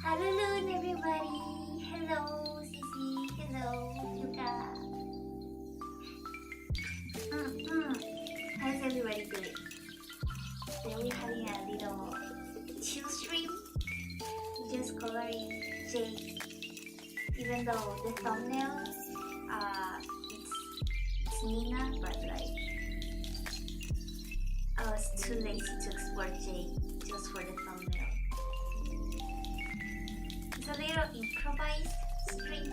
Hello everybody. Hello Sisi. Hello Yuka. How's everybody doing? Today we're having a little chill stream. Just coloring Jae. Even though the thumbnail it's Nina, but like I was too lazy to export Jae just for the thumbnail. It's a little improvised stream.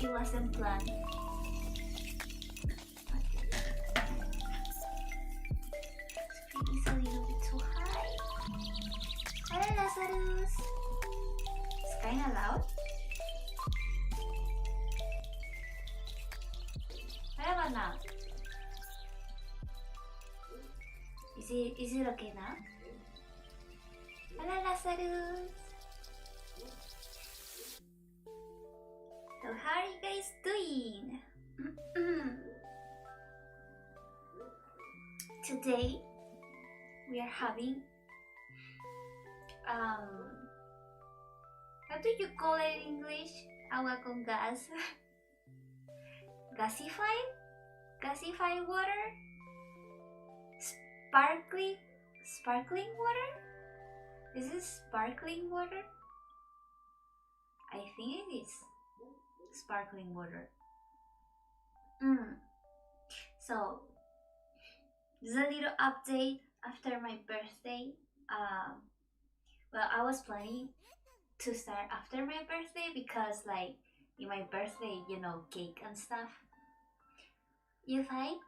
It wasn't planned. It's a little bit too high. Hello Lazarus. It's kinda loud. What about now? Is it okay now? Hello Lazarus. So how are you guys doing? Today we are having how do you call it in English? Agua con gas. Gasified water? Sparkling water? Is this sparkling water? I think it is sparkling water. So this is a little update after my birthday. Well, I was planning to start after my birthday because like in my birthday, you know, cake and stuff. You fine?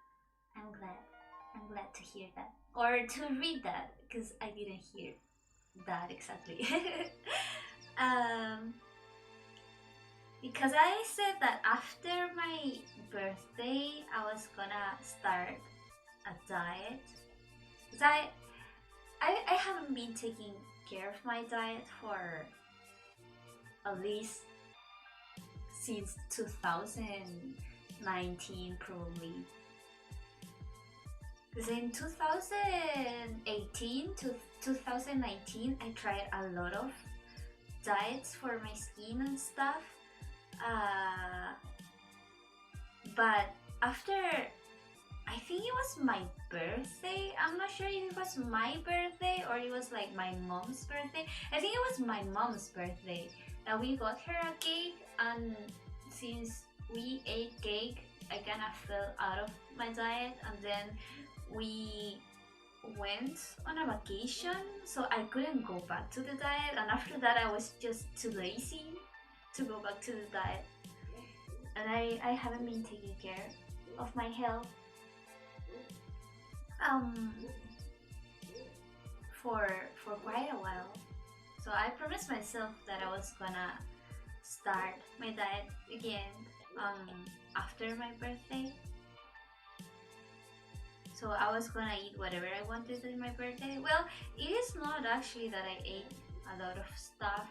I'm glad to hear that. Or to read that, because I didn't hear that exactly. Because I said that after my birthday I was gonna start a diet. Because I haven't been taking care of my diet for at least since 2019 probably. Because in 2018 to 2019 I tried a lot of diets for my skin and stuff. But after, I think it was my birthday. I'm not sure if it was my birthday or it was like my mom's birthday. I think it was my mom's birthday that we got her a cake, and since we ate cake, I kind of fell out of my diet, and then we went on a vacation, so I couldn't go back to the diet, and after that I was just too lazy to go back to the diet, and I haven't been taking care of my health for quite a while. So I promised myself that I was gonna start my diet again after my birthday. So I was gonna eat whatever I wanted in my birthday. Well, it is not actually that I ate a lot of stuff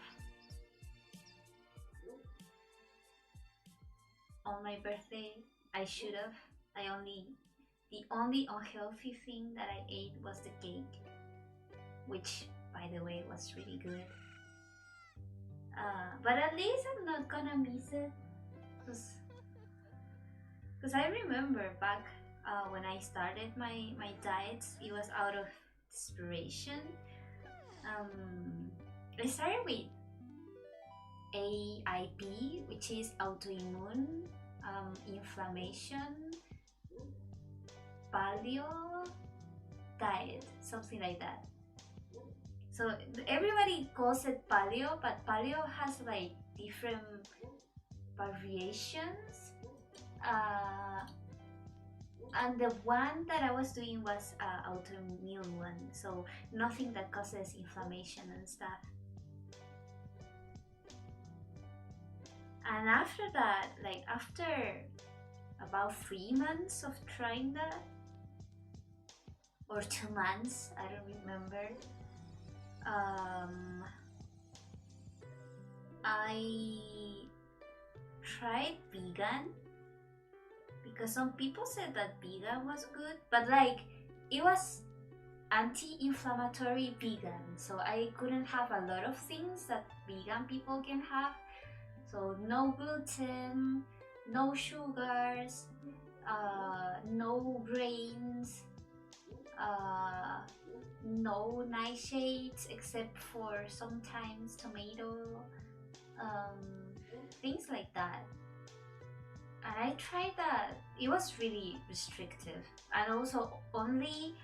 on my birthday. I should have. The only unhealthy thing that I ate was the cake, which, by the way, was really good. But at least I'm not gonna miss it, because I remember back when I started my diets, it was out of desperation. I started with AIP, which is autoimmune inflammation paleo diet, something like that. So everybody calls it paleo, but paleo has like different variations. And the one that I was doing was autoimmune one, so nothing that causes inflammation and stuff. And after that, like after about 3 months of trying that, or 2 months, I don't remember, I tried vegan, because some people said that vegan was good, but like it was anti-inflammatory vegan, so I couldn't have a lot of things that vegan people can have. So no gluten, no sugars, no grains, no nightshades except for sometimes tomato, things like that. And I tried that. It was really restrictive, and also only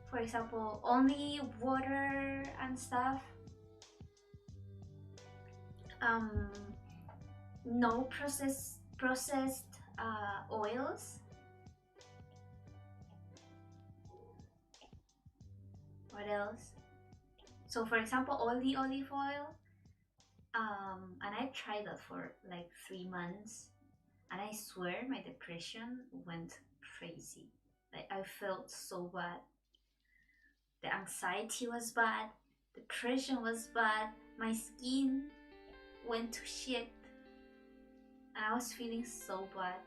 for example, only water and stuff. No processed oils. What else? So for example, only olive oil. And I tried that for like 3 months, and I swear my depression went crazy. Like I felt so bad. The anxiety was bad, depression was bad, my skin went to shit, and I was feeling so bad.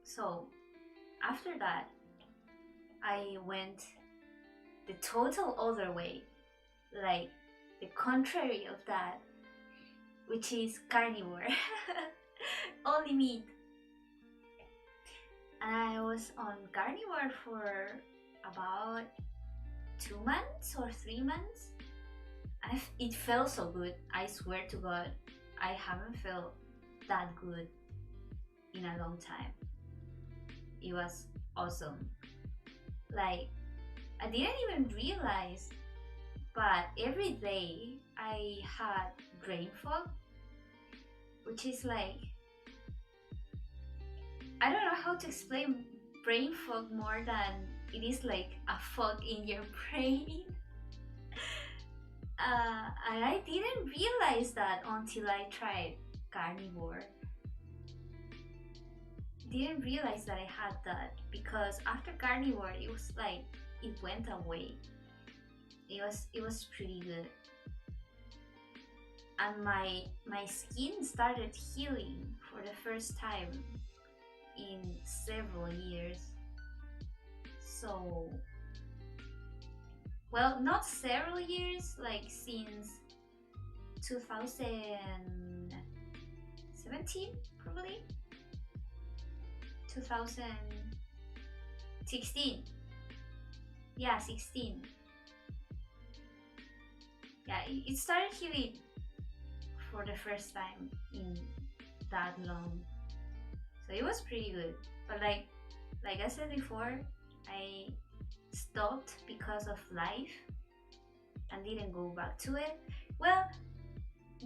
So after that, I went the total other way, like the contrary of that, which is carnivore. Only meat. And I was on carnivore for about 2 months or 3 months. It felt so good. I swear to God, I haven't felt that good in a long time. It was awesome. Like, I didn't even realize, but every day I had brain fog, which is like, I don't know how to explain brain fog more than it is like a fog in your brain. And I didn't realize that until I tried carnivore. Didn't realize that I had that, because after carnivore it was like it went away. It was pretty good, and my skin started healing for the first time in several years. So, well, not several years, like since 2017 probably, 2016. Yeah, 16. Yeah, it started healing for the first time in that long. So it was pretty good. But like I said before, I stopped because of life and didn't go back to it. Well,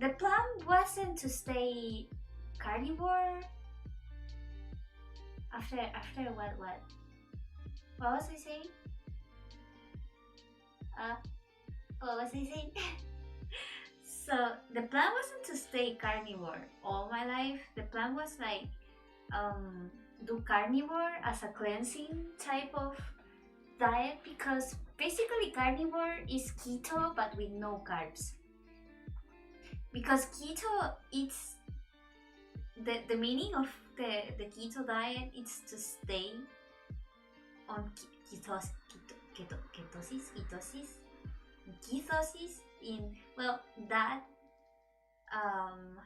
the plan wasn't to stay carnivore after what was I saying? What was I saying? So the plan wasn't to stay carnivore all my life. The plan was like um, do carnivore as a cleansing type of diet, because basically carnivore is keto but with no carbs. Because keto, it's the meaning of the keto diet is to stay on ketosis in, well, that um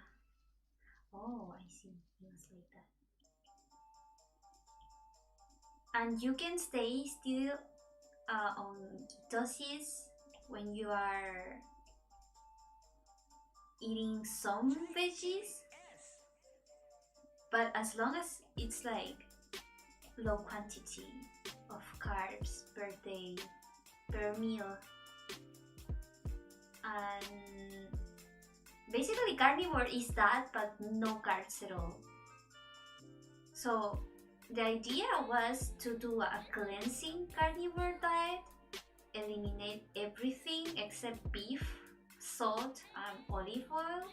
oh, I see, it was like that. And you can stay still on ketosis when you are eating some veggies, but as long as it's like low quantity of carbs per day, per meal. And basically carnivore is that, but no carbs at all. So the idea was to do a cleansing carnivore diet, eliminate everything except beef, salt, and olive oil,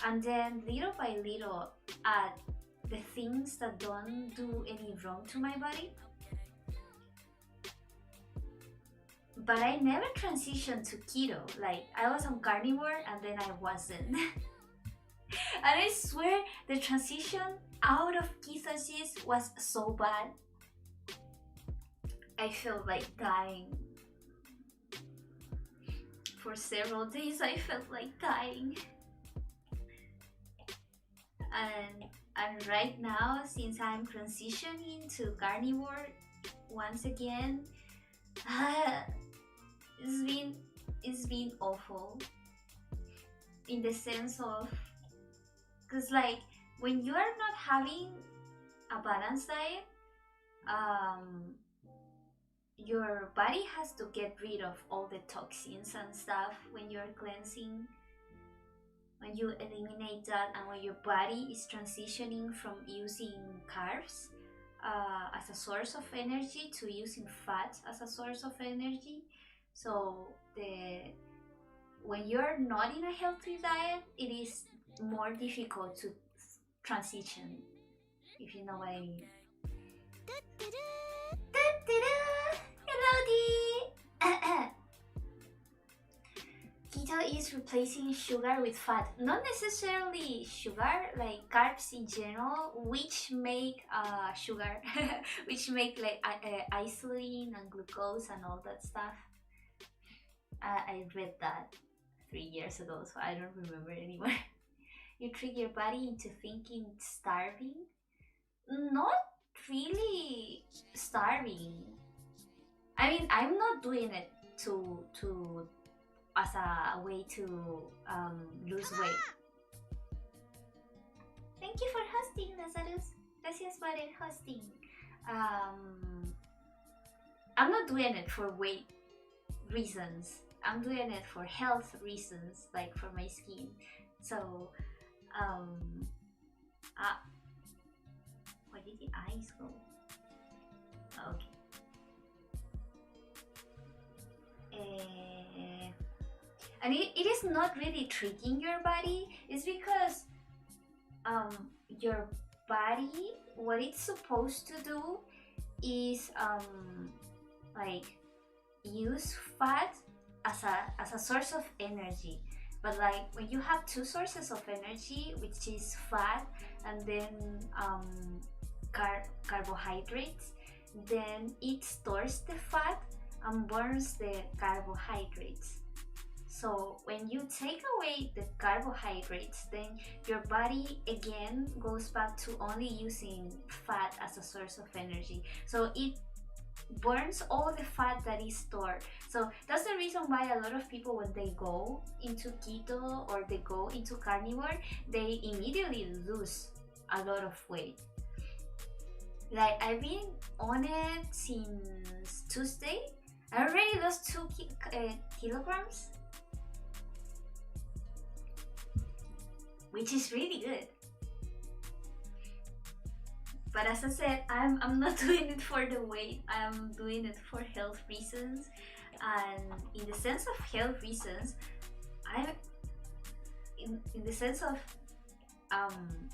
and then little by little add the things that don't do any wrong to my body. But I never transitioned to keto. Like, I was on carnivore and then I wasn't. And I swear the transition out of ketosis was so bad. I felt like dying. For several days I felt like dying. And right now, since I'm transitioning to carnivore once again, it's been awful, in the sense of, because like when you are not having a balanced diet, your body has to get rid of all the toxins and stuff when you're cleansing. When you eliminate that, and when your body is transitioning from using carbs as a source of energy to using fat as a source of energy. So when you're not in a healthy diet, it is more difficult to transition, if you know what I mean. Hello, Keto is replacing sugar with fat. Not necessarily sugar, like carbs in general, which make sugar, which make like insulin and glucose and all that stuff. I read that 3 years ago, so I don't remember anymore. You trick your body into thinking starving. Not really starving. I mean, I'm not doing it to as a way to lose weight. Thank you for hosting, Lazarus. Gracias por el hosting. I'm not doing it for weight reasons. I'm doing it for health reasons, like for my skin. So, where did the eyes go? Okay. And it is not really tricking your body. It's because your body, what it's supposed to do is like use fat as a source of energy. But like when you have two sources of energy, which is fat and then carbohydrates, then it stores the fat and burns the carbohydrates. So when you take away the carbohydrates, then your body again goes back to only using fat as a source of energy. So it burns all the fat that is stored. So that's the reason why a lot of people, when they go into keto or they go into carnivore, they immediately lose a lot of weight. Like, I've been on it since Tuesday. I already lost 2 kilograms, which is really good. But as I said, I'm not doing it for the weight. I'm doing it for health reasons. And in the sense of health reasons, I'm in the sense of um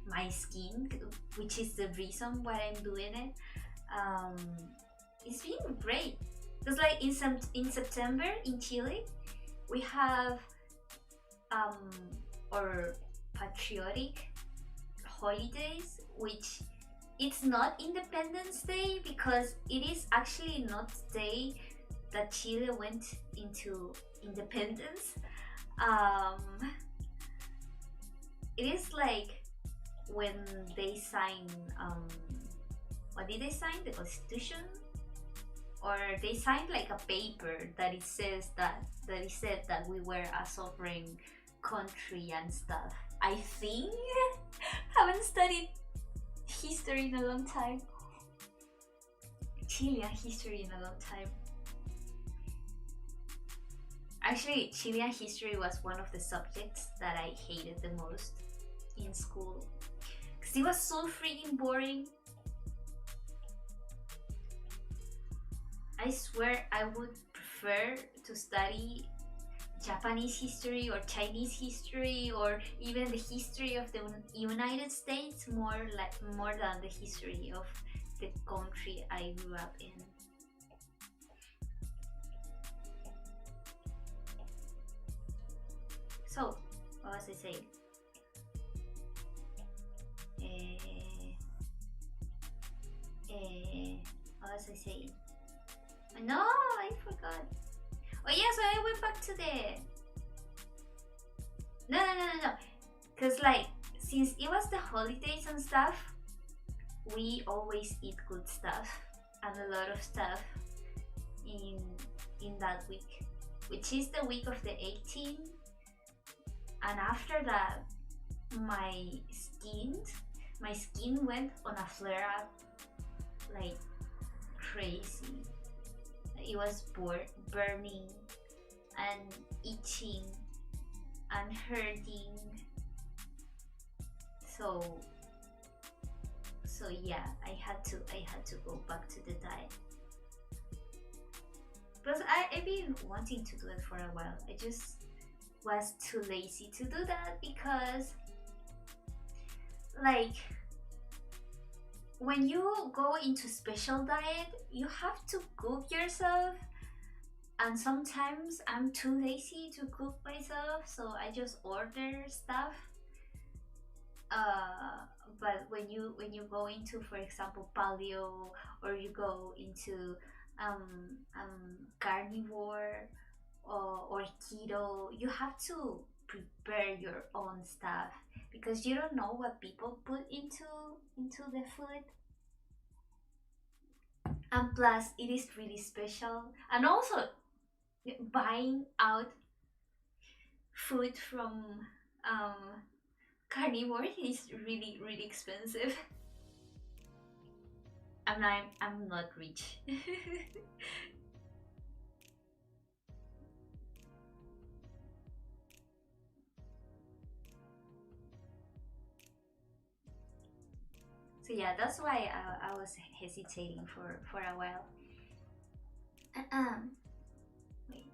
my skin, which is the reason why I'm doing it. Um, it's been great because like in September in Chile we have um our patriotic holidays, which it's not Independence Day because it is actually not the day that Chile went into independence. Um, it is like when they sign what did they sign, the constitution, or they signed like a paper that it says that it said that we were a sovereign country and stuff. I think haven't studied history in a long time, Chilean history in a long time. Actually, Chilean history was one of the subjects that I hated the most in school because it was so freaking boring. I swear I would prefer to study Japanese history or Chinese history or even the history of the United States more than the history of the country I grew up in. So, what was I saying? What was I saying? No, I forgot. Oh yeah, so I went back to the no. Cause like since it was the holidays and stuff, we always eat good stuff and a lot of stuff in that week, which is the week of the 18th. And after that, my skin my skin went on a flare up like crazy. It was burning and itching and hurting. So yeah, I had to go back to the diet. But I've been wanting to do it for a while. I just was too lazy to do that because like when you go into special diet, you have to cook yourself, and sometimes I'm too lazy to cook myself, so I just order stuff. Uh, but when you go into, for example, paleo, or you go into carnivore or keto, you have to prepare your own stuff because you don't know what people put into the food. And plus it is really special, and also buying out food from um, carnivore is really expensive. I'm not rich. So yeah, that's why I was hesitating for a while. Wait.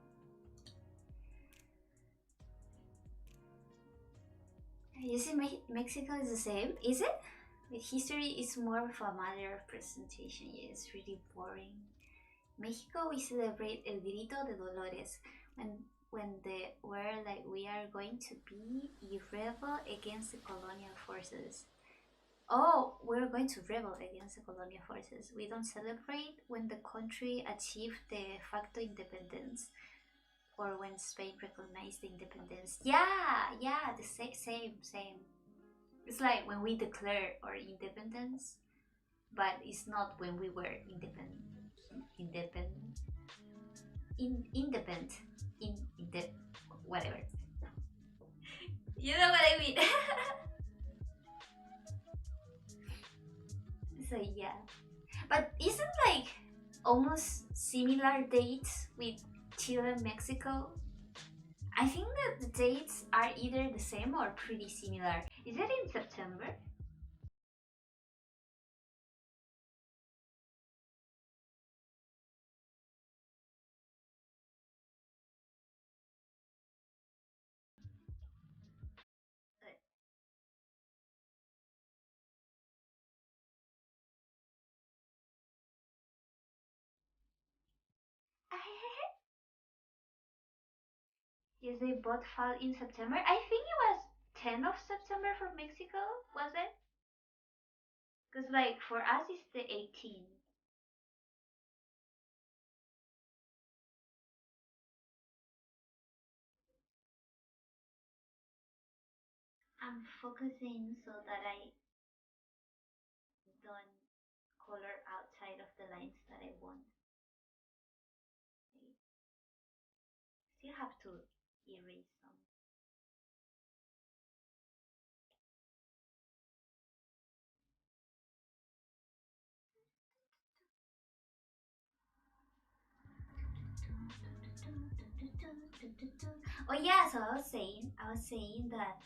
You see, Mexico is the same, is it? The history is more of a matter of presentation. Yeah, it's really boring. Mexico, we celebrate El Grito de Dolores when they were like, we are going to be a rebel against the colonial forces. Oh, we're going to rebel against the colonial forces. We don't celebrate when the country achieved de facto independence or when Spain recognized the independence. Yeah, the same. It's like when we declare our independence, but it's not when we were independent, independent, in the whatever. You know what I mean? So yeah, but isn't like almost similar dates with Chile and Mexico? I think that the dates are either the same or pretty similar. Is it in September? Yes, they both fall in September. I think it was 10th of September for Mexico, was it? Because, like, for us, it's the 18th. I'm focusing so that I don't color outside of the lines that I want. I still have to erase some. Oh yeah, so I was saying that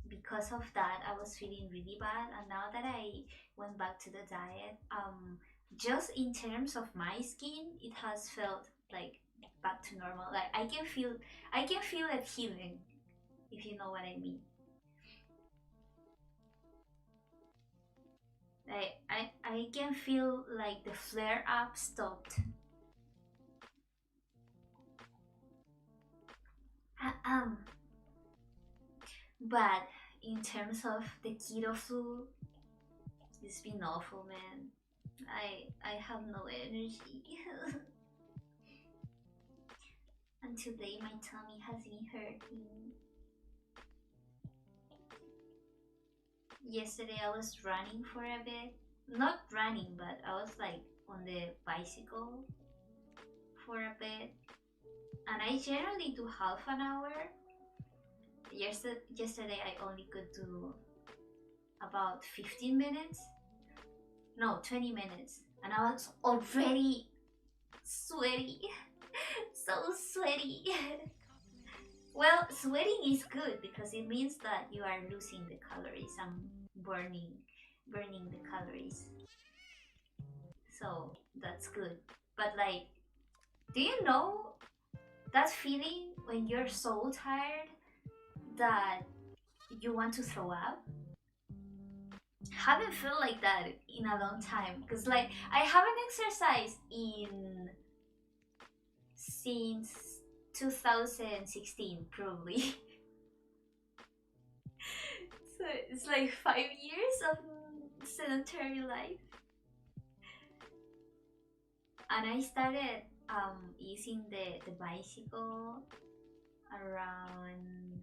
because of that I was feeling really bad, and now that I went back to the diet, just in terms of my skin, it has felt like back to normal. Like I can feel it healing, if you know what I mean. Like I can feel like the flare up stopped. Um, but in terms of the keto flu, it's been awful, man. I have no energy. And today my tummy has been hurting. Yesterday I was running for a bit. Not running, but I was like on the bicycle for a bit. And I generally do half an hour. Yesterday I only could do about 15 minutes. No, 20 minutes. And I was already sweaty. So sweaty. Well, sweating is good because it means that you are losing the calories and burning the calories. So that's good. But like, do you know that feeling when you're so tired that you want to throw up? Haven't felt like that in a long time because like I haven't exercised in since 2016 probably. So it's like 5 years of sedentary life. And I started using the bicycle around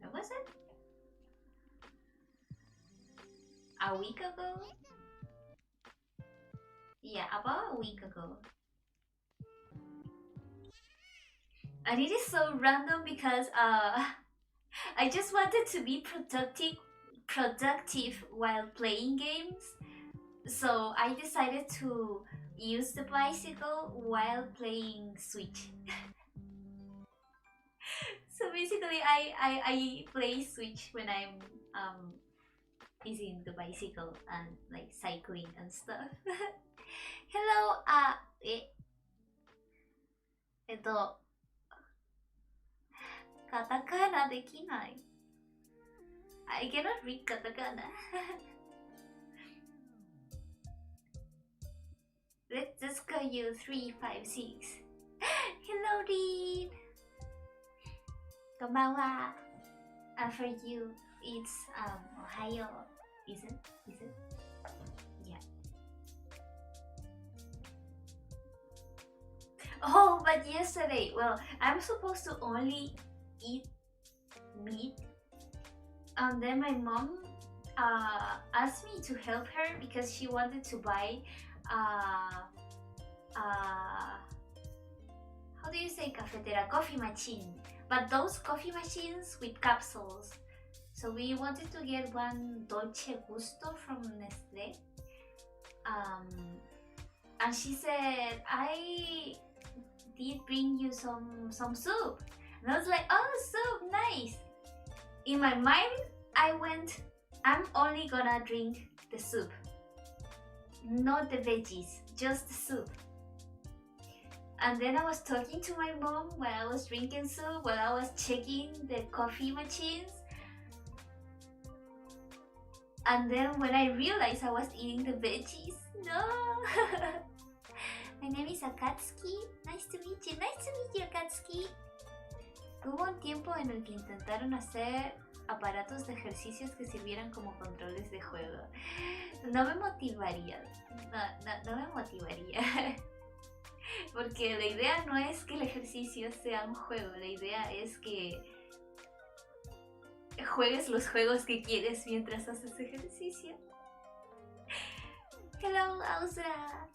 when was it? A week ago? Yeah, about a week ago. And it is so random because I just wanted to be productive while playing games. So I decided to use the bicycle while playing Switch. So basically I play Switch when I'm using the bicycle and like cycling and stuff. Hello, えっと、カタカナできない。I cannot read katakana. Let's just call you 356. Hello, Dean. こんばんは. And for you, it's Ohio. Is it? Is it? Yeah. Oh, but yesterday, well, I'm supposed to only eat meat. And then my mom asked me to help her because she wanted to buy how do you say cafetera? Coffee machine. But those coffee machines with capsules. So we wanted to get one Dolce Gusto from Nestle. And she said, I did bring you some soup. And I was like, oh, soup, nice. In my mind, I went, I'm only gonna drink the soup. Not the veggies, just the soup. And then I was talking to my mom while I was drinking soup, while I was checking the coffee machines. And then when I realized I was eating the veggies, no. My name is Akatsuki. Nice to meet you. Nice to meet you, Akatsuki. Hubo un tiempo en el que intentaron hacer aparatos de ejercicios que sirvieran como controles de juego. No me motivaría. No me motivaría. Porque la idea no es que el ejercicio sea un juego. La idea es que juegues los juegos que quieres mientras haces ejercicio. Hello, Ausra.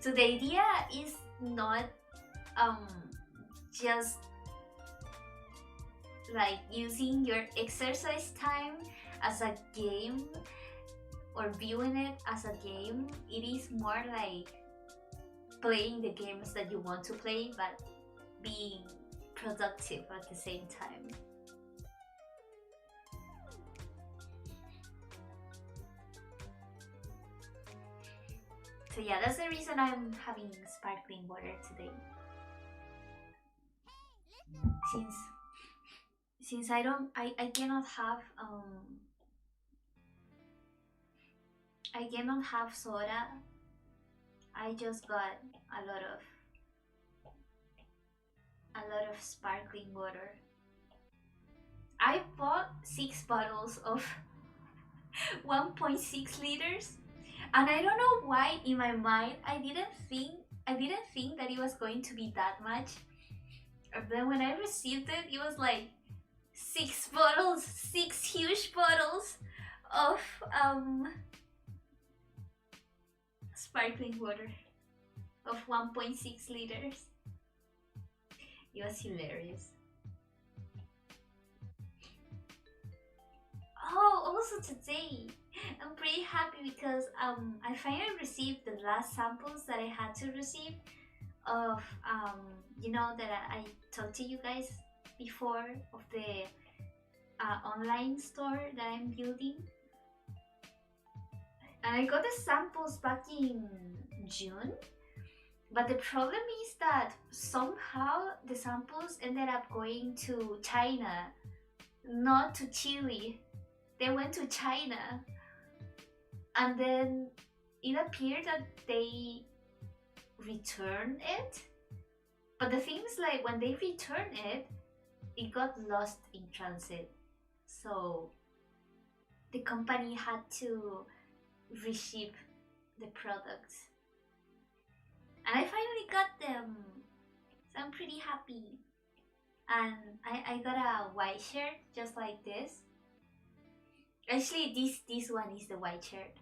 So the idea is not just like using your exercise time as a game or viewing it as a game. It is more like playing the games that you want to play, but being productive at the same time. So yeah, that's the reason I'm having sparkling water today. Since I cannot have soda, I just got a lot of sparkling water. I bought 6 bottles of 1.6 liters, and I don't know why in my mind I didn't think that it was going to be that much. And then when I received it, it was like 6 bottles, 6 huge bottles of sparkling water of 1.6 liters. It was hilarious. Oh, also today, I'm pretty happy because I finally received the last samples that I had to receive of you know that I talked to you guys before of the online store that I'm building. And I got the samples back in June, but the problem is that somehow the samples ended up going to China, not to Chile. They went to China, and then it appeared that they returned it. But the thing is, like, when they returned it, it got lost in transit. So the company had to reship the products. And I finally got them. So I'm pretty happy. And I got a white shirt just like this. Actually, this one is the white shirt.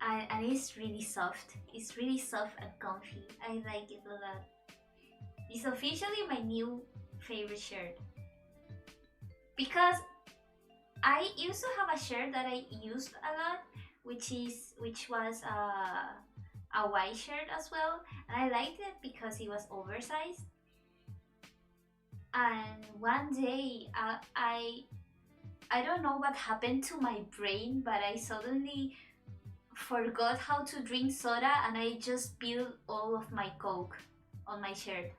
And it's really soft. It's really soft and comfy. I like it a lot. It's officially my new favorite shirt. Because I used to have a shirt that I used a lot, which was a white shirt as well, and I liked it because it was oversized. And one day I don't know what happened to my brain, but I suddenly forgot how to drink soda, and I just spilled all of my Coke on my shirt,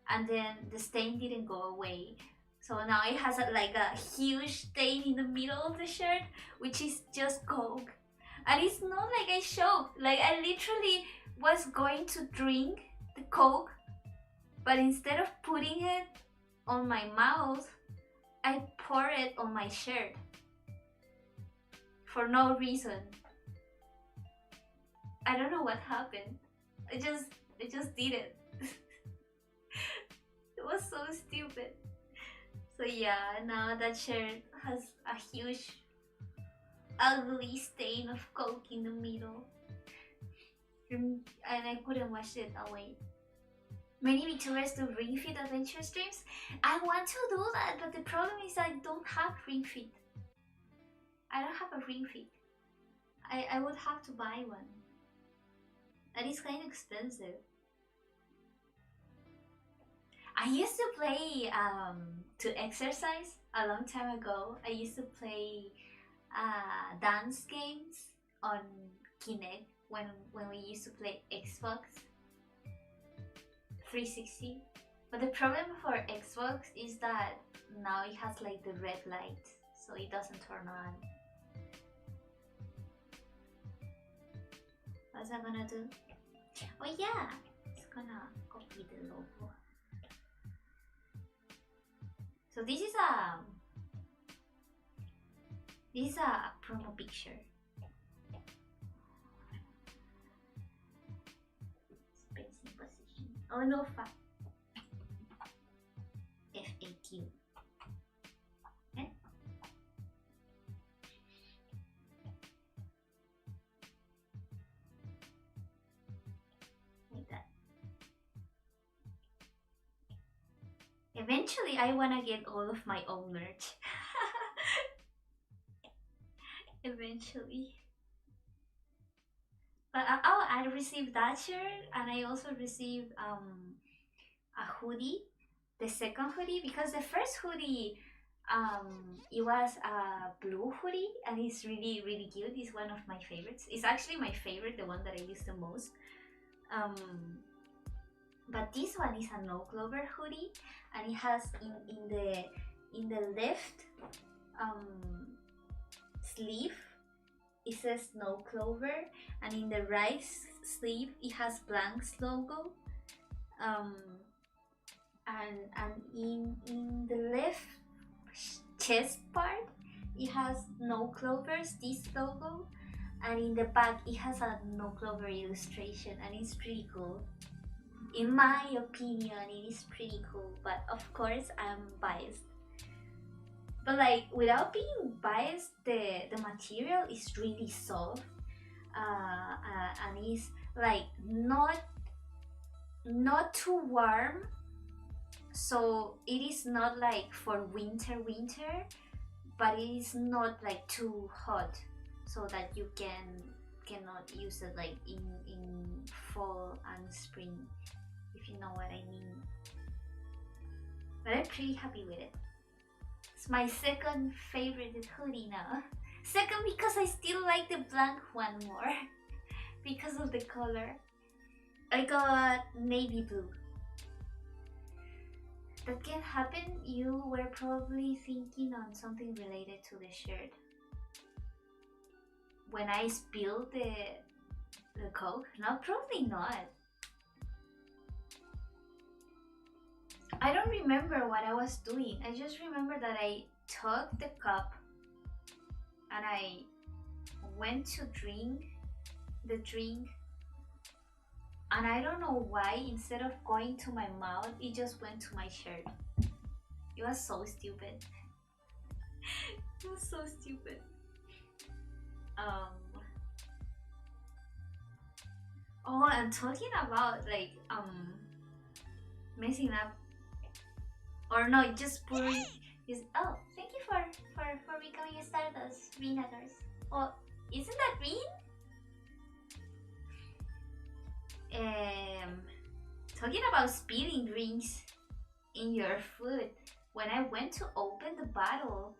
and then the stain didn't go away. So now it has like a huge stain in the middle of the shirt, which is just Coke. And it's not like I choked, like I literally was going to drink the Coke, but instead of putting it on my mouth, I pour it on my shirt for no reason. I don't know what happened. I just did it. It was so stupid. So yeah, now that shirt has a huge ugly stain of Coke in the middle, and I couldn't wash it away. Many Vtubers do ring fit adventure streams. I want to do that, but the problem is I don't have ring fit. I don't have a ring fit. I would have to buy one. That is kind of expensive. I used to play to exercise a long time ago. I used to play dance games on Kinect when we used to play Xbox 360. But the problem for Xbox is that now it has like the red light, so it doesn't turn on. What's that gonna do? Oh yeah, it's gonna copy the logo. So this is a promo picture. Spacing position. Oh no, fuck. FAQ. Okay. Like that. Eventually, I wanna get all of my own merch. Eventually. But oh, I received that shirt, and I also received a hoodie, the second hoodie, because the first hoodie it was a blue hoodie, and it's really really cute. It's one of my favorites. It's actually my favorite, the one that I use the most. But this one is a no clover hoodie, and it has in the left sleeve it says no clover, and in the right sleeve it has Blank's logo. And in the left chest part it has no clovers, this logo, and in the back it has a no clover illustration, and it's pretty cool. In my opinion, it is pretty cool, but of course I'm biased. But like, without being biased, the material is really soft, and it's like not too warm, so it is not like for winter, but it is not like too hot, so that you cannot use it like in fall and spring, if you know what I mean. But I'm pretty happy with it. It's my second favorite hoodie now. Second because I still like the blank one more because of the color. I got navy blue. That can happen. You were probably thinking on something related to the shirt. When I spilled the Coke? No, probably not. I don't remember what I was doing. I just remember that I took the cup and I went to drink the drink, and I don't know why, instead of going to my mouth, it just went to my shirt. It was so stupid. It was so stupid. Oh, I'm talking about like messing up. Or no, just pouring. Oh, thank you for becoming a Stardust, Renatters. Oh, isn't that green? Talking about spilling drinks in your food. When I went to open the bottle,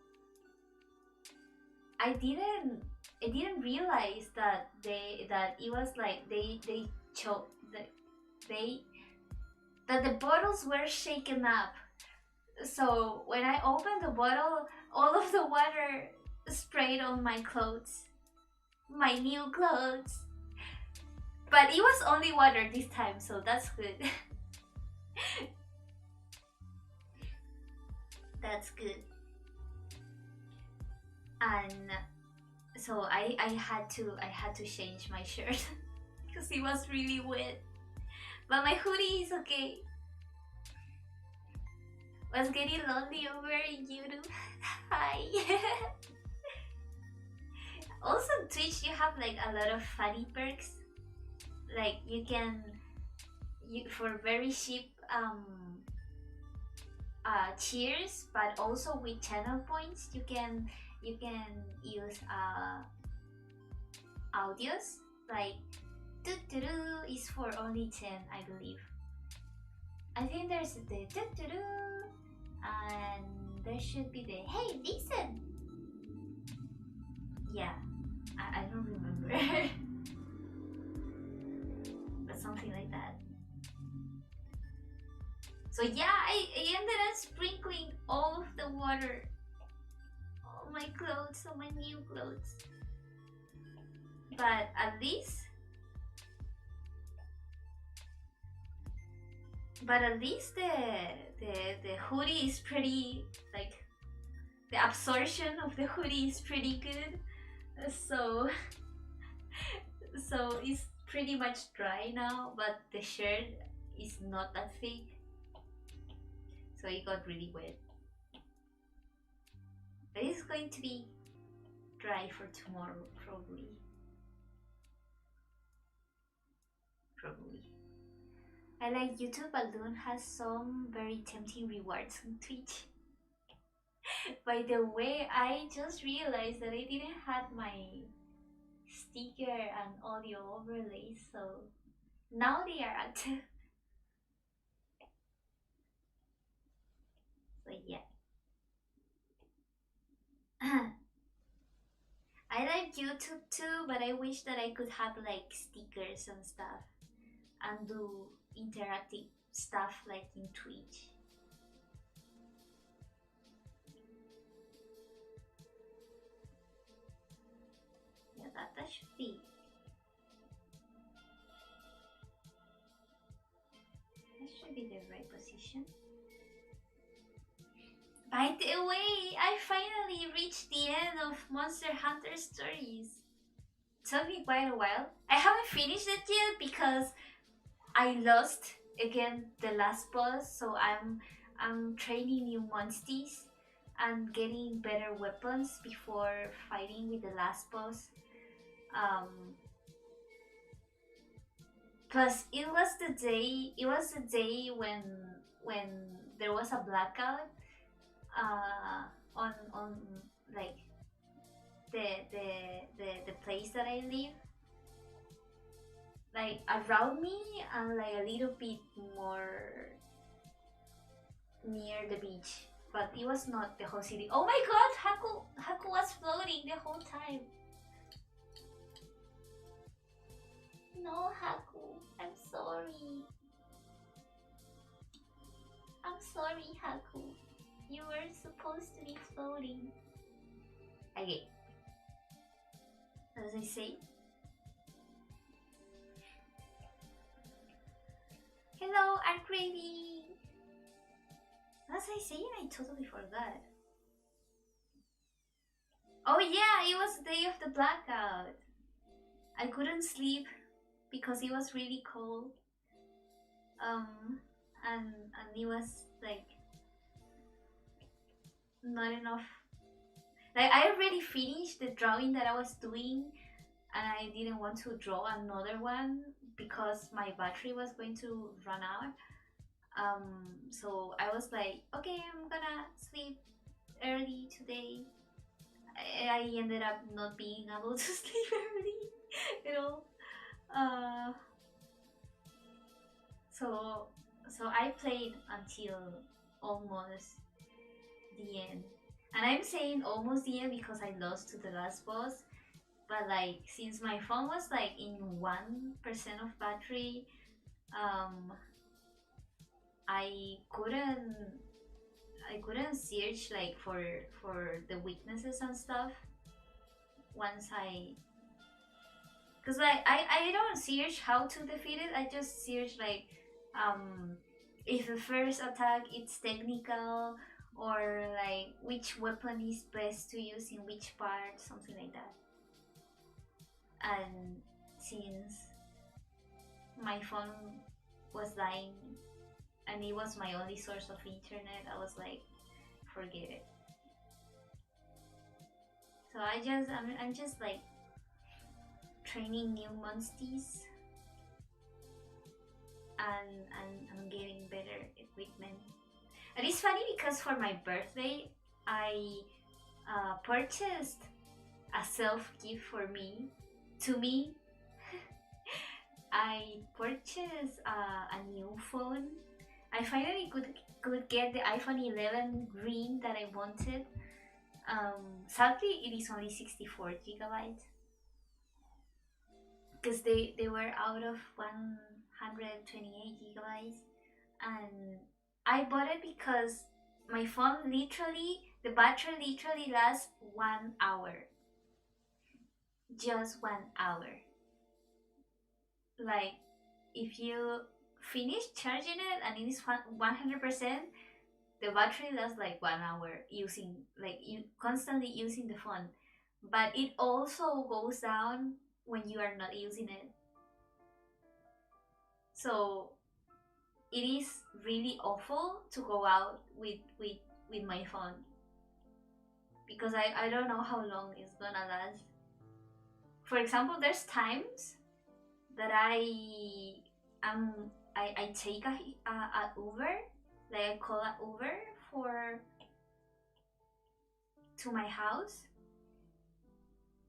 I didn't realize that it was like that the bottles were shaken up. So when I opened the bottle, all of the water sprayed on my clothes, my new clothes. But it was only water this time, so that's good. That's good. And so I had to change my shirt because it was really wet. But my hoodie is okay. Was getting lonely over in YouTube. Hi. Also, Twitch, you have like a lot of funny perks. Like you for very cheap cheers, but also with channel points, you can use audios. Like doo is for only 10, I believe. I think there's the doo and there should be the hey listen. Yeah, I don't remember. But something like that. So yeah, I ended up sprinkling all of the water on my clothes, on my new clothes. But at least the hoodie is pretty, like, the absorption of the hoodie is pretty good. So so it's pretty much dry now, but the shirt is not that thick, so it got really wet. But it's going to be dry for tomorrow, probably. Probably. I like YouTube Balloon has some very tempting rewards on Twitch. By the way, I just realized that I didn't have my sticker and audio overlays, so now they are active. So yeah. I like YouTube too, but I wish that I could have like stickers and stuff and do interactive stuff like in Twitch. Yeah, that should be the right position. By the way, I finally reached the end of Monster Hunter Stories. It took me quite a while. I haven't finished it yet because I lost again the last boss, so I'm training new monsters and getting better weapons before fighting with the last boss. Um, Plus, it was the day when there was a blackout on like the place that I live, like around me and like a little bit more near the beach, but it was not the whole city. Oh my god, Haku was floating the whole time. No, Haku, I'm sorry. I'm sorry, Haku. You were supposed to be floating. Okay. As I say. Hello, Arcravy! As I say, I totally forgot. Oh yeah, it was the day of the blackout. I couldn't sleep because it was really cold. And it was like not enough. Like I already finished the drawing that I was doing, and I didn't want to draw another one because my battery was going to run out. So I was like, okay, I'm gonna sleep early today. I ended up not being able to sleep early at all. Uh, so I played until almost the end, and I'm saying almost the end because I lost to the last boss. But like since my phone was like in 1% of battery, um, I couldn't I couldn't search like for the weaknesses and stuff once I, because like I don't search how to defeat it. I just search like if the first attack it's technical, or like which weapon is best to use in which part, something like that. And since my phone was dying and it was my only source of internet, I was like, forget it. So I'm just like training new monsters and getting better equipment. And it's funny because for my birthday, I purchased a self gift for me. To me, I purchased a new phone. I finally could get the iPhone 11 green that I wanted. Sadly, it is only 64 gigabytes because they were out of 128 gigabytes, and I bought it because my phone the battery literally lasts 1 hour. Just 1 hour. Like, if you finish charging it and it is 100%, the battery lasts like 1 hour using, like, you constantly using the phone. But it also goes down when you are not using it. So it is really awful to go out with my phone, because I don't know how long it's gonna last. For example, there's times that I take a Uber, like I call an Uber for to my house,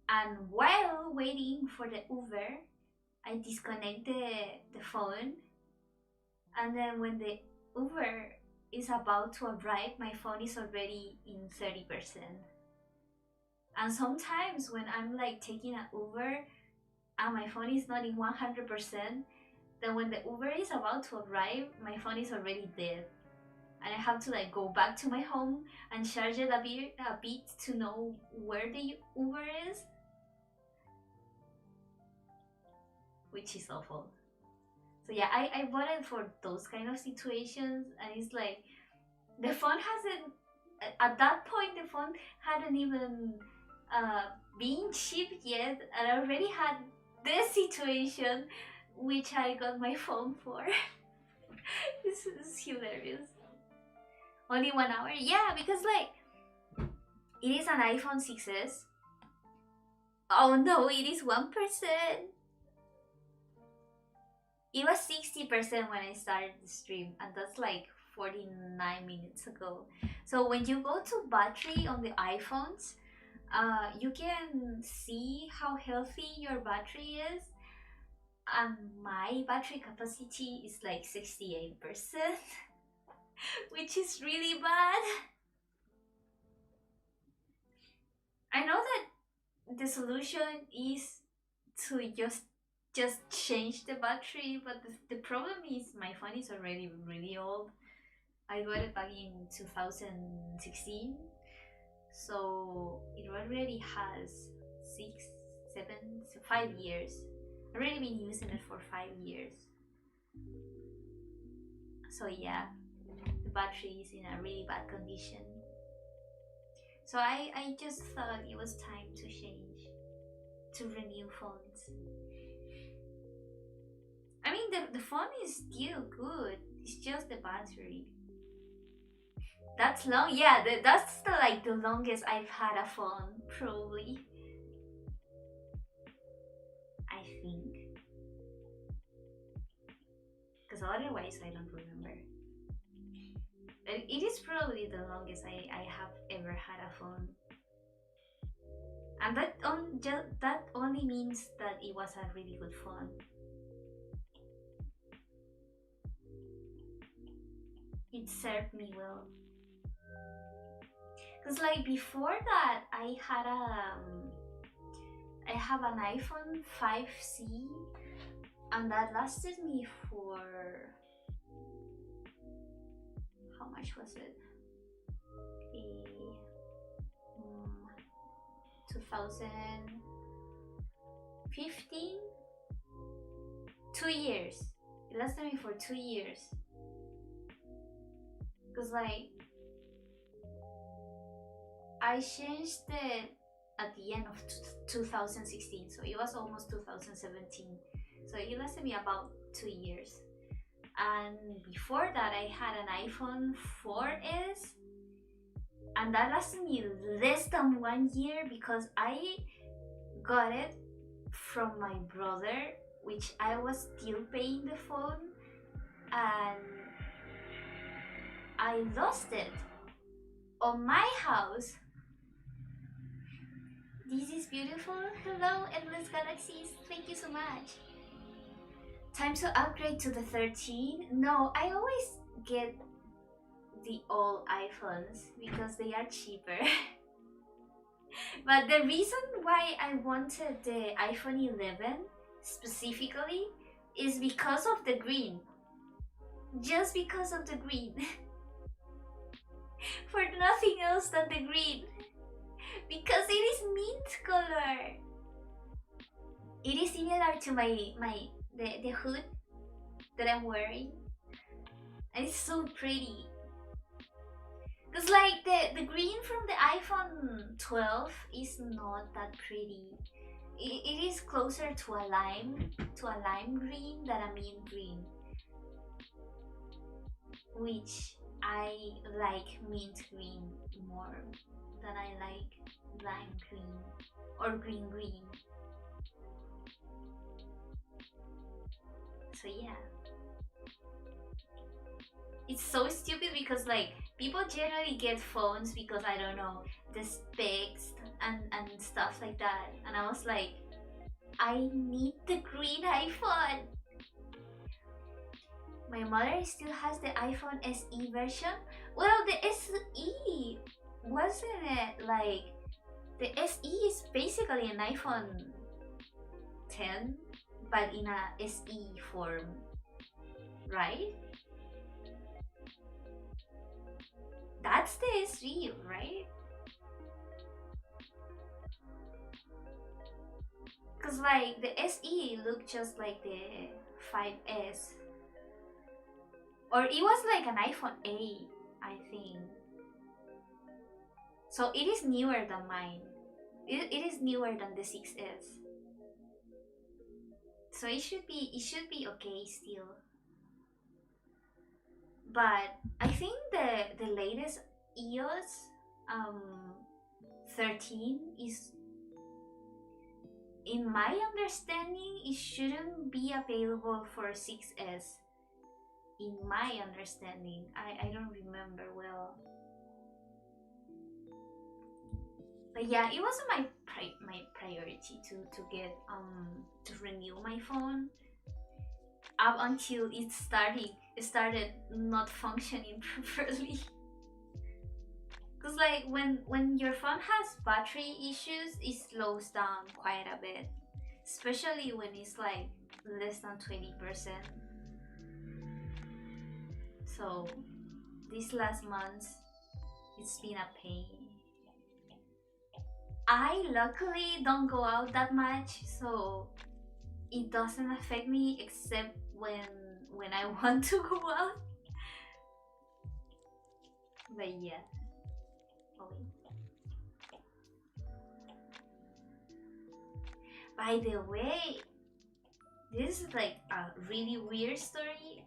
and while waiting for the Uber, I disconnect the phone, and then when the Uber is about to arrive, my phone is already in 30%. And sometimes when I'm like taking an Uber and my phone is not in 100%, then when the Uber is about to arrive, my phone is already dead. And I have to like go back to my home and charge it a bit to know where the Uber is, which is awful. So yeah, I bought it for those kind of situations, and it's like the phone hasn't, at that point the phone hadn't even been shipped yet, and I already had this situation which I got my phone for. This is hilarious. Only 1 hour? Yeah, because like it is an iPhone 6s. Oh no, it is 1%. It was 60% when I started the stream, and that's like 49 minutes ago. So when you go to battery on the iPhones, you can see how healthy your battery is, and my battery capacity is like 68%, which is really bad. I know that the solution is to just change the battery, but the problem is my phone is already really old. I got it back in 2016, so it already has 6, 7, 5 years. I've already been using it for 5 years. So yeah, the battery is in a really bad condition. So I just thought it was time to change, to renew phones. I mean, the phone is still good. It's just the battery. That's long. Yeah, that's like the longest I've had a phone, probably. I think. Because otherwise, I don't remember. It is probably the longest I have ever had a phone. And that only means that it was a really good phone. It served me well. Because like before that, I have an iPhone 5C, and that lasted me for, how much was it? 2015? 2 years. It lasted me for 2 years. Because like I changed it at the end of 2016, so it was almost 2017. So it lasted me about 2 years. And before that, I had an iPhone 4S, and that lasted me less than 1 year because I got it from my brother, which I was still paying the phone, and I lost it on my house. This is beautiful. Hello, Endless Galaxies. Thank you so much. Time to upgrade to the 13. No, I always get the old iPhones because they are cheaper. But the reason why I wanted the iPhone 11 specifically is because of the green. Just because of the green. for nothing else than the green. Because it is mint color. It is similar to the hood that I'm wearing. And it's so pretty. Cause like the green from the iPhone 12 is not that pretty. It is closer to a lime green than a mint green, which I like mint green more than I like lime green or green green. So yeah, it's so stupid because like people generally get phones because I don't know the specs and stuff like that, and I was like, I need the green iPhone. My mother still has the iPhone SE version. Well, the SE wasn't it like the SE is basically an iPhone 10 but in a SE form, right? That's the SE, right? Cause like the SE looked just like the 5S, or it was like an iPhone 8, I think. So it is newer than mine. It is newer than the 6S. So it should be okay still. But I think the latest EOS 13 is, in my understanding, it shouldn't be available for 6S. In my understanding, I don't remember well. But yeah, it wasn't my priority to get to renew my phone up until it started not functioning properly. Cause like when your phone has battery issues, it slows down quite a bit, especially when it's like less than 20%. So these last months, it's been a pain. I luckily don't go out that much, so it doesn't affect me except when I want to go out. But yeah. Oh, by the way, this is like a really weird story.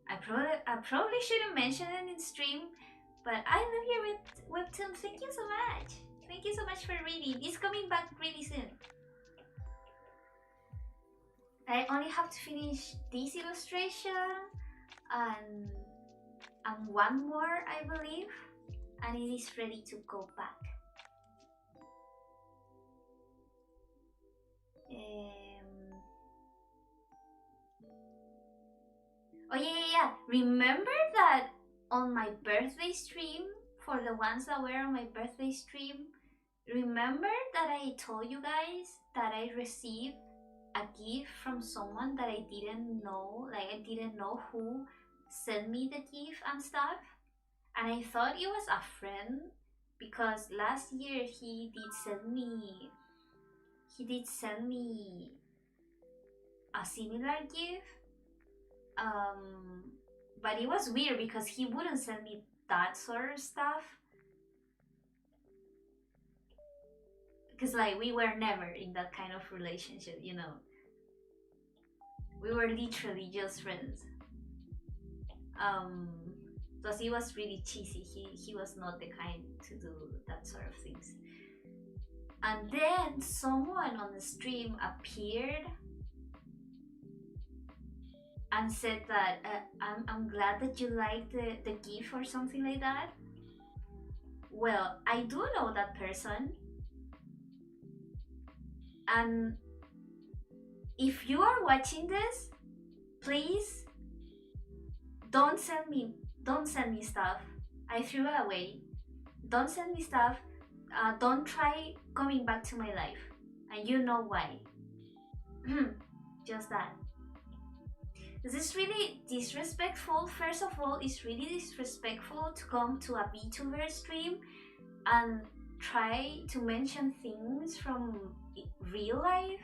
I probably shouldn't mention it in stream, but I love your webtoon. Thank you so much. Thank you so much for reading. It's coming back really soon. I only have to finish this illustration and one more, I believe, and it is ready to go back. Oh yeah. Remember that on my birthday stream, for the ones that were on my birthday stream, remember that I told you guys that I received a gift from someone that I didn't know, like I didn't know who sent me the gift and stuff, and I thought it was a friend because last year he did send me a similar gift, but it was weird because he wouldn't send me that sort of stuff, because like we were never in that kind of relationship, you know. We were literally just friends. Plus he was really cheesy. He was not the kind to do that sort of things. And then someone on the stream appeared and said that I'm glad that you liked the gift or something like that. Well, I do know that person, and if you are watching this, please don't send me stuff. I threw it away. Don't send me stuff. Don't try coming back to my life, and you know why. Just that. This is really disrespectful. First of all, it's really disrespectful to come to a VTuber stream and try to mention things from real life.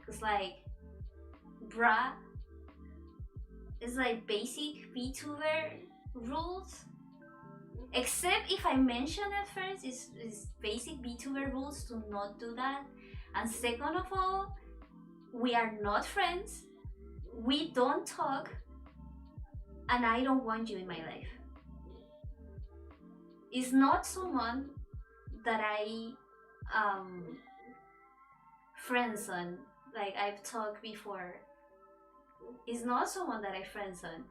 It's like, bruh, it's like basic VTuber rules. Except if I mention at first, it's basic VTuber rules to not do that. And second of all, we are not friends. We don't talk. And I don't want you in my life. It's not someone that I friends on. Like I've talked before. It's not someone that I friends on.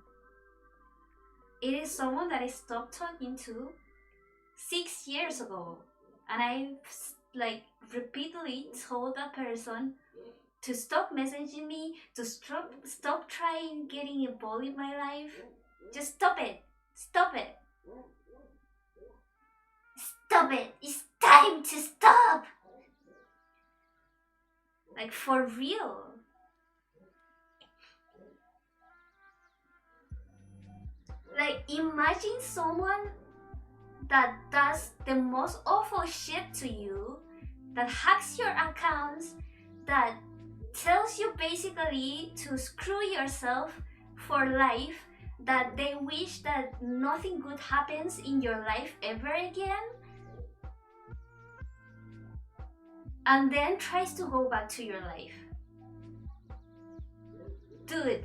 It is someone that I stopped talking to 6 years ago, and I like repeatedly told that person to stop messaging me, to stop trying getting involved in my life. Just stop it. Stop it. Stop it. It's time to stop. Like for real. Like imagine someone that does the most awful shit to you, that hacks your accounts, that tells you basically to screw yourself for life, that they wish that nothing good happens in your life ever again, and then tries to go back to your life. Dude.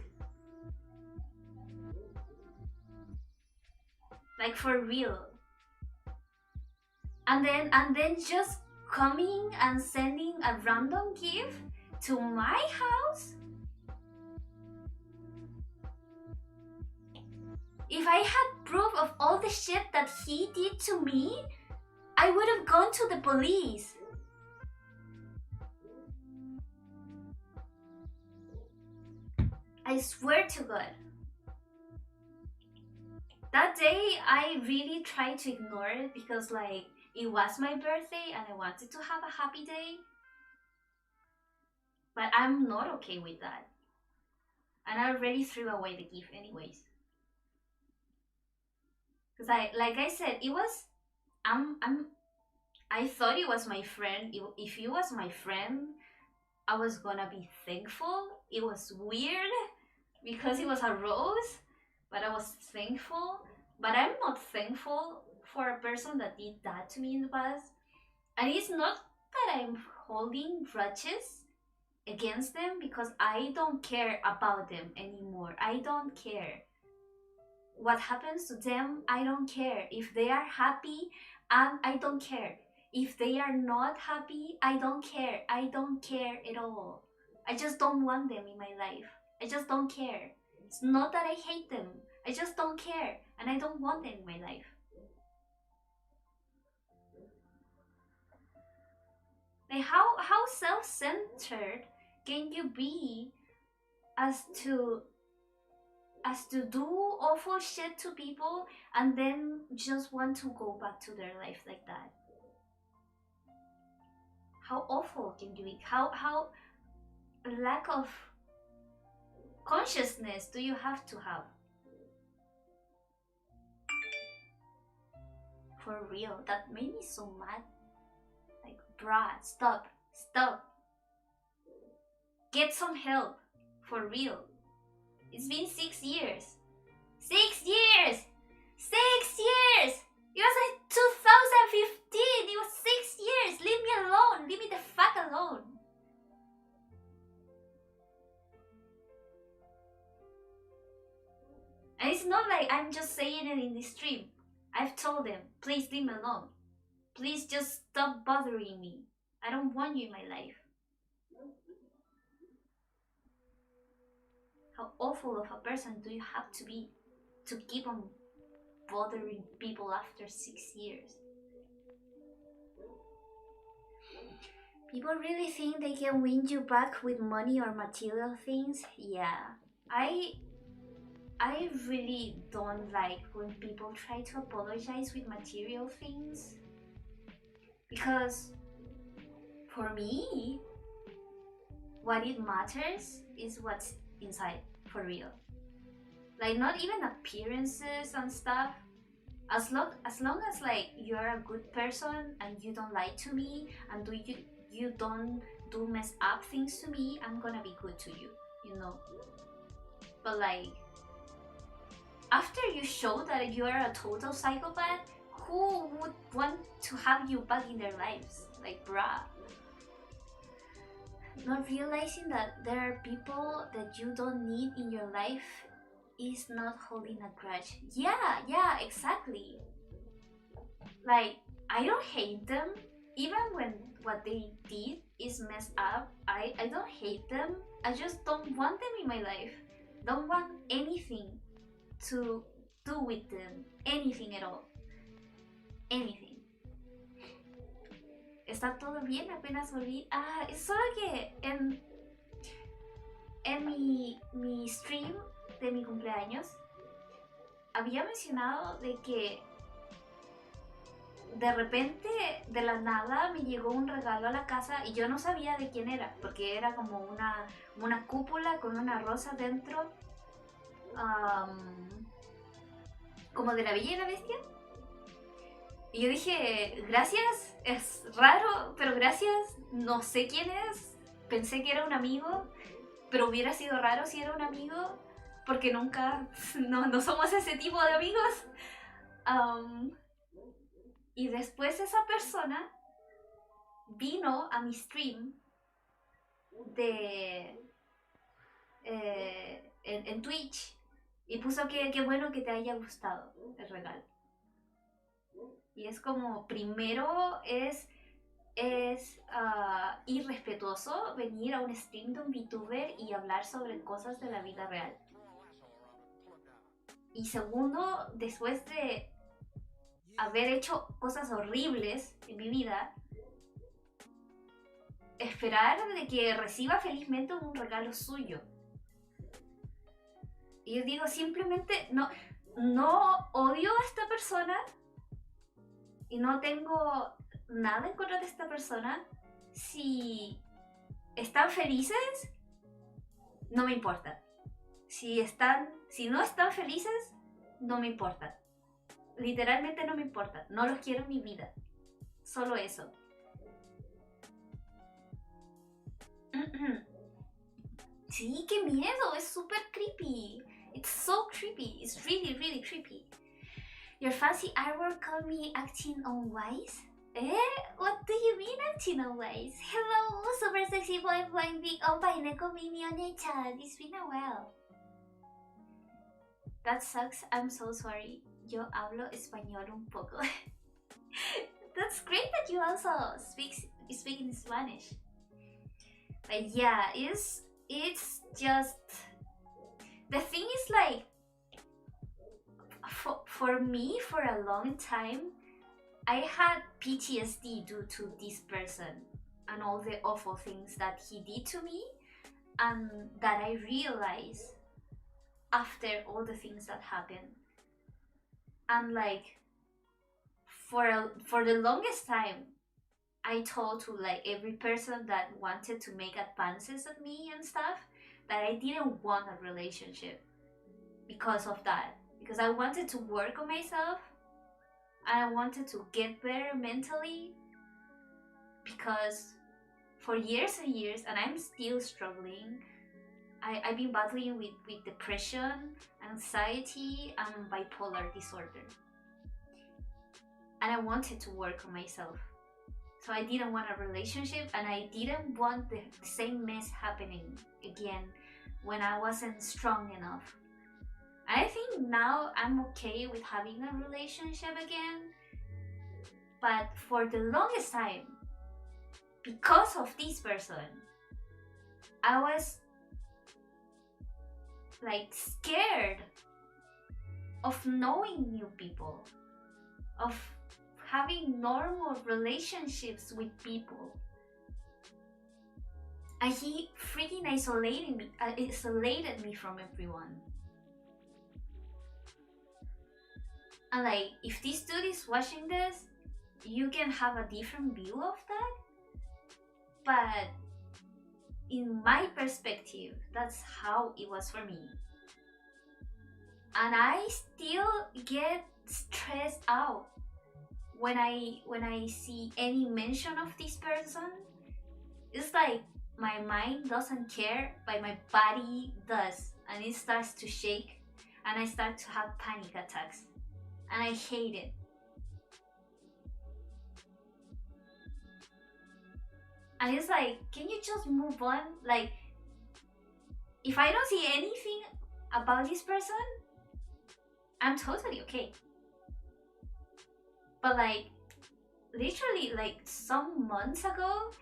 Like for real. And then just coming and sending a random gift to my house? If I had proof of all the shit that he did to me, I would have gone to the police. I swear to God. That day, I really tried to ignore it because like, it was my birthday and I wanted to have a happy day. But I'm not okay with that. And I already threw away the gift anyways. Because like I said, it was, I thought it was my friend. If it was my friend, I was gonna be thankful. It was weird because it was a rose, but I was thankful. But I'm not thankful for a person that did that to me in the past. And it's not that I'm holding grudges against them, because I don't care about them anymore. I don't care. What happens to them, I don't care. If they are happy, I don't care. If they are not happy, I don't care. I don't care at all. I just don't want them in my life. I just don't care. It's not that I hate them. I just don't care, and I don't want them in my life. Like how self-centered can you be as to do awful shit to people and then just want to go back to their life like that? How awful can you be? How lack of consciousness do you have to have? For real, that made me so mad. Like, bruh, stop. Get some help. For real. It's been 6 years. 6 years! 6 years! It was like 2015. It was 6 years. Leave me alone. Leave me the fuck alone. And it's not like I'm just saying it in this stream. I've told them, please leave me alone. Please just stop bothering me. I don't want you in my life. How awful of a person do you have to be to keep on bothering people after 6 years? People really think they can win you back with money or material things? Yeah. I really don't like when people try to apologize with material things, because for me, what it matters is what's inside. for real. Like, not even appearances and stuff. As long as like you're a good person and you don't lie to me and you don't do mess up things to me, I'm gonna be good to you, you know. But like, after you show that you are a total psychopath, who would want to have you back in their lives? Like, bruh. Not realizing that there are people that you don't need in your life is not holding a grudge. Yeah, exactly. Like, I don't hate them, even when what they did is messed up. I don't hate them. I just don't want them in my life. Don't want anything to do with them. Anything at all. Anything. Está todo bien, apenas volví. Ah, es solo que en mi stream de mi cumpleaños había mencionado de que de repente, de la nada, me llegó un regalo a la casa y yo no sabía de quién era, porque era como una cúpula con una rosa dentro, como de la Bella y la Bestia. Y yo dije, gracias, es raro, pero gracias, no sé quién es, pensé que era un amigo, pero hubiera sido raro si era un amigo, porque nunca, no somos ese tipo de amigos. Y después esa persona vino a mi stream en Twitch y puso que qué bueno que te haya gustado el regalo. Y es como, primero es irrespetuoso venir a un stream de un Vtuber y hablar sobre cosas de la vida real. Y segundo, después de haber hecho cosas horribles en mi vida, esperar de que reciba felizmente un regalo suyo. Y yo digo, simplemente no odio a esta persona y no tengo nada en contra de esta persona. Si están felices, no me importa. Si no están felices, no me importa. Literalmente no me importa. No los quiero en mi vida. Solo eso. Sí, qué miedo. Es súper creepy. It's so creepy. It's really, really creepy. Your fancy artwork called me acting unwise? What do you mean acting unwise? Hello, super sexy boy flying big opa neko mimi one-chan. It's been a while. That sucks. I'm so sorry. Yo hablo español un poco. That's great that you also speak in Spanish. But yeah, it's just, the thing is, like, for me, for a long time, I had PTSD due to this person and all the awful things that he did to me, and that I realized after all the things that happened. And like, for the longest time, I told to like every person that wanted to make advances at me and stuff that I didn't want a relationship because of that. Because I wanted to work on myself and I wanted to get better mentally, because for years and years, and I'm still struggling, I've been battling with depression, anxiety, and bipolar disorder. And I wanted to work on myself. So I didn't want a relationship, and I didn't want the same mess happening again when I wasn't strong enough. And I think now I'm okay with having a relationship again. But for the longest time, because of this person, I was like scared of knowing new people, of having normal relationships with people. And he freaking isolated me from everyone. And like, if this dude is watching this, you can have a different view of that. But in my perspective, that's how it was for me. And I still get stressed out when I see any mention of this person. It's like my mind doesn't care, but my body does, and it starts to shake, and I start to have panic attacks, and I hate it. And it's like, can you just move on? Like, if I don't see anything about this person, I'm totally okay. But like, literally, like some months ago,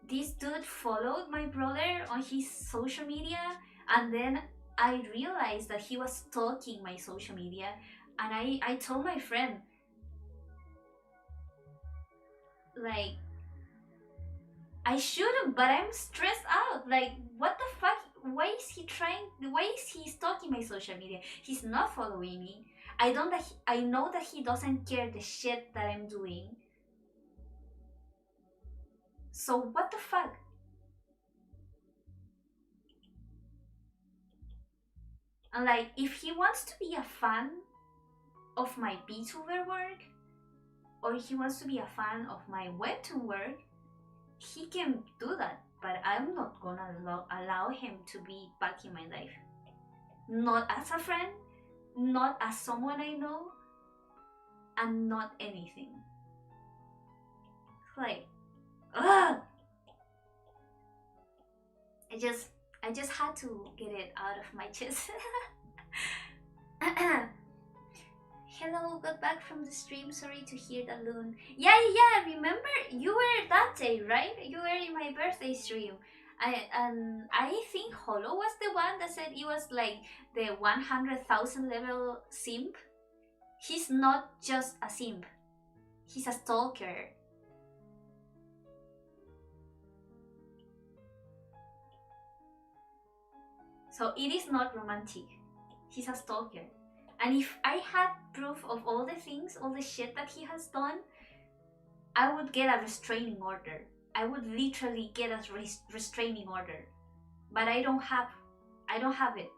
this dude followed my brother on his social media, and then I realized that he was stalking my social media, and I told my friend, like, I shouldn't, but I'm stressed out. Like, what the fuck? Why is he trying? Why is he stalking my social media? He's not following me. I don't. I know that he doesn't care the shit that I'm doing. So what the fuck? And like, if he wants to be a fan of my Vtuber work, or he wants to be a fan of my Webtoon work, he can do that. But I'm not gonna allow him to be back in my life. Not as a friend, not as someone I know, and not anything. It's like, ugh! I just had to get it out of my chest. Hello, got back from the stream. Sorry to hear that, Loon. Yeah, remember you were that day, right? You were in my birthday stream. I think Holo was the one that said it was like the 100,000 level simp. He's not just a simp. He's a stalker. So it is not romantic. He's a stalker. And if I had proof of all the things, all the shit that he has done, I would get a restraining order. I would literally get a restraining order. But I don't have it.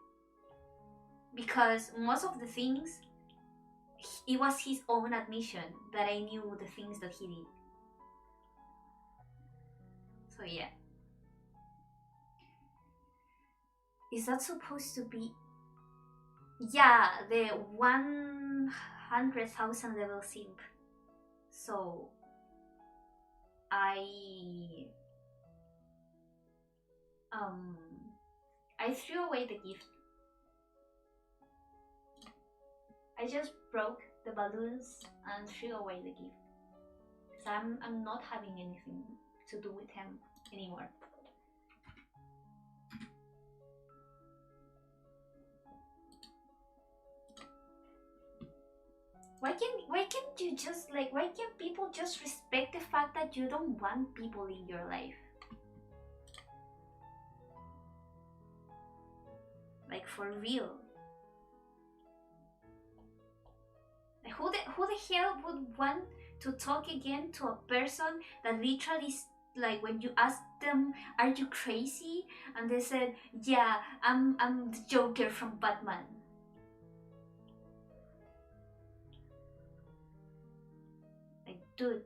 Because most of the things, it was his own admission that I knew the things that he did. So yeah. Is that supposed to be? Yeah, the 100,000 level simp. So I threw away the gift. I just broke the balloons and threw away the gift. So I'm not having anything to do with him anymore. Why can't you just like, why can't people just respect the fact that you don't want people in your life? Like, for real. Like, who the hell would want to talk again to a person that literally, like, when you ask them, are you crazy? And they said, yeah, I'm the Joker from Batman. Like, dude,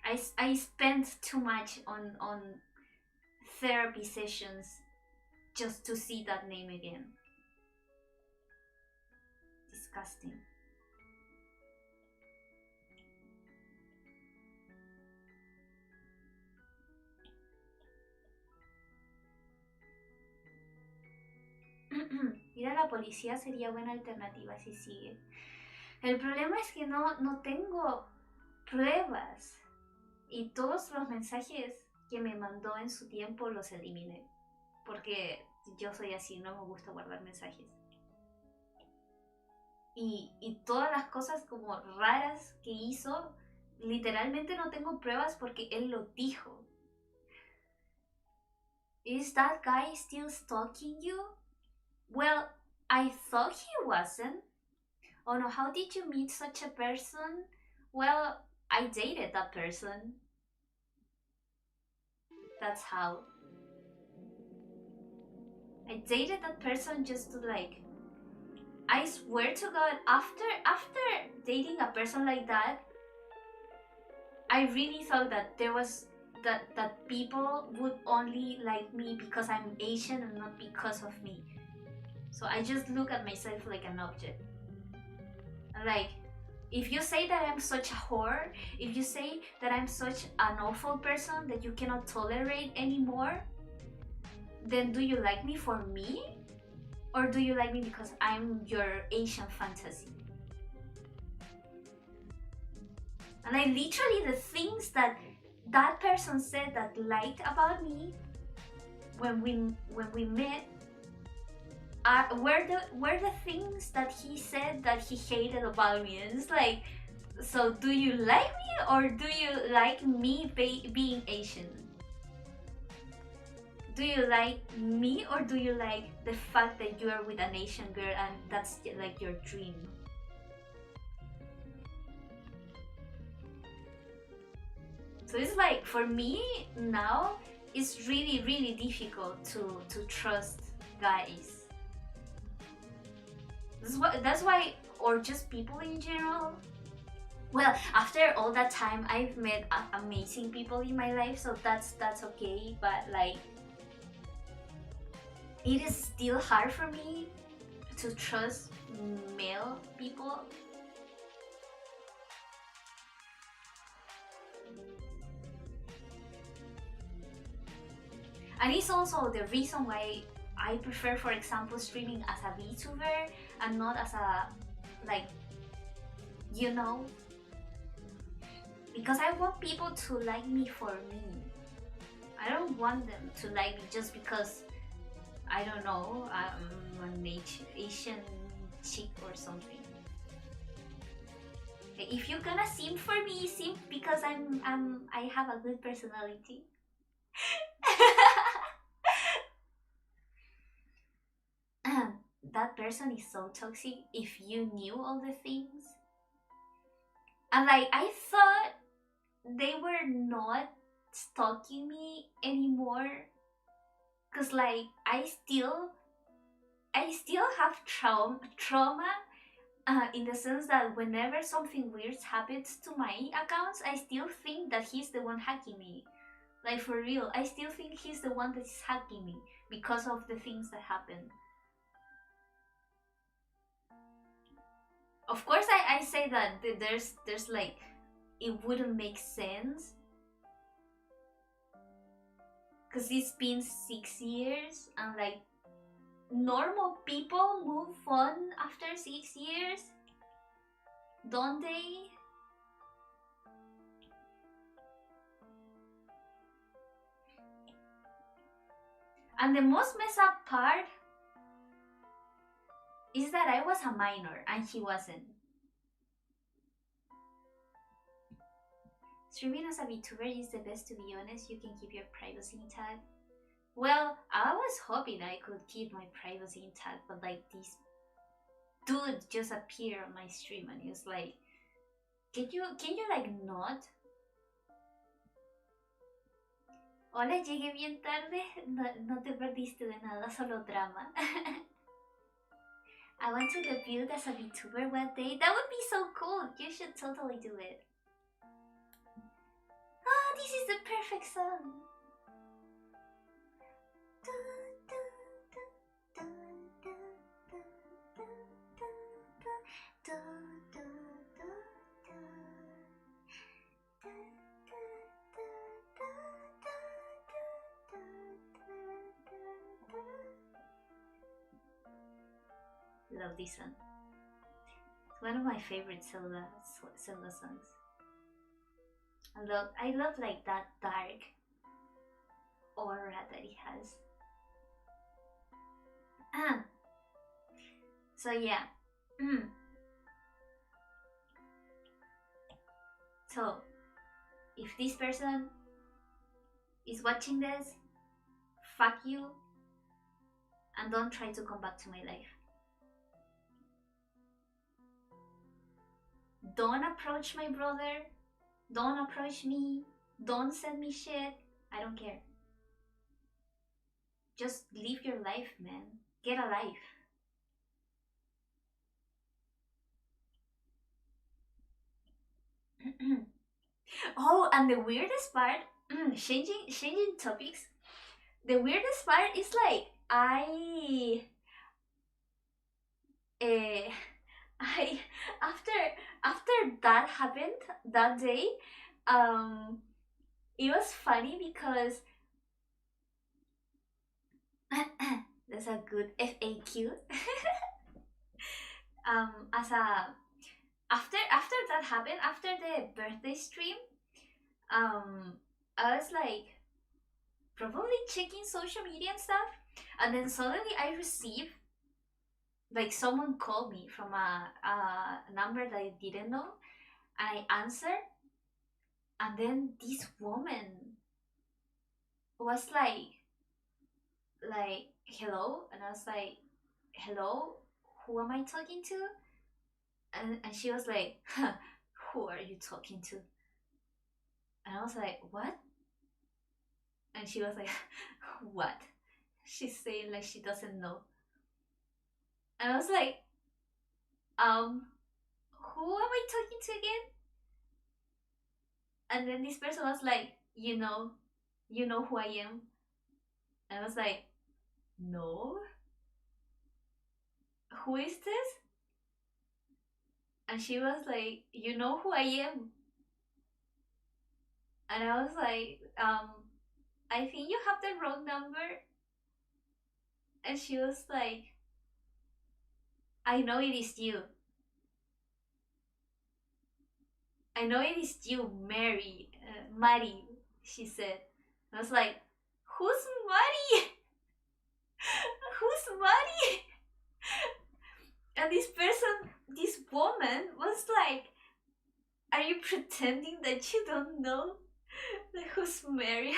I spent too much on therapy sessions just to see that name again. Disgusting. Ir a la policía sería buena alternativa si sigue. El problema es que no tengo pruebas. Y todos los mensajes que me mandó en su tiempo los eliminé. Porque yo soy así, no me gusta guardar mensajes. Y todas las cosas como raras que hizo, literalmente no tengo pruebas porque él lo dijo. Is that guy still stalking you? Well, I thought he wasn't. Oh no, how did you meet such a person? Well, I dated that person. That's how. I dated that person just to like, I swear to God, after dating a person like that, I really thought that there was that people would only like me because I'm Asian and not because of me. So I just look at myself like an object. Like, if you say that I'm such a whore, if you say that I'm such an awful person that you cannot tolerate anymore, then do you like me for me? Or do you like me because I'm your Asian fantasy? And I literally, the things that that person said that liked about me when we met were the things that he said that he hated about me. And it's like, so do you like me or do you like me being Asian? Do you like me or do you like the fact that you are with an Asian girl and that's like your dream? So it's like, for me now, it's really, really difficult to trust guys. That's why, or just people in general. Well, after all that time, I've met amazing people in my life, so that's okay. But like, it is still hard for me to trust male people. And it's also the reason why I prefer, for example, streaming as a VTuber and not as a, like, you know, because I want people to like me for me. I don't want them to like me just because, I don't know, I'm an Asian chick or something. If you're gonna simp for me, simp because I have a good personality. That person is so toxic if you knew all the things. And like, I thought they were not stalking me anymore, because like I still have trauma in the sense that whenever something weird happens to my accounts, I still think that he's the one hacking me. Like, for real, I still think he's the one that is hacking me because of the things that happen. Of course, I say that there's like, it wouldn't make sense because it's been 6 years and like, normal people move on after 6 years, don't they? And the most messed up part is that I was a minor and he wasn't. Streaming as a VTuber is the best, to be honest. You can keep your privacy intact. Well, I was hoping I could keep my privacy intact, but like, this dude just appeared on my stream and he was like, can you like not? Hola, llegué bien tarde. No te perdiste de nada, solo drama. I want to debut as a VTuber one day. That would be so cool. You should totally do it. Oh, this is the perfect song. Love this song. It's one of my favorite Zelda songs. I love like that dark aura that it has. So yeah. So if this person is watching this, fuck you, and don't try to come back to my life. Don't approach my brother. Don't approach me. Don't send me shit. I don't care. Just live your life, man. Get a life. Oh, and the weirdest part, changing topics. The weirdest part is like uh, I after that happened that day, um, it was funny because that's a good FAQ. As a after that happened, after the birthday stream, I was like probably checking social media and stuff, and then suddenly I received like someone called me from a number that I didn't know, and I answered, and then this woman was like hello, and I was like hello, who am I talking to? And she was like, huh, who are you talking to? And I was like, what? And she was like, what? She's saying like she doesn't know. And I was like, who am I talking to again? And then this person was like, you know who I am. And I was like, no, who is this? And she was like, you know who I am. And I was like, I think you have the wrong number. And she was like, I know it is you. I know it is you, Mari, she said. And I was like, who's Mari? Who's Mari? And this woman was like, are you pretending that you don't know who's Mary?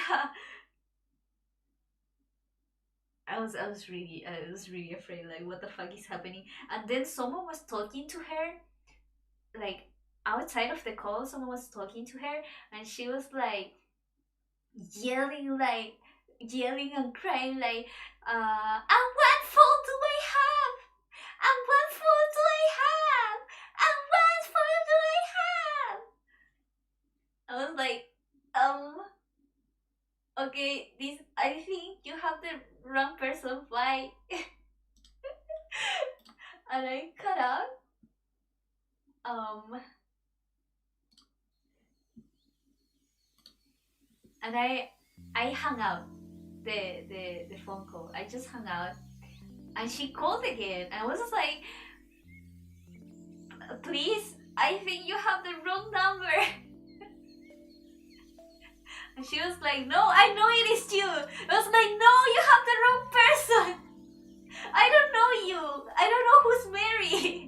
I was really afraid, like what the fuck is happening? And then someone was talking to her, like outside of the call, someone was talking to her, and she was like yelling, and crying, like, and what fault do I have? And what fault do I have? And what fault do I have? I was like, okay, this, I think you have the wrong person. Bye. And I cut out. And I hung out the phone call. I just hung out, and she called again. And I was just like, please, I think you have the wrong number. And she was like, no, I know it is you. I was like, no, you have the wrong person. I don't know you. I don't know who's Mary.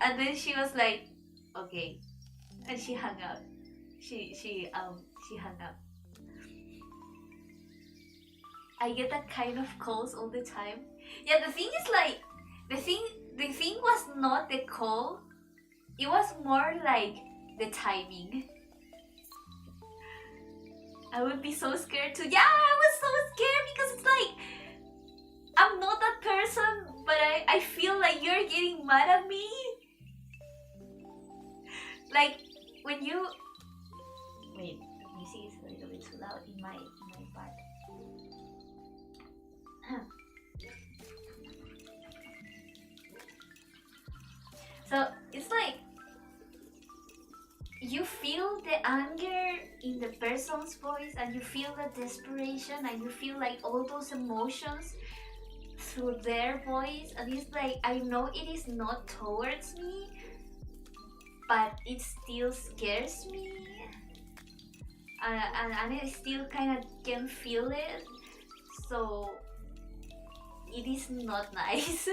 And then she was like, okay, and she hung up. She hung up. I get that kind of calls all the time. Yeah, the thing is like, the thing was not the call. It was more like the timing. I would be so scared too. Yeah, I was so scared because it's like, I'm not that person, but I feel like you're getting mad at me. Like, when you... Wait, let me see, it's a little bit too loud in my part. So, it's like, you feel the anger in the person's voice, and you feel the desperation, and you feel like all those emotions through their voice, and it's like, I know it is not towards me, but it still scares me, and I still kind of can feel it, so it is not nice.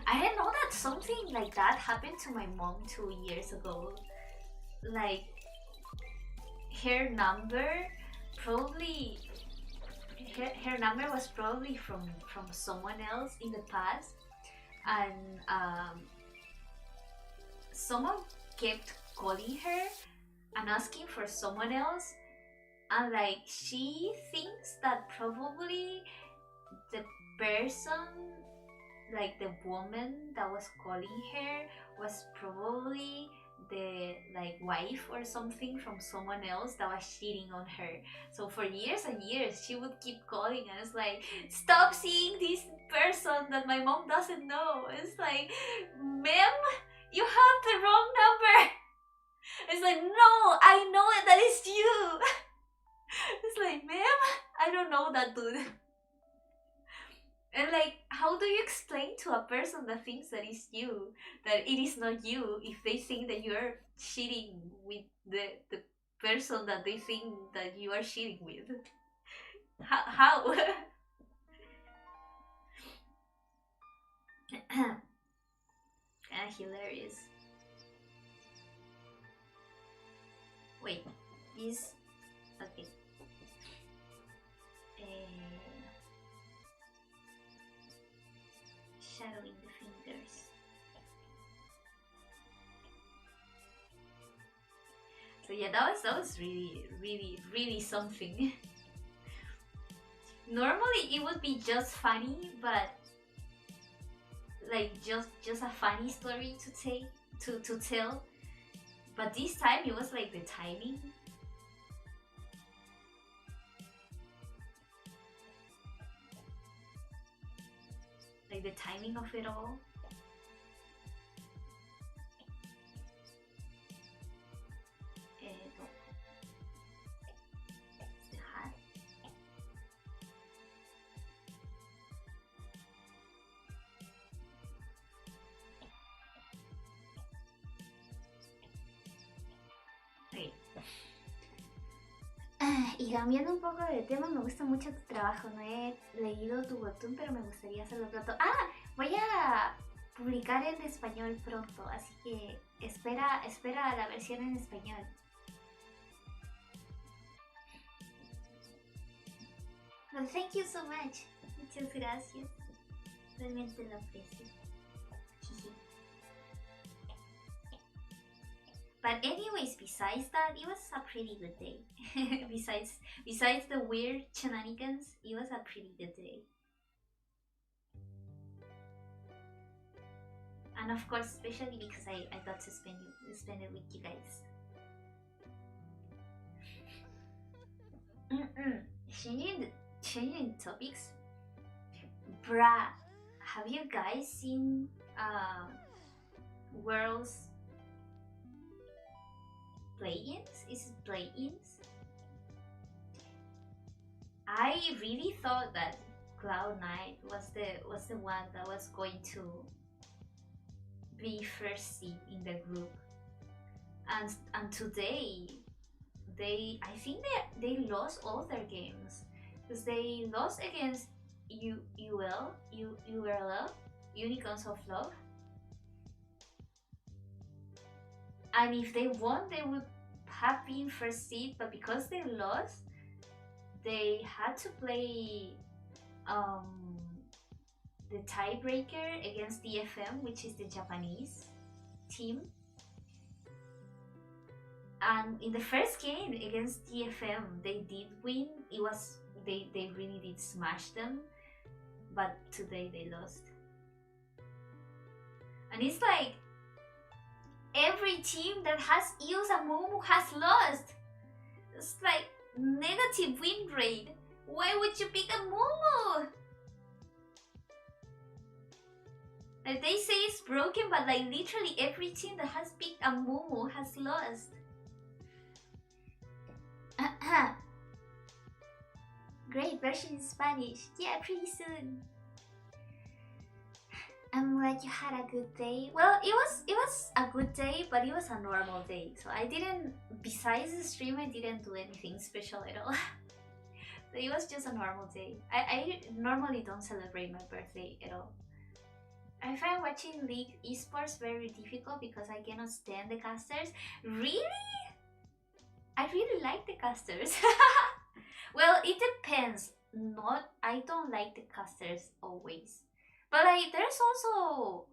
I didn't know that something like that happened to my mom 2 years ago. Like, her number probably, her number was probably from someone else in the past, and someone kept calling her and asking for someone else, and like she thinks that probably the person, like the woman that was calling her, was probably the like wife or something from someone else that was cheating on her. So for years and years she would keep calling, and it's like, stop seeing this person that my mom doesn't know. It's like, ma'am, you have the wrong number. It's like, no, I know it, that is you. It's like, ma'am, I don't know that dude. And like, how do you explain to a person that thinks that it's you, that it is not you, if they think that you're cheating with the person that they think that you are cheating with? How? Kind of hilarious. Wait, is okay. Shadowing the fingers. So yeah, that was really something. Normally it would be just funny, but like just a funny story to take to tell. But this time it was like the timing. Like the timing of it all. The hat. Okay. Y cambiando un poco de tema, me gusta mucho tu trabajo. No he leído tu Webtoon, pero me gustaría hacerlo pronto. Ah, voy a publicar en español pronto, así que espera la versión en español. Well, thank you so much. Muchas gracias. Realmente lo aprecio. But anyways, besides that, it was a pretty good day. besides the weird shenanigans, it was a pretty good day. And of course, especially because I got to spend it with you guys. Changing topics. Bruh, have you guys seen World's play-ins? Is it play-ins? I really thought that Cloud9 was the one that was going to be first seed in the group, and today I think they lost all their games, because they lost against URL Unicorns of Love, and if they won they would have been first seed, but because they lost they had to play the tiebreaker against DFM, which is the Japanese team. And in the first game against DFM, they did win. It was they really did smash them, but today they lost. And it's like every team that has used a Momo has lost. It's like negative win rate. Why would you pick a Momo? Like they say it's broken, but like literally every team that has picked a Momo has lost. Great version in Spanish. Yeah, pretty soon. I'm glad you had a good day. Well, it was a good day, but it was a normal day. So I didn't, besides the stream, I didn't do anything special at all. So it was just a normal day. I normally don't celebrate my birthday at all. I find watching League esports very difficult because I cannot stand the casters. Really? I really like the casters. Well, it depends. I don't like the casters always. But like there's also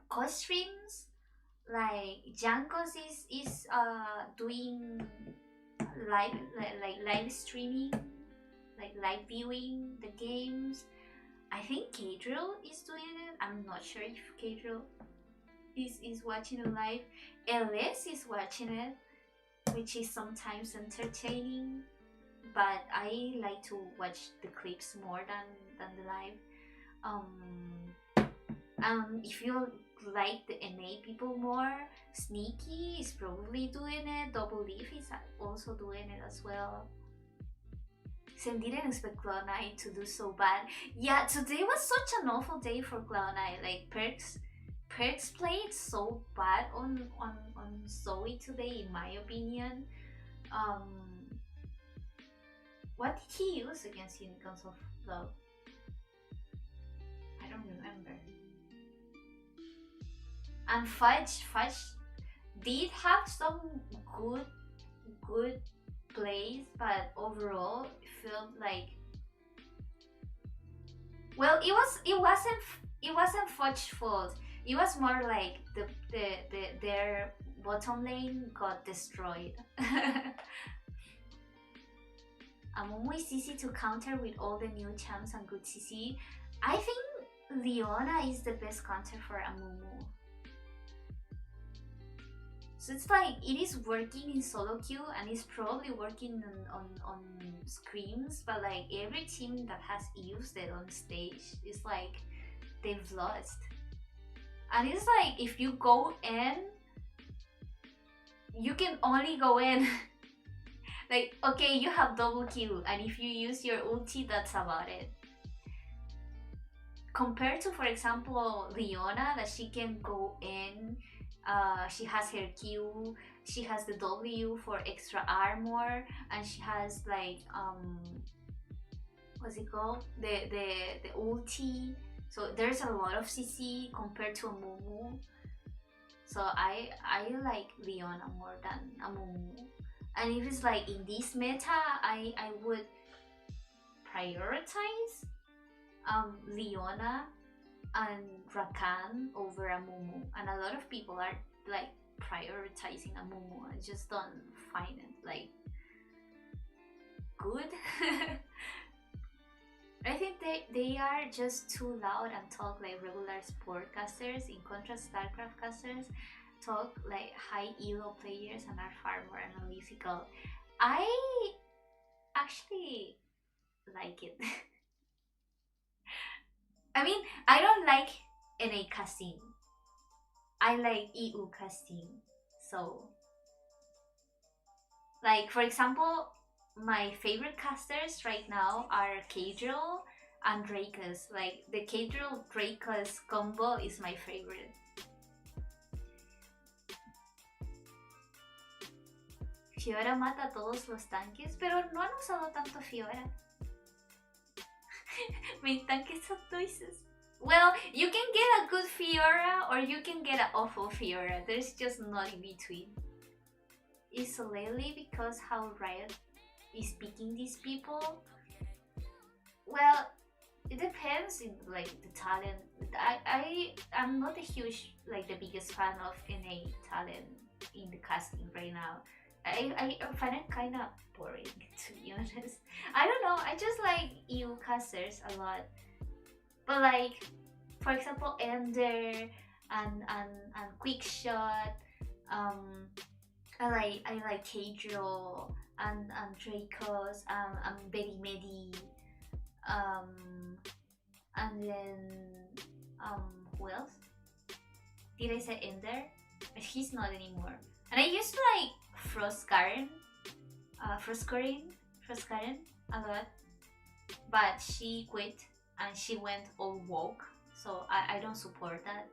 co-streams, like Jankos is doing live streaming, like live viewing the games. I think Kadrill is doing it. I'm not sure if Kadrill is watching it live. LS is watching it, which is sometimes entertaining, but I like to watch the clips more than the live. If you like the NA people more, Sneaky is probably doing it. Double Leaf is also doing it as well. Sam didn't expect Cloud9 to do so bad. Yeah, today was such an awful day for Cloud9. Like Perks played so bad on Zoe today, in my opinion. Um, what did he use against Unicorns of Love? I don't remember. And Fudge did have some good plays, but overall it felt like, well, it wasn't Fudge's fault. It was more like their bottom lane got destroyed. Amumu is easy to counter with all the new champs and good CC. I think Leona is the best counter for Amumu. So it's like it is working in solo queue and it's probably working on screams, but like every team that has used it on stage is like they've lost. And it's like if you go in, you can only go in. Like, okay, you have double Q, and if you use your ulti, that's about it. Compared to, for example, Leona, that she can go in, she has her Q, she has the W for extra armor, and she has like what's it called? The ulti. So there's a lot of CC compared to Amumu. So I like Leona more than Amumu. And if it's like in this meta, I would prioritize Leona and Rakan over Amumu. And a lot of people are like prioritizing Amumu. I just don't find it like good. I think they are just too loud and talk like regular sportcasters. In contrast, StarCraft casters talk like high elo players and are far more analytical. I actually like it. I mean, I don't like NA casting. I like EU casting. So, like for example, my favorite casters right now are Kadrill and Drakus. Like the Kadrill Drakus combo is my favorite. Fiora mata a todos los tanques, pero no han usado tanto Fiora. My tanques son noises. Well, you can get a good Fiora or you can get an awful Fiora. There's just not in between. Is lately because how Riot is picking these people? Well, it depends in like the talent. I am not a huge, like the biggest fan of NA talent in the casting right now. I find it kind of boring, to be honest. I don't know, I just like EU casters a lot. But like, for example, Ender and Quick Shot, I like Kadrill and Dracos and Betty Medi, and then who else? Did I say Ender? He's not anymore. And I used to like Frostgaren a lot, but she quit and she went all woke, so I don't support that.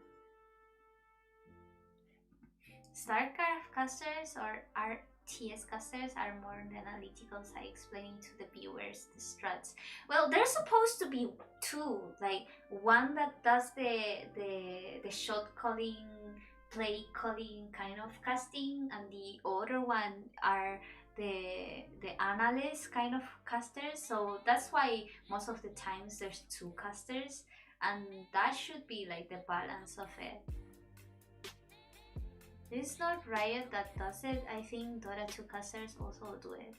StarCraft casters or RTS casters are more analytical side explaining to the viewers the strats. Well, there's supposed to be two, like one that does the shot calling, play calling kind of casting, and the other one are the analyst kind of casters, so that's why most of the times there's two casters, and that should be like the balance of it. It's not Riot that does it. I think Dota 2 casters also do it.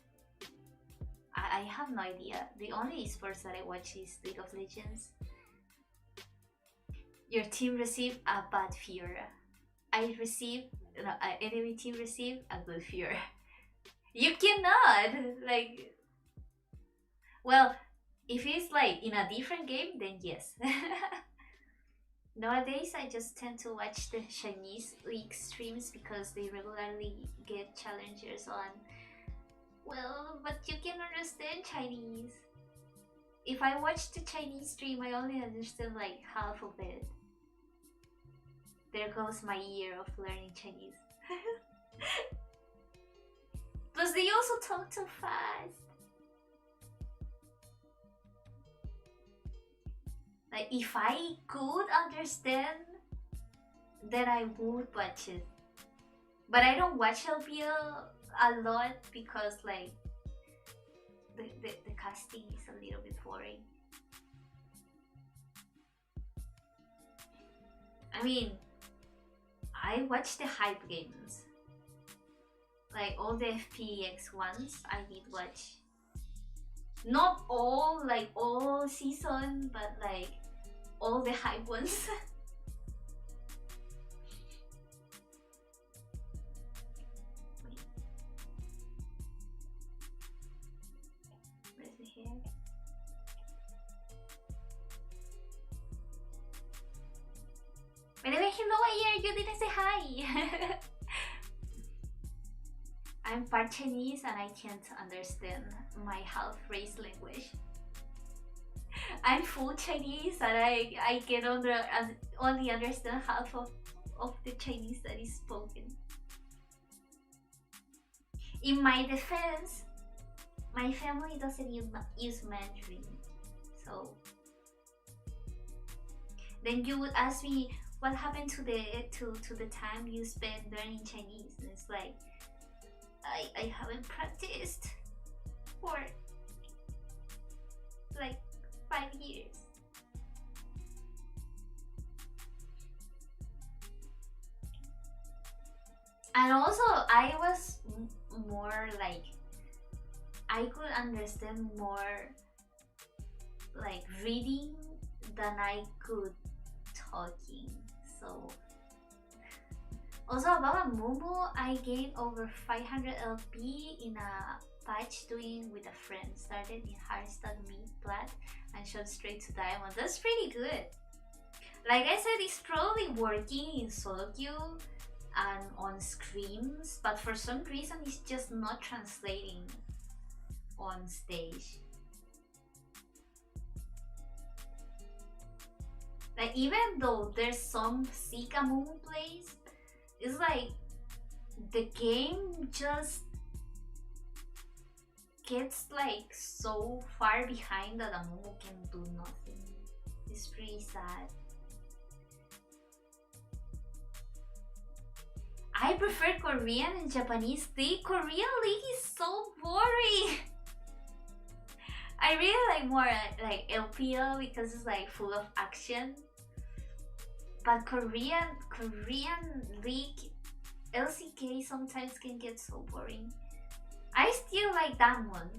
I have no idea. The only esports that I watch is League of Legends. Your team received a bad Fiora. Enemy team received a good Fiora. You cannot, like, well, if it's like in a different game, then yes. Nowadays, I just tend to watch the Chinese league streams because they regularly get challengers on. Well, but you can understand Chinese. If I watch the Chinese stream, I only understand like half of it. There goes my year of learning Chinese. Plus, they also talk too fast. Like, if I could understand, then I would watch it. But I don't watch LPL a lot because, like, the casting is a little bit boring. I mean, I watch the hype games. Like, all the FPX ones, I did watch. Not all, like, all season, but, like, all the hype ones. Wait. Where's the hair? By the way, hello Ayer, you didn't say hi! I'm part Chinese and I can't understand my half race language. I'm full Chinese and I can only understand half of the Chinese that is spoken. In my defense, my family doesn't use Mandarin, so then you would ask me what happened to the time you spent learning Chinese, and it's like I haven't practiced for like 5 years. And also I was more like, I could understand more like reading than I could talking. So also about Mumu, I gained over 500 LP in a patch doing with a friend. Started in Hardstock mid plat and shot straight to diamond. That's pretty good. Like I said, it's probably working in solo queue and on screams, but for some reason it's just not translating on stage. Like, even though there's some Zika Mumu plays, it's like the game just gets like so far behind that a Mumu can do nothing. It's pretty sad. I prefer Korean and Japanese League. Korean League is so boring. I really like more like LPL because it's like full of action. But Korean League, LCK sometimes can get so boring. I still like that one.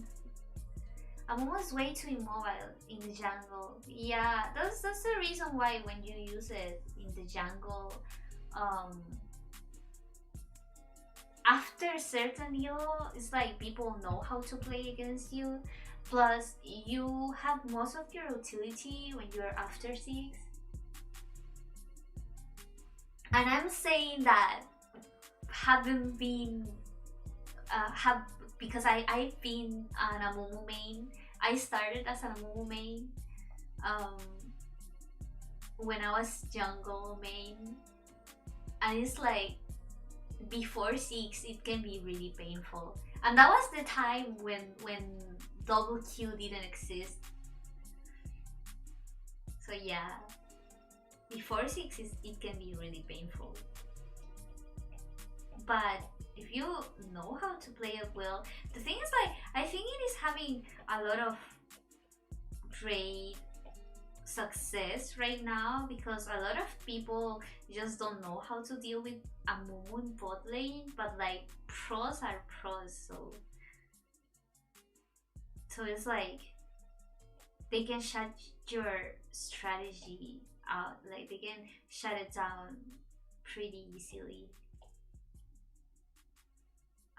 I'm almost way too immobile in the jungle. Yeah, that's the reason why when you use it in the jungle, after a certain elo, it's like people know how to play against you. Plus, you have most of your utility when you're after 6. And I'm saying that haven't been because I've been an Amumu main. I started as an Amumu main when I was jungle main, and it's like before 6 it can be really painful, and that was the time when double Q didn't exist. So yeah, before 6 it can be really painful. But if you know how to play it well, the thing is like I think it is having a lot of great success right now because a lot of people just don't know how to deal with a Mumu in bot lane, but like pros are pros, so it's like they can shut your strategy out, like they can shut it down pretty easily.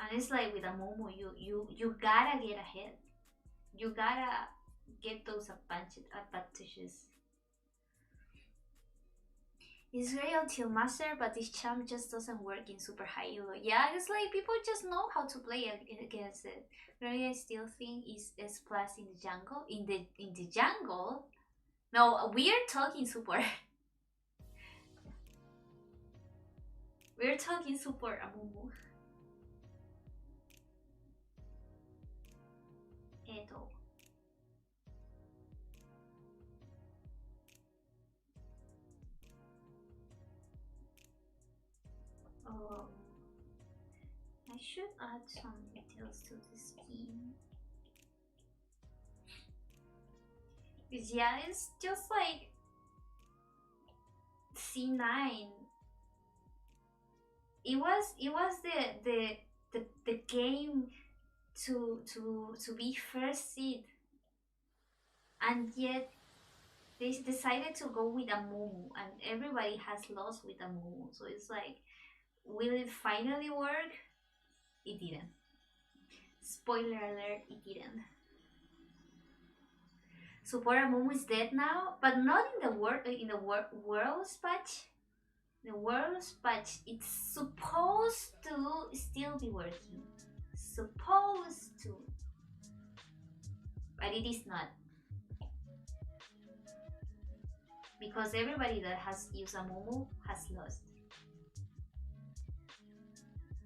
And it's like with a Momo, you gotta get ahead. You gotta get those advantages. It's great until master, but this champ just doesn't work in super high elo. Yeah, it's like people just know how to play against it. Really, I still think is S plus in the jungle. In the jungle. No, we are talking super. We're talking super Amumu. Edo. Oh, I should add some details to the scheme. Because yeah, it's just like C9. It was the game to be first seed, and yet they decided to go with a Mumu, and everybody has lost with a Mumu. So it's like, will it finally work? It didn't. Spoiler alert, it didn't. Support Mumu is dead now, but not in the world's patch. The world's patch, it's supposed to still be working. Supposed to, but it is not, because everybody that has used a Mumu has lost.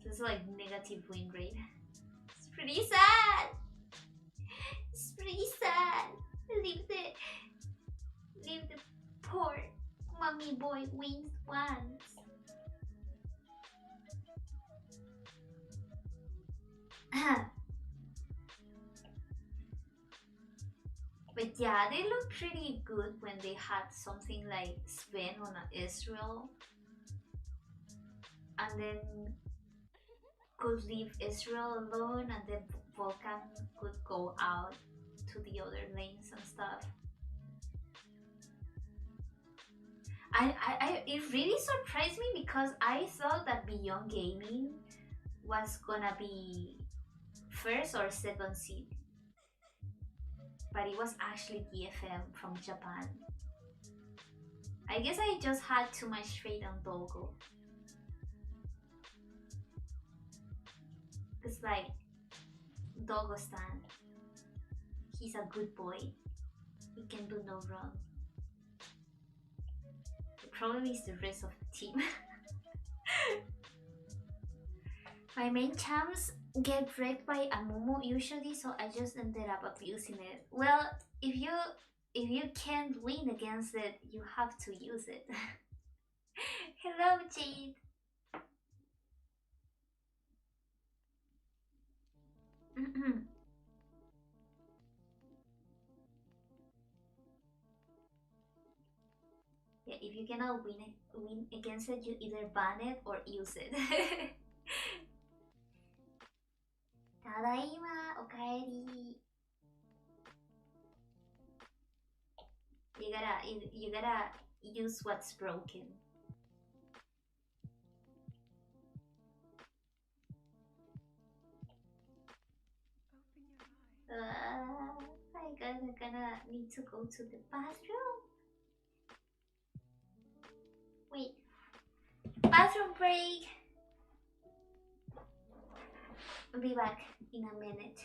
So it's like negative win rate. It's pretty sad. It's pretty sad. Leave the poor mommy boy wins once. But yeah, they look pretty good when they had something like Sven on Israel, and then could leave Israel alone, and then Vulcan could go out to the other lanes and stuff. It really surprised me because I thought that Beyond Gaming was gonna be first or second seed, but it was actually DFM from Japan. I guess I just had too much faith on Dogo. It's like, Dogo Stan, he's a good boy. He can do no wrong. The problem is the rest of the team. My main champs get wrecked by Amumu usually, so I just ended up abusing it. Well, if you can't win against it, you have to use it. Hello, Jade. Yeah, if you cannot win against it, you either ban it or use it. Tadaima, okaeri. You gotta use what's broken. I'm gonna need to go to the bathroom. Wait, bathroom break. I'll be back in a minute.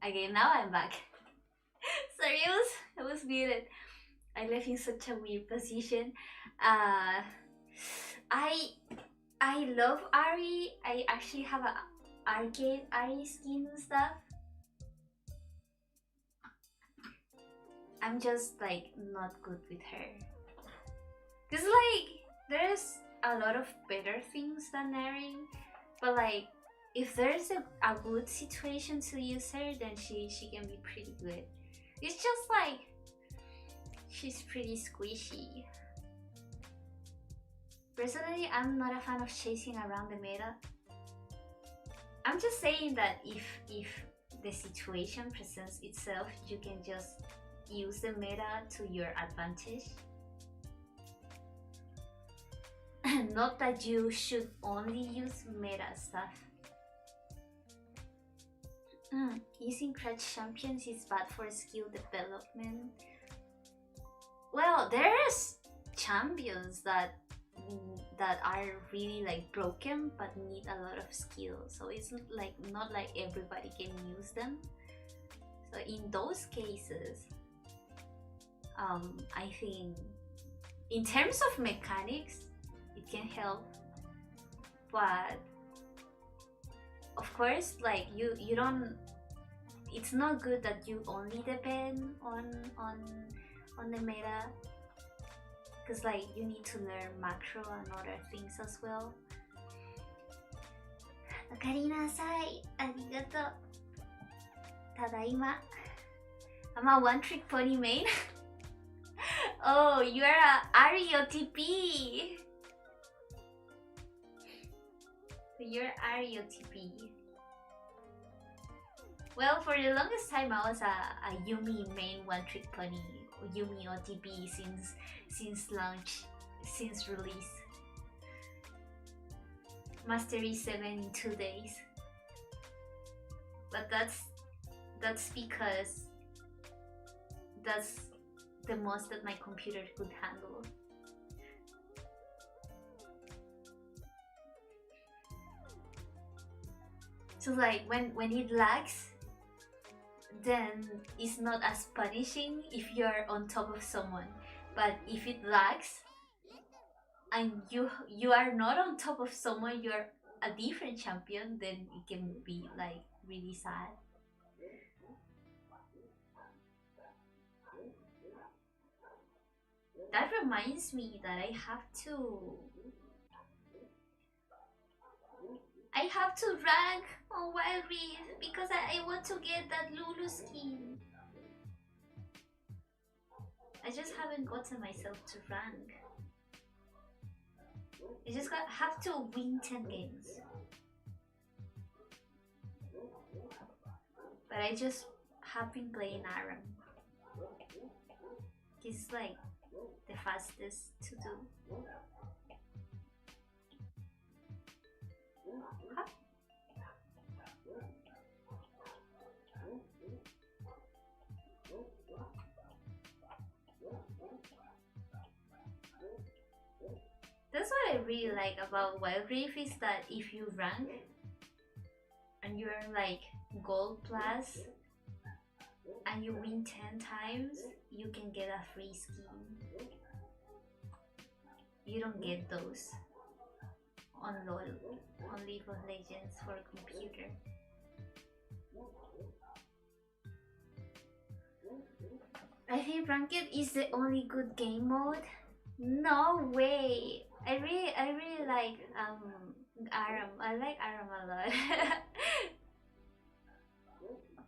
Okay, now I'm back. Sorry, it was muted. I left in such a weird position. Uh, I I love Ari. I actually have a arcade Ari skin and stuff. I'm just like not good with her. Cause like there's a lot of better things than Ari, but like if there's a good situation to use her, then she can be pretty good. It's just like she's pretty squishy. Personally, I'm not a fan of chasing around the meta. I'm just saying that if the situation presents itself, you can just use the meta to your advantage. Not that you should only use meta stuff. Using crutch champions is bad for skill development. Well, there's champions that are really like broken but need a lot of skill, so it's not like everybody can use them. So in those cases, I think in terms of mechanics it can help, but of course like you don't, it's not good that you only depend on the meta, because like you need to learn macro and other things as well. Okarinasai, arigato. Tadaima. I'm a one-trick pony main. Oh, you are a REOTP. You're REOTP. Well, for the longest time I was a Yumi main one-trick pony. Yumi OTP since launch, since release. Mastery 7 in 2 days. But that's because that's the most that my computer could handle. So like when it lags, then it's not as punishing if you're on top of someone. But if it lags and you are not on top of someone, you're a different champion, then it can be like really sad. That reminds me that I have to rank on Wild Rift because I want to get that Lulu skin. I just haven't gotten myself to rank. I just have to win 10 games. But I just have been playing Aram. It's like the fastest to do. Huh? That's what I really like about Wild Rift, is that if you rank and you're like gold plus and you win 10 times, you can get a free skin. You don't get those on LOL, on League of Legends for computer. I think Ranked is the only good game mode. No way! I really like Aram. I like Aram a lot.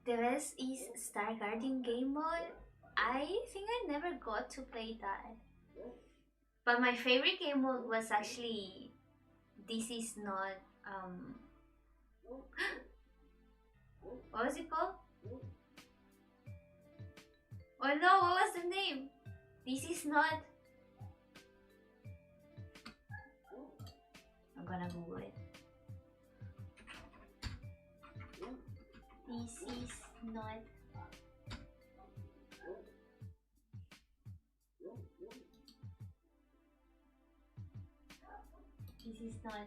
The best is Star Guardian game mode. I think I never got to play that. But my favorite game mode was actually This Is Not what was it called? Oh no, what was the name? This Is Not, I'm gonna Google it. This is not. This is not.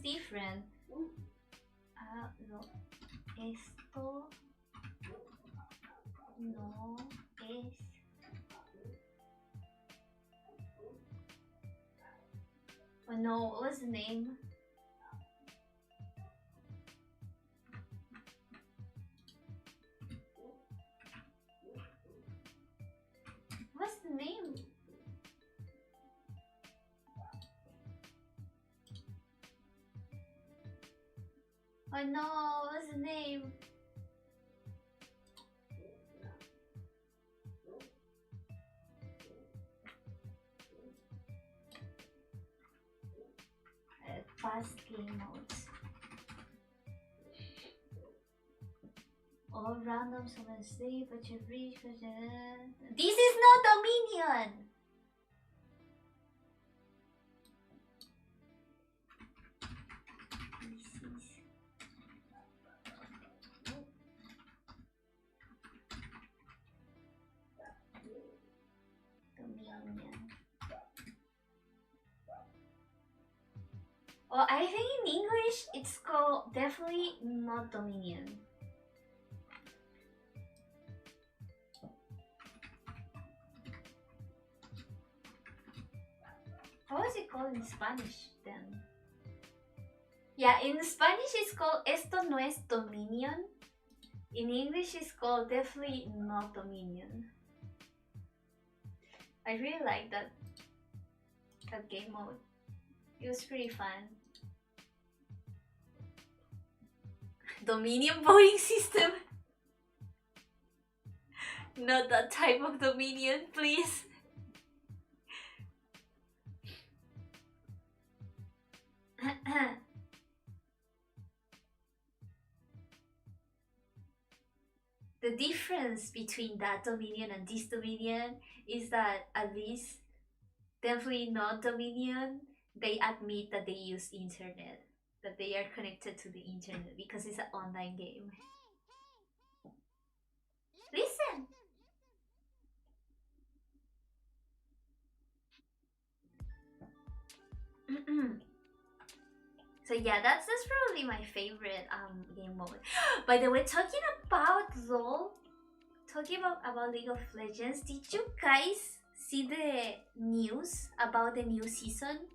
different. No. Esto no es. Oh no, what was the name? What's the name? Oh no, what's the name? Fast game modes. All random summon sleep, but you reach. This is not Dominion! This is. Dominion. Oh, I think in English it's called definitely not Dominion. How is it called in Spanish then? Yeah, in Spanish it's called Esto no es Dominion. In English it's called definitely not Dominion. I really like that game mode. It was pretty fun. Dominion voting system. Not that type of Dominion, please. The difference between that Dominion and this Dominion is that at least definitely not Dominion, they admit that they use internet, that they are connected to the internet because it's an online game. Listen! So yeah, that's probably my favorite game mode. By the way, talking about LOL, talking about League of Legends, did you guys see the news about the new season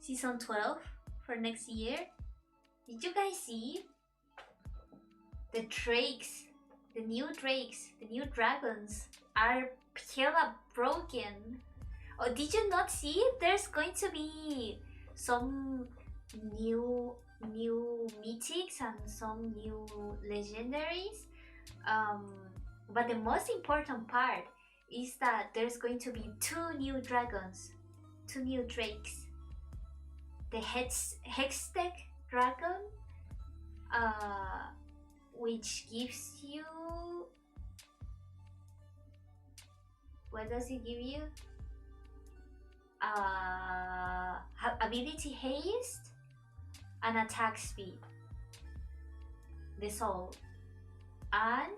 12 for next year? Did you guys see the drakes, the new dragons are hella broken? Oh, did you not see it? There's going to be some new mythics and some new legendaries, but the most important part is that there's going to be 2 new dragons, 2 new drakes. The Hextech dragon, which gives you, what does it give you? Ability haste and attack speed, the soul. And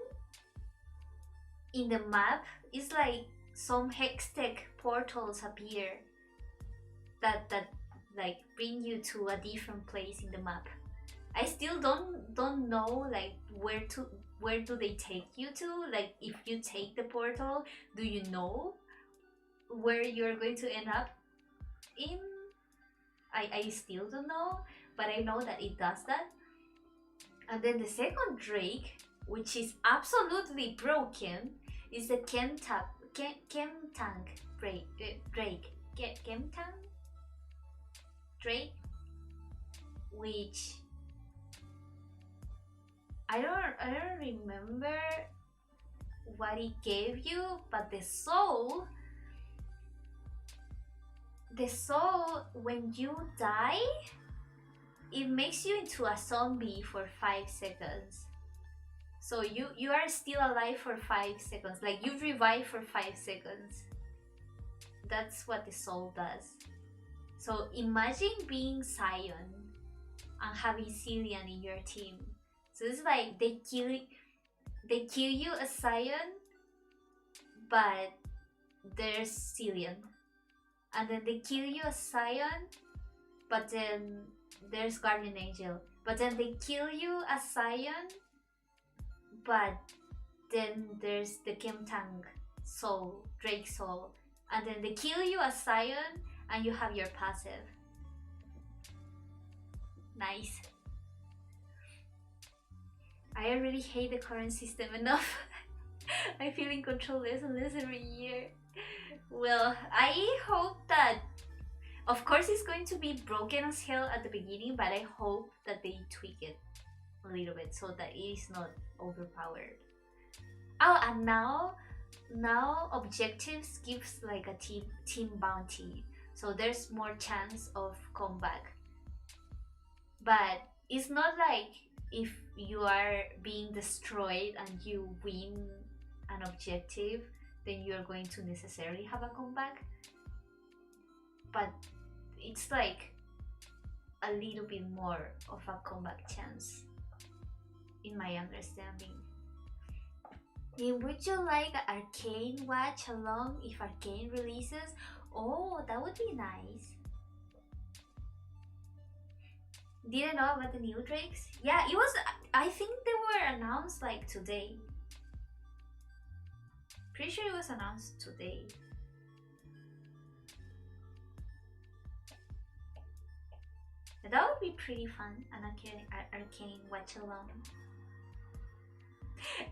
in the map it's like some hextech portals appear that like bring you to a different place in the map. I still don't know like where do they take you to. Like if you take the portal, do you know where you're going to end up in? I still don't know, but I know that it does that. And then the second drake, which is absolutely broken, is the Chemtank Drake, which I don't remember what it gave you, but the soul, when you die, it makes you into a zombie for 5 seconds. So you are still alive for 5 seconds. Like you revive for 5 seconds. That's what the soul does. So imagine being Sion and having Cillian in your team. So it's like they kill you as Sion, but there's Cillian. And then they kill you as Sion, but then there's Guardian Angel, but then they kill you as Scion, but then there's the Kimtang soul, Drake soul, and then they kill you as Scion, and you have your passive. Nice. I already hate the current system enough. I feel in control less and less every year. Well, I hope that, of course it's going to be broken as hell at the beginning, but I hope that they tweak it a little bit so that it is not overpowered. Oh, and now objectives gives like a team bounty, so there's more chance of comeback. But it's not like if you are being destroyed and you win an objective, then you're going to necessarily have a comeback. But it's like a little bit more of a comeback chance, in my understanding. Would you like Arcane watch along if Arcane releases? Oh, that would be nice. Didn't know about the new Drakes? Yeah, it was. I think they were announced like today. Pretty sure it was announced today. That would be pretty fun, an Arcane watch along.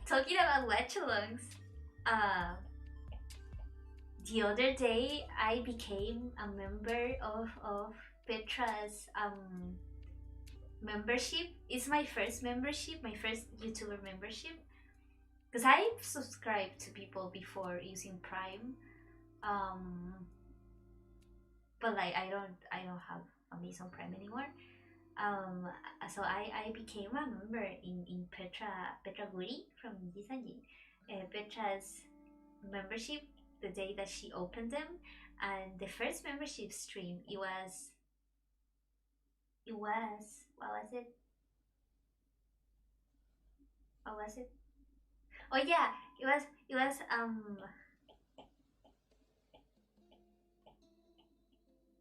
Talking about watch alongs, the other day I became a member of Petra's membership. It's my first membership, my first YouTuber membership, because I subscribed to people before using Prime, but like I don't have Amazon Prime anymore. So I became a member in Petra Guri from Gisanji, Petra's membership the day that she opened them, and the first membership stream it was what was it? What was it? Oh yeah, it was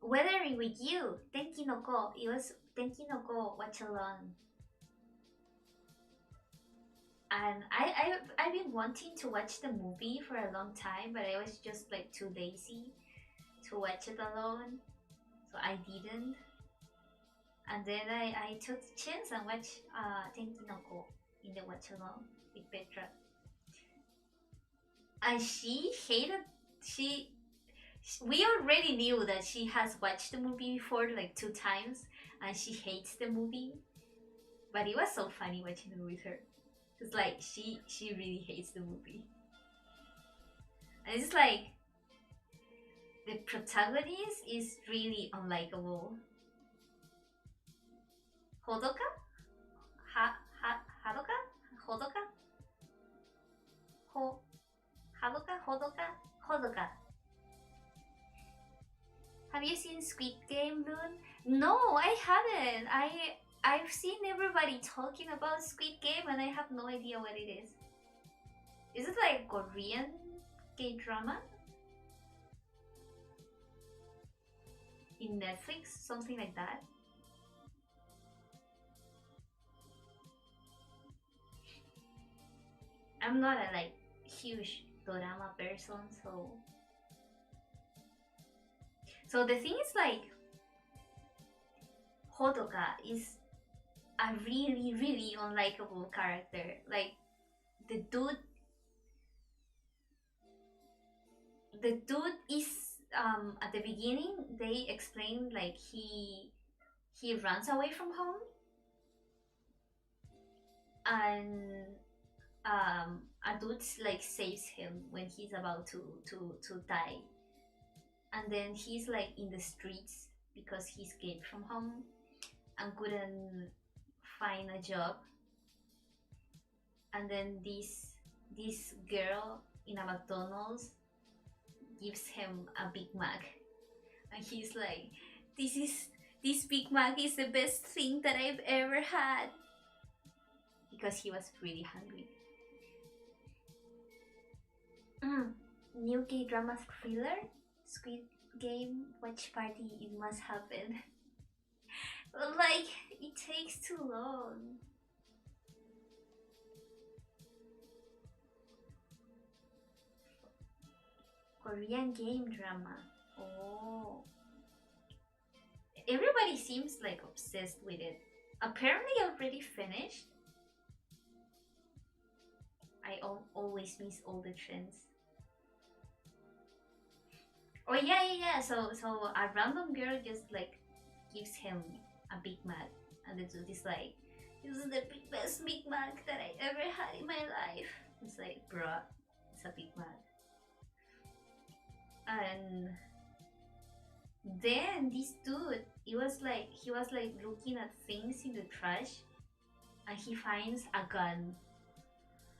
Weathering with You, Tenki no Ko. It was Tenki no Ko watch along. And I've been wanting to watch the movie for a long time, but I was just like too lazy to watch it alone, so I didn't. And then I took the chance and watched Tenki no Ko in the watch along with Petra. And she hated we already knew that she has watched the movie before like 2 times and she hates the movie, but it was so funny watching it with her. It's like she really hates the movie, and it's like the protagonist is really unlikable. Hodoka? Hadoka? Hodoka? Hadoka? Hodoka. Have you seen Squid Game, Loon? No, I haven't. I've seen everybody talking about Squid Game and I have no idea what it is. Is it like Korean K-drama? In Netflix? Something like that? I'm not a like huge drama person, so the thing is like Hodoka is a really unlikable character. Like the dude is at the beginning they explain like he runs away from home and a dude like saves him when he's about to die, and then he's like in the streets because he escaped from home and couldn't find a job, and then this girl in a McDonald's gives him a Big Mac, and he's like, this Big Mac is the best thing that I've ever had, because he was really hungry. New K-drama thriller? Squid Game watch party, it must happen. Like, it takes too long. Korean game drama. Oh. Everybody seems like obsessed with it. Apparently already finished. I always miss all the trends. Oh yeah. So a random girl just like gives him a Big Mac, and the dude is like, "This is the best Big Mac that I ever had in my life." It's like, bruh, it's a Big Mac. And then this dude, he was like looking at things in the trash, and he finds a gun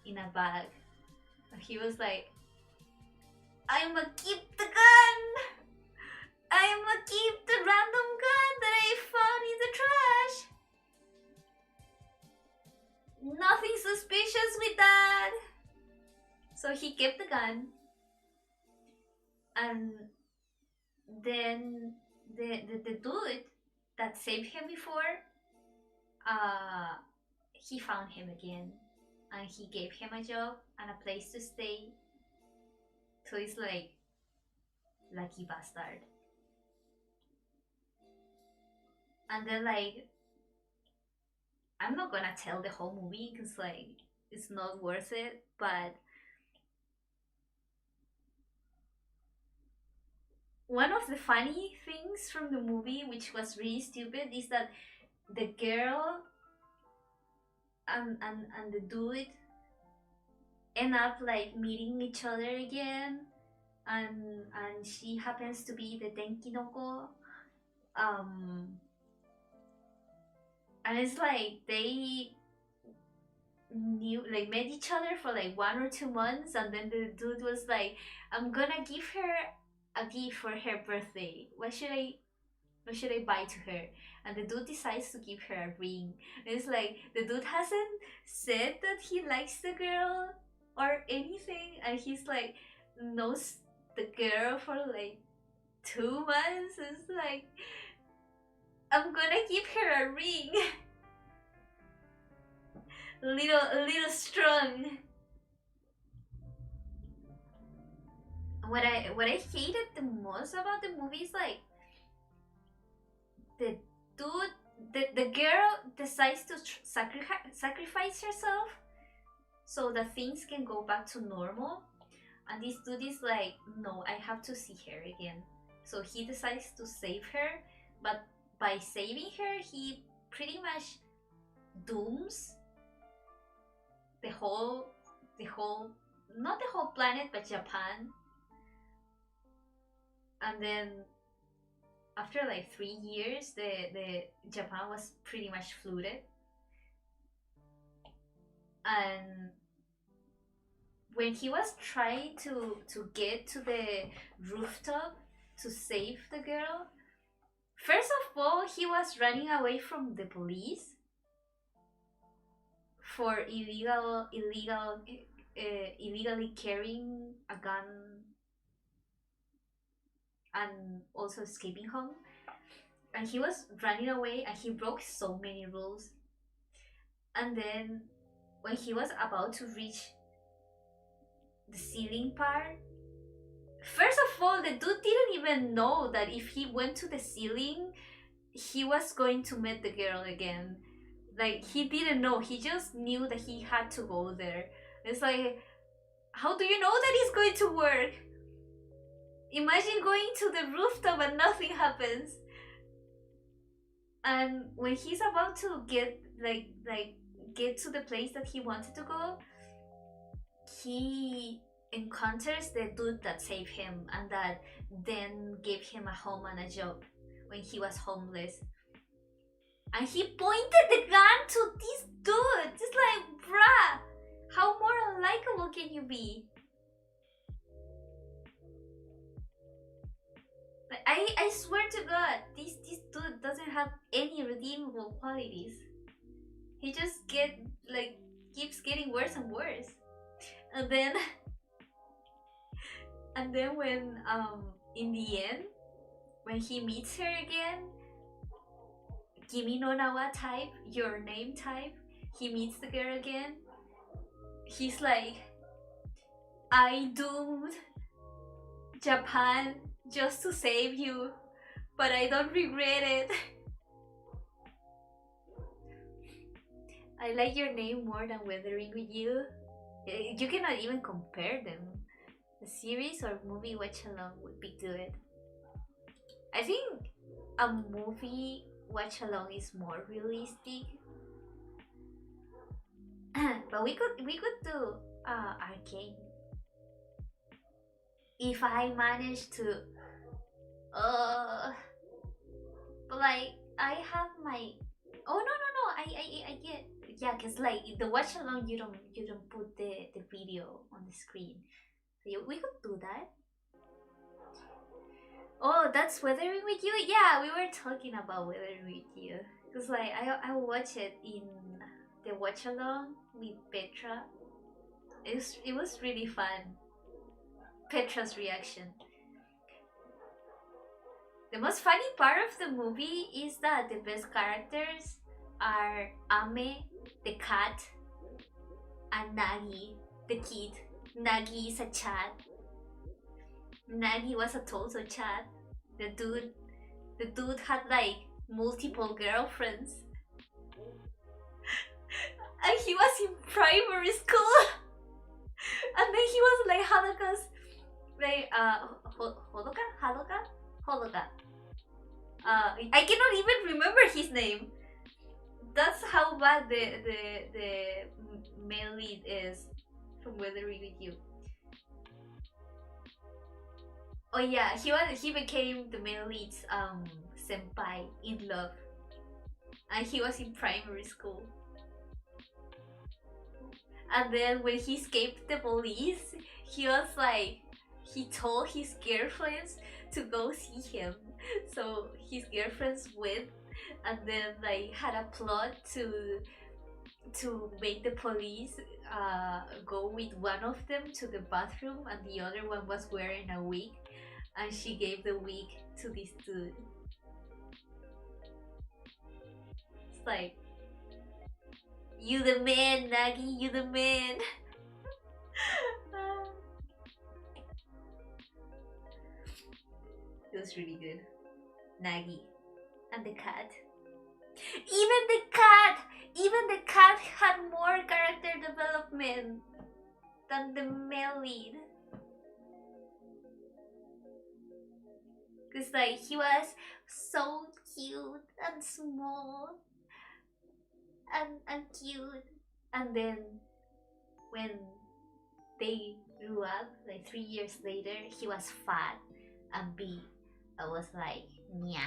in a bag. And he was like, "I'ma keep the gun. I'ma keep the random gun that I found in the trash. Nothing suspicious with that." So he kept the gun, and then the dude that saved him before, uh, he found him again, and he gave him a job and a place to stay. So it's like, lucky bastard. And then like, I'm not gonna tell the whole movie because like it's not worth it, but one of the funny things from the movie, which was really stupid, is that the girl and the dude end up like meeting each other again, and she happens to be the Tenkinoko. And it's like they knew, like, met each other for like 1 or 2 months, and then the dude was like, "I'm gonna give her a gift for her birthday. What should I buy to her?" And the dude decides to give her a ring. And it's like the dude hasn't said that he likes the girl or anything, and he's like knows the girl for like 2 months. It's like, "I'm gonna give her a ring." A little strong. What I hated the most about the movie is like the dude, the girl decides to sacrifice herself so that things can go back to normal, and this dude is like, "No, I have to see her again." So he decides to save her, but by saving her, he pretty much dooms the whole, not the whole planet, but Japan. And then after like 3 years, the Japan was pretty much flooded, and when he was trying to get to the rooftop to save the girl, first of all he was running away from the police for illegally carrying a gun and also escaping home. And he was running away, and he broke so many rules. And then when he was about to reach the ceiling part, first of all, the dude didn't even know that if he went to the ceiling, he was going to meet the girl again. Like, he didn't know. He just knew that he had to go there. It's like, how do you know that it's going to work? Imagine going to the rooftop and nothing happens. And when he's about to get get to the place that he wanted to go, he encounters the dude that saved him and that then gave him a home and a job when he was homeless. And he pointed the gun to this dude. It's like, bruh, how more unlikable can you be? Like, I swear to God, this dude doesn't have any redeemable qualities. He just keeps getting worse and worse. And then when in the end, when he meets her again, Kimi no Nawa type, your name type, he meets the girl again. He's like, I doomed Japan just to save you, but I don't regret it. I like your name more than Weathering with You. You cannot even compare them. A series or movie watch along would be good. I think a movie watch along is more realistic. But we could do arcane. If I manage to but like I have my oh no I get yeah, cause like the watch along you don't put the video on the screen. So we could do that. Oh, that's Weathering with You? Yeah, we were talking about Weathering with You. Cause like I watched it in the watch along with Petra. It was really fun. Petra's reaction. The most funny part of the movie is that the best characters are Ame, the cat, and Nagi, the kid. Nagi is a chat. Nagi was a total chat. The dude had like multiple girlfriends. And he was in primary school. And then he was like Haruka's like Holoka. I cannot even remember his name. That's how bad the male lead is from Weathering with You. Oh yeah, he became the male lead's senpai in love, and he was in primary school. And then when he escaped the police, he was like, he told his girlfriends to go see him. So his girlfriends went, and then like had a plot to make the police go with one of them to the bathroom, and the other one was wearing a wig, and she gave the wig to this dude. It's like, you the man, Nagi, you the man. It was really good. Nagi and the cat. Even the cat had more character development than the male lead. Cause like he was so cute and small and cute, and then when they grew up, like 3 years later, he was fat and big. I was like, yeah.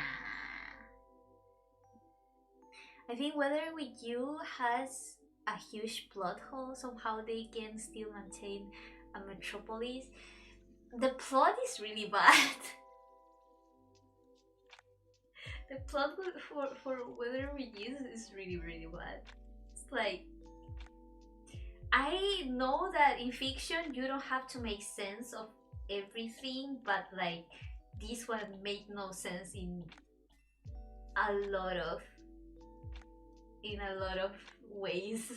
I think Weathering with You has a huge plot hole. Somehow they can still maintain a metropolis. The plot is really bad. The plot for Weathering with You is really bad. It's like, I know that in fiction you don't have to make sense of everything, but like this one made no sense in a lot of ways.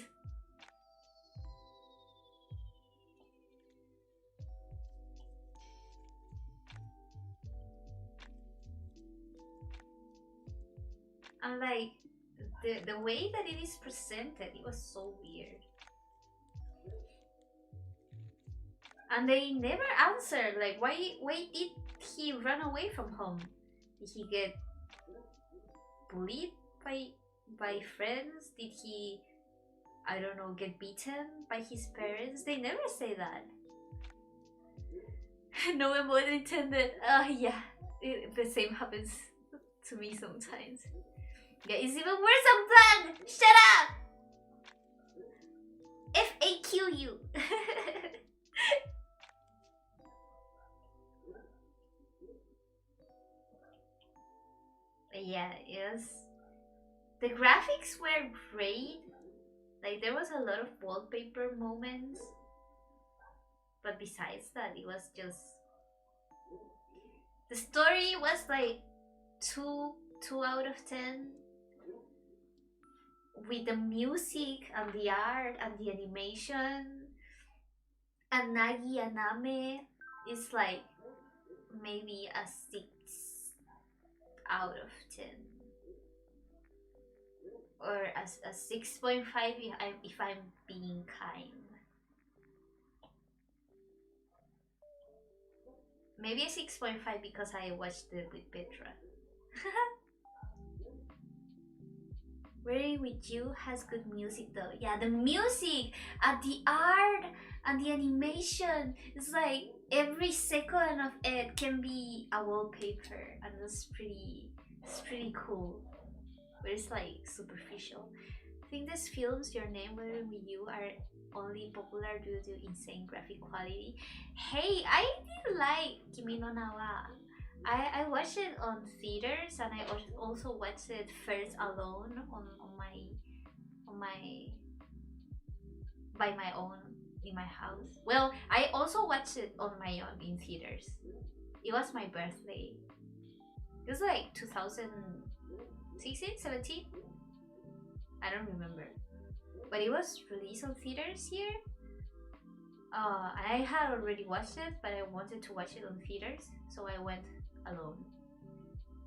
And like the way that it is presented, it was so weird. And they never answered, like, why did he run away from home? Did he get bullied by friends? Did he, I don't know, get beaten by his parents? They never say that. No emotion intended. Yeah, the same happens to me sometimes. Yeah, it's even worse unplanned. Shut up. FAQ. Yeah, yes. The graphics were great. Like there was a lot of wallpaper moments, but besides that, it was just the story was like two out of 10. with the music and the art and the animation and Nagi Aname is like maybe a 6 out of 10 or a 6.5 if I'm being kind. Maybe a 6.5 because I watched it with Petra. Wearing with You has good music though. Yeah, the music and the art and the animation. It's like every second of it can be a wallpaper, and it's pretty cool. But it's like superficial. I think these films, Your Name, Wearing with You, are only popular due to insane graphic quality. Hey, I did like Kimi no Na wa. I watched it on theaters, and I also watched it first alone on my by my own in my house. Well, I also watched it on my own in theaters. It was my birthday. It was like 2016, 17. I don't remember, but it was released on theaters here. I had already watched it, but I wanted to watch it on theaters, so I went alone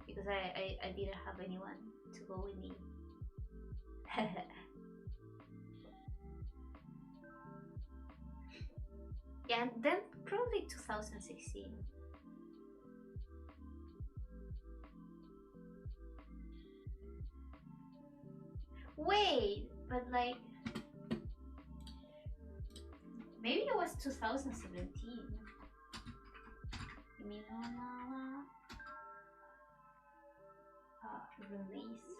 because I didn't have anyone to go with me. Yeah, then probably 2016. Wait, but like maybe it was 2017. Release,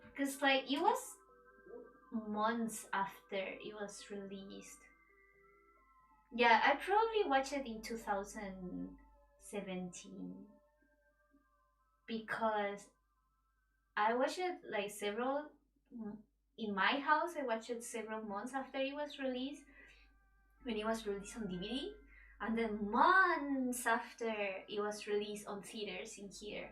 because like it was months after it was released. Yeah, I probably watched it in 2017 because I watched it like several in my house. I watched it several months after it was released, when it was released on DVD, and then months after it was released on theaters in here.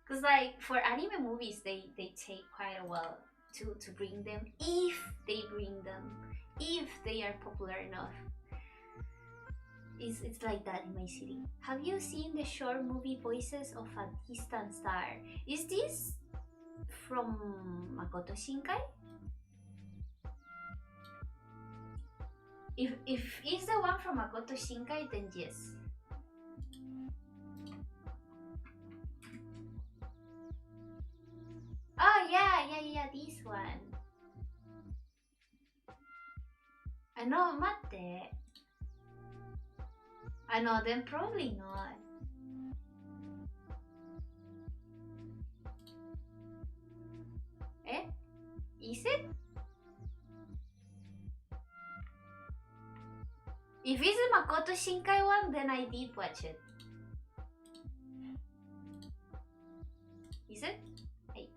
Because like for anime movies, they take quite a while to bring them, if they bring them, if they are popular enough. It's like that in my city. Have you seen the short movie Voices of a Distant Star? Is this from Makoto Shinkai? If it's the one from Makoto Shinkai, then yes. Oh yeah, this one. I know, mate. I know, then probably not. Eh? Is it? If it's the Makoto Shinkai one, then I did watch it. Is it? Hey.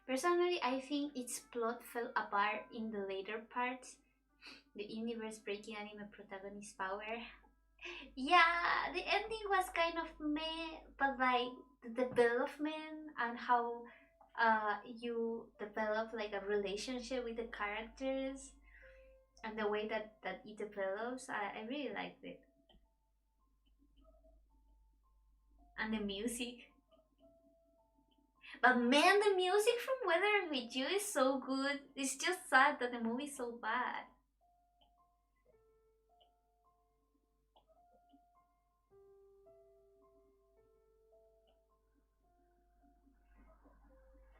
Personally, I think its plot fell apart in the later parts. The universe breaking anime protagonist power. Yeah, the ending was kind of meh, but like the development and how you develop like a relationship with the characters and the way that it develops, I really liked it. And the music. But man, the music from Weather With You is so good. It's just sad that the movie is so bad.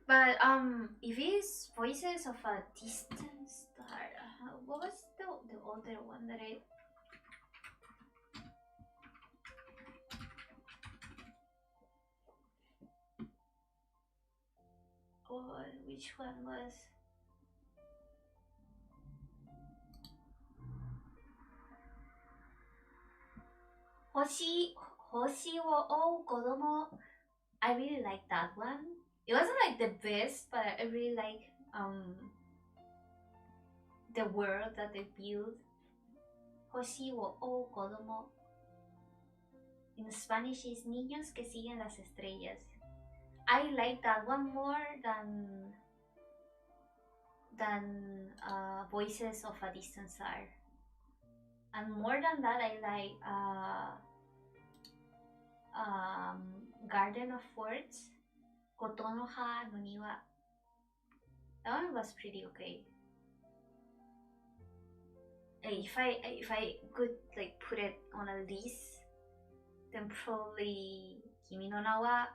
But if it's Voices of a Distant Star, what was the other one that I? Oh, which one was? Hoshi wo ou kodomo. I really like that one. It wasn't like the best, but I really like the world that they built. Hoshi wo ou kodomo. In Spanish is Niños que siguen las estrellas. I like that one more than Voices of a Distant Star. And more than that, I like Garden of Words, Kotonoha no Niwa. That one was pretty okay. If I could like put it on a list, then probably Kimi no Na wa,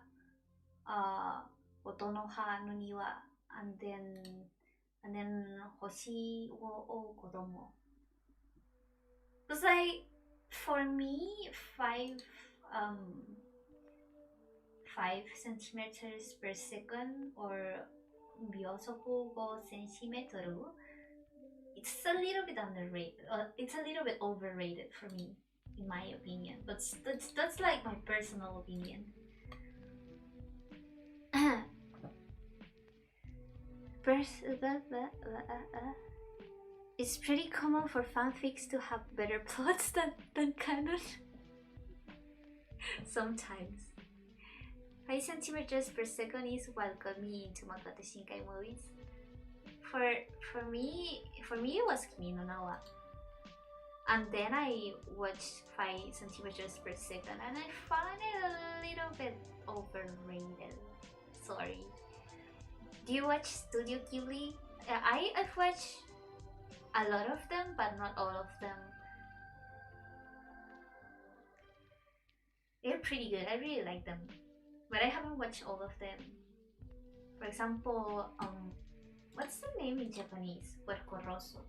Kotonoha no Niwa, and then Hoshi wo o Kodomo. Because like for me, 5 centimeters per second or Byosoku go centimeter, it's a little bit underrated. It's a little bit overrated for me, in my opinion. But that's like my personal opinion. It's pretty common for fanfics to have better plots than canon. Sometimes. 5 centimeters per second is what got me into Makoto Shinkai movies. For me it was Kimi no Na wa. And then I watched 5 centimeters per second and I found it a little bit overrated. Sorry. Do you watch Studio Ghibli? I've watched a lot of them, but not all of them. They're pretty good. I really like them. But I haven't watched all of them. For example, what's the name in Japanese? Puerco Rosso.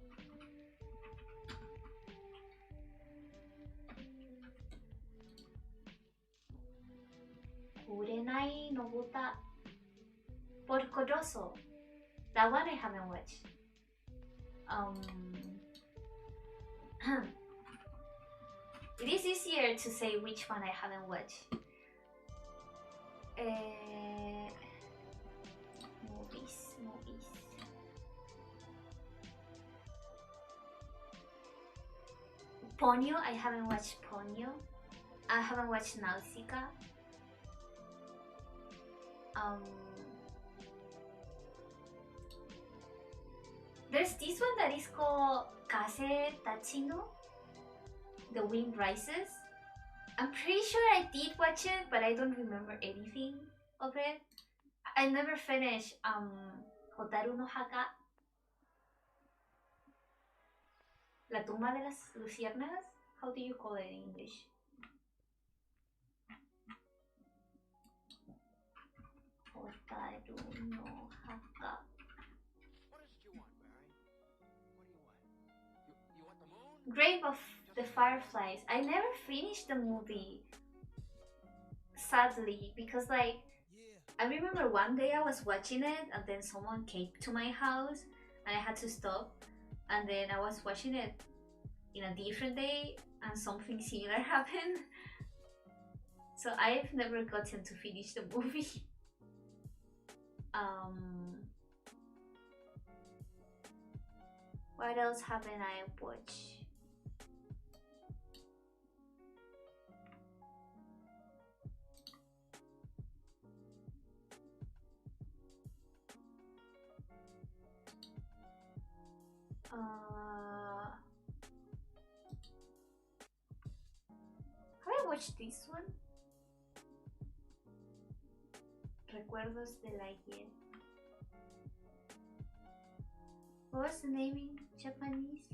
Kurenai no Buta. Puerco Rosso. That one I haven't watched. It is easier to say which one I haven't watched. Movies. Ponyo, I haven't watched Ponyo. I haven't watched Nausicaa. There's this one that is called Kase Tachino. The Wind Rises. I'm pretty sure I did watch it, but I don't remember anything of it. I never finished Hotaru no Haka. La tumba de las luciérnagas? How do you call it in English? Hotaru no Haka. What is it you want, Barry? What do you want? You want the moon? Grave of the Fireflies. I never finished the movie. Sadly, because like I remember one day I was watching it and then someone came to my house and I had to stop, and then I was watching it in a different day and something similar happened. So I've never gotten to finish the movie. What else haven't I watched? Have I watched this one? Recuerdos del ayer. What was the name in Japanese?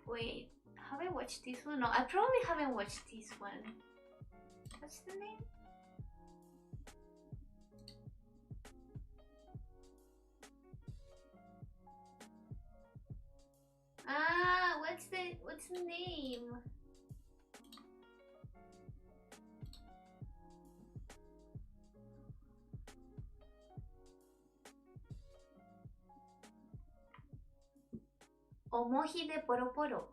Wait, have I watched this one? No, I probably haven't watched this one. What's the name? What's the name? Omoji de Poro Poro.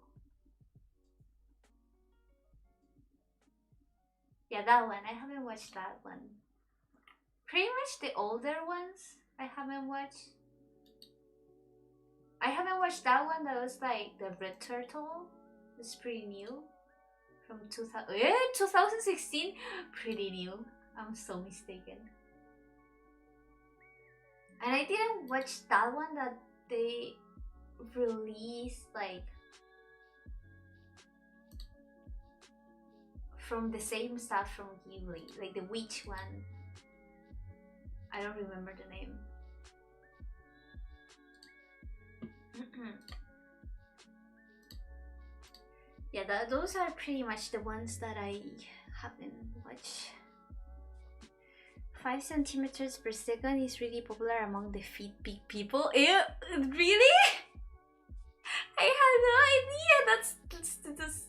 Yeah, that one. I haven't watched that one. Pretty much the older ones I haven't watched. I haven't watched watched that one that was like the Red Turtle. It's pretty new. From 2016? Pretty new. I'm so mistaken. And I didn't watch that one that they released like from the same stuff from Ghibli, like the witch one. I don't remember the name. Yeah, those are pretty much the ones that I haven't watched. 5 centimeters per second is really popular among the feet big people. Ew, really? I had no idea. That's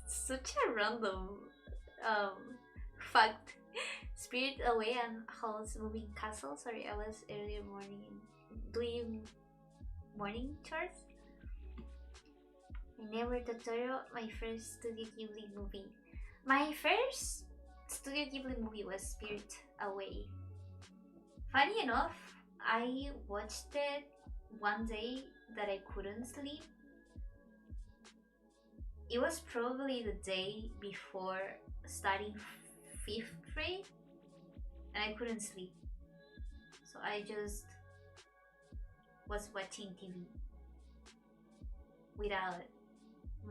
such a random fact. Spirit Away and Howl's Moving Castle. Sorry, I was earlier morning doing morning chores. I never Totoro, my first Studio Ghibli movie. My first Studio Ghibli movie was Spirit Away. Funny enough, I watched it one day that I couldn't sleep. It was probably the day before starting 5th grade, and I couldn't sleep. So I just was watching TV without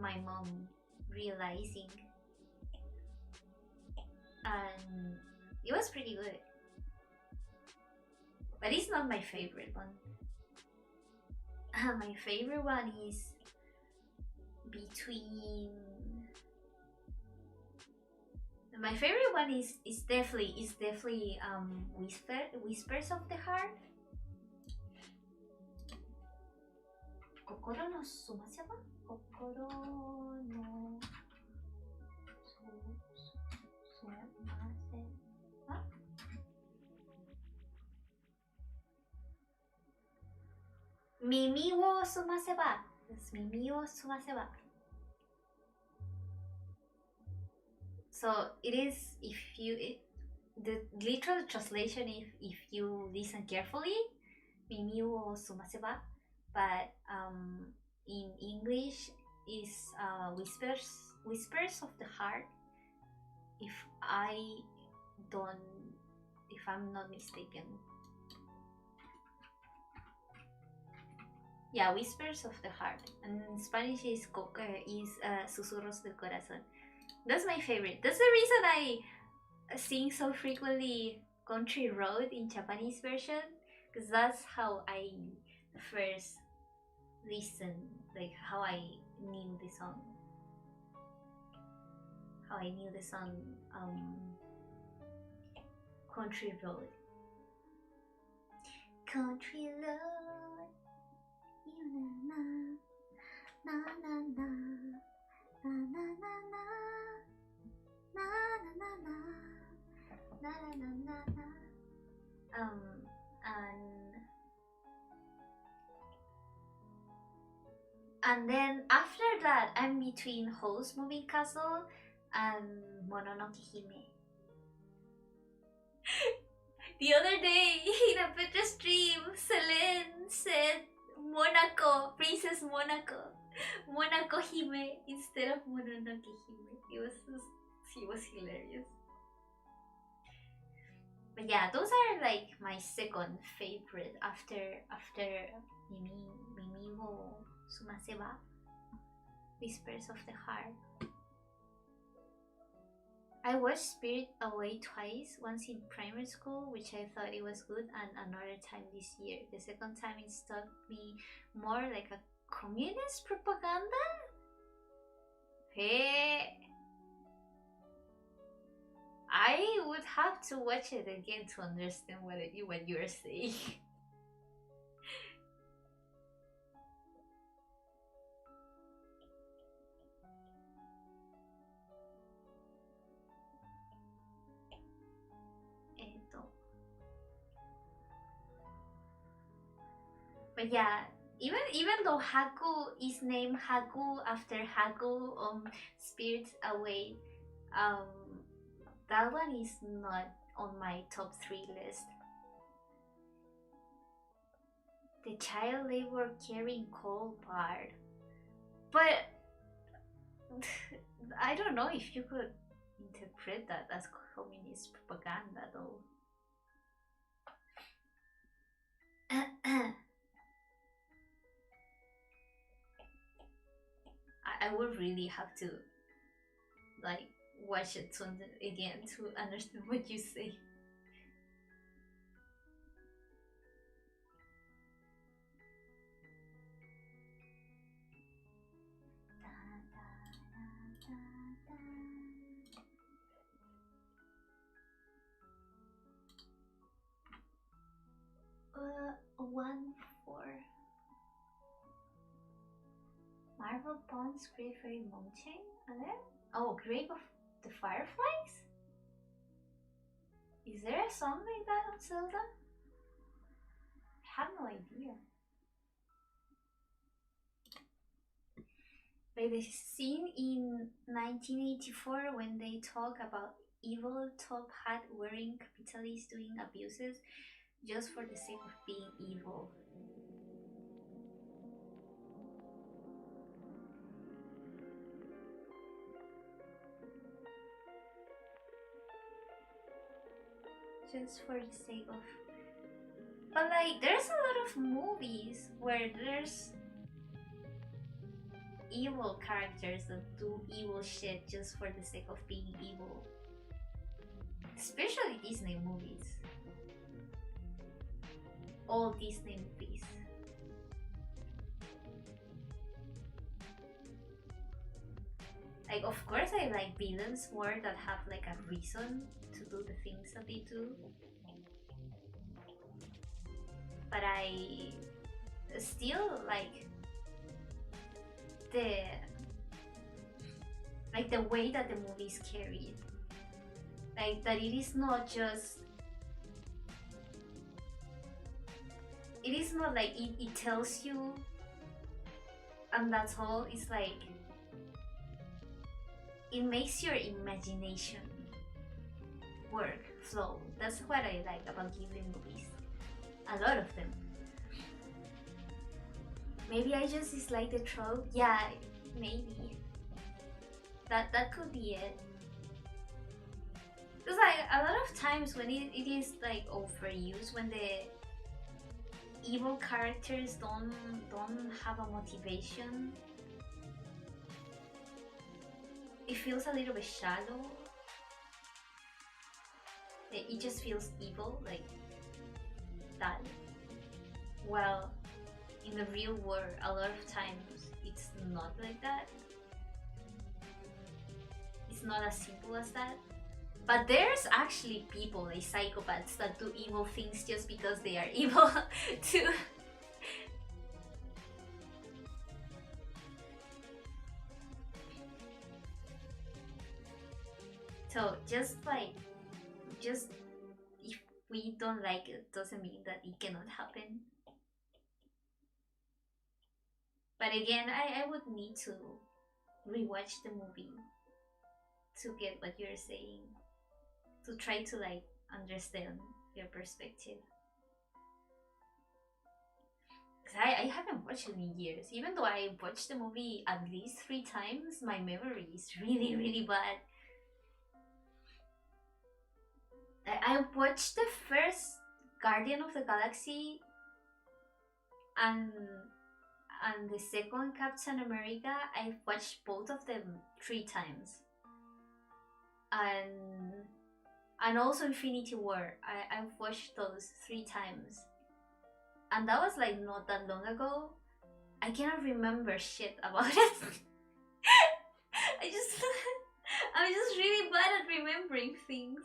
my mom realizing, and it was pretty good, but it's not my favorite one. My favorite one is between my favorite one is definitely Whispers of the Heart. Kokoro no Sumaseba? Kokoro no Sumaseba? Mimi wo Sumaseba. It's Mimi wo Sumaseba. So it is, the literal translation, if you listen carefully, Mimi wo Sumaseba, but in English is Whispers of the Heart. If I'm not mistaken. Yeah, Whispers of the Heart. And in Spanish is Susurros del Corazón. That's my favorite. That's the reason I sing so frequently Country Road in Japanese version, because that's how I first listened, like how I knew the song. Country Road. Country Road. Na na na na na na na na na na na na na. And then after that, I'm between Howl's Moving Castle and Mononoke Hime. The other day in a better stream, Selene said Monaco, Princess Monaco, Monaco Hime instead of Mononoke Hime. He was hilarious. But yeah, those are like my second favorite after Mimi wo Sumaseba, Whispers of the Heart. I watched Spirit Away twice, once in primary school, which I thought it was good, and another time this year. The second time it struck me more like a communist propaganda? Hey, I would have to watch it again to understand what you're saying. But yeah, even though Haku is named Haku after Haku Spirits Away, that one is not on my top 3 list. the child labor carrying coal part. But I don't know if you could interpret that as communist propaganda though. I would really have to like watch it again to understand what you say. One for Marvel Pond's Great Fairy Mountain. Are there? Oh, Grave of the Fireflies? Is there a song like that on Zelda? I have no idea. Like the scene in 1984 when they talk about evil top hat wearing capitalists doing abuses just for the sake of being evil. Just for the sake of... But like, there's a lot of movies where there's evil characters that do evil shit just for the sake of being evil. Especially Disney movies. All Disney movies. Like, of course I like villains more that have like a reason to do the things that they do. But I still like the way that the movie is carried. Like that it is not just... It is not like it tells you and that's all. It's like it makes your imagination work, flow. That's what I like about Ghibli movies. A lot of them. Maybe I just dislike the trope. Yeah, maybe. That could be it. Because like a lot of times when it is like overused, when the evil characters don't have a motivation, it feels a little bit shallow. It just feels evil, like that. Well, in the real world, a lot of times it's not like that. It's not as simple as that. But there's actually people, like psychopaths, that do evil things just because they are evil too. So just if we don't like it, doesn't mean that it cannot happen. But again, I would need to rewatch the movie to get what you're saying, to try to like understand your perspective. Because I haven't watched it in years. Even though I watched the movie at least 3 times, my memory is really, really bad. I watched the first Guardian of the Galaxy and the second Captain America. I've watched both of them 3 times. And also Infinity War. I've watched those 3 times. And that was like not that long ago. I cannot remember shit about it. I'm just really bad at remembering things.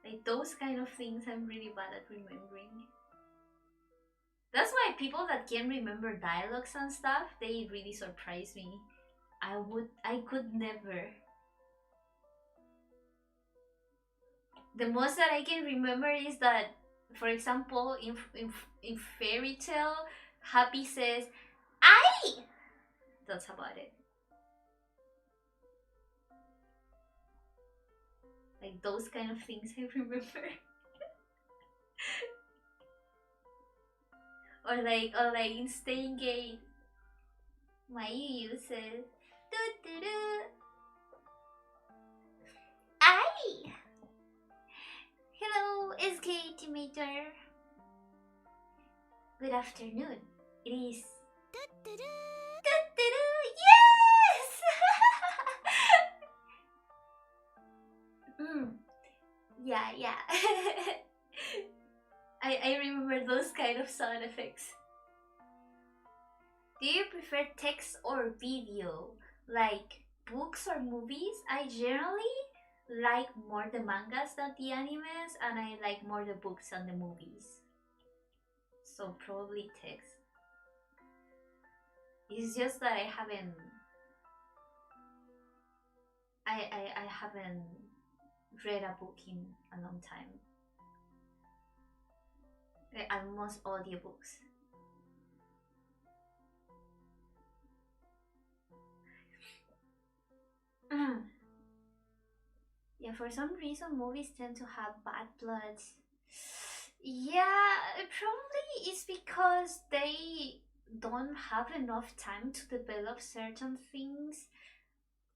Like those kind of things I'm really bad at remembering. That's why people that can remember dialogues and stuff, they really surprise me. I could never. The most that I can remember is that, for example, in Fairy Tale, Happy says, "I." That's about it. Like those kind of things I remember. or like in Staying Gate, my uses. Ai! Hello, SK Timator. Good afternoon. It is. Yes! Yeah, yeah. I remember those kind of sound effects. Do you prefer text or video? Like books or movies? I generally like more the mangas than the animes, and I like more the books than the movies. So probably text. It's just that I haven't read a book in a long time. Almost audiobooks. Yeah, for some reason movies tend to have bad blood. Yeah, probably it's because they don't have enough time to develop certain things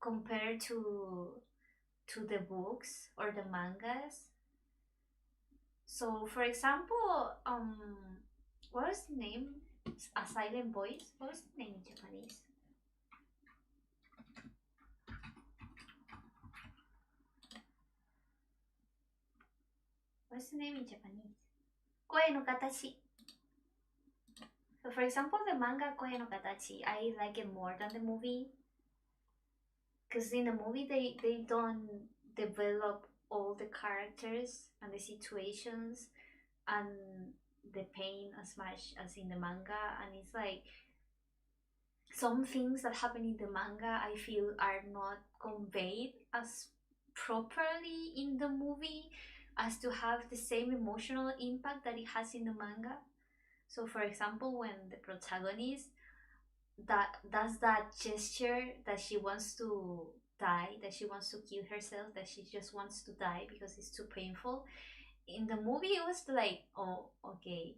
compared to the books or the mangas. So, for example, what was the name? A Silent Voice. What was the name in Japanese? What's the name in Japanese? Koe no Katachi. So, for example, the manga Koe no Katachi, I like it more than the movie. Because in the movie, they don't develop all the characters and the situations and the pain as much as in the manga. And it's like some things that happen in the manga, I feel, are not conveyed as properly in the movie as to have the same emotional impact that it has in the manga. So, for example, when the protagonist does that gesture that she wants to die, that she wants to kill herself, that she just wants to die because it's too painful. In the movie, it was like, oh, okay.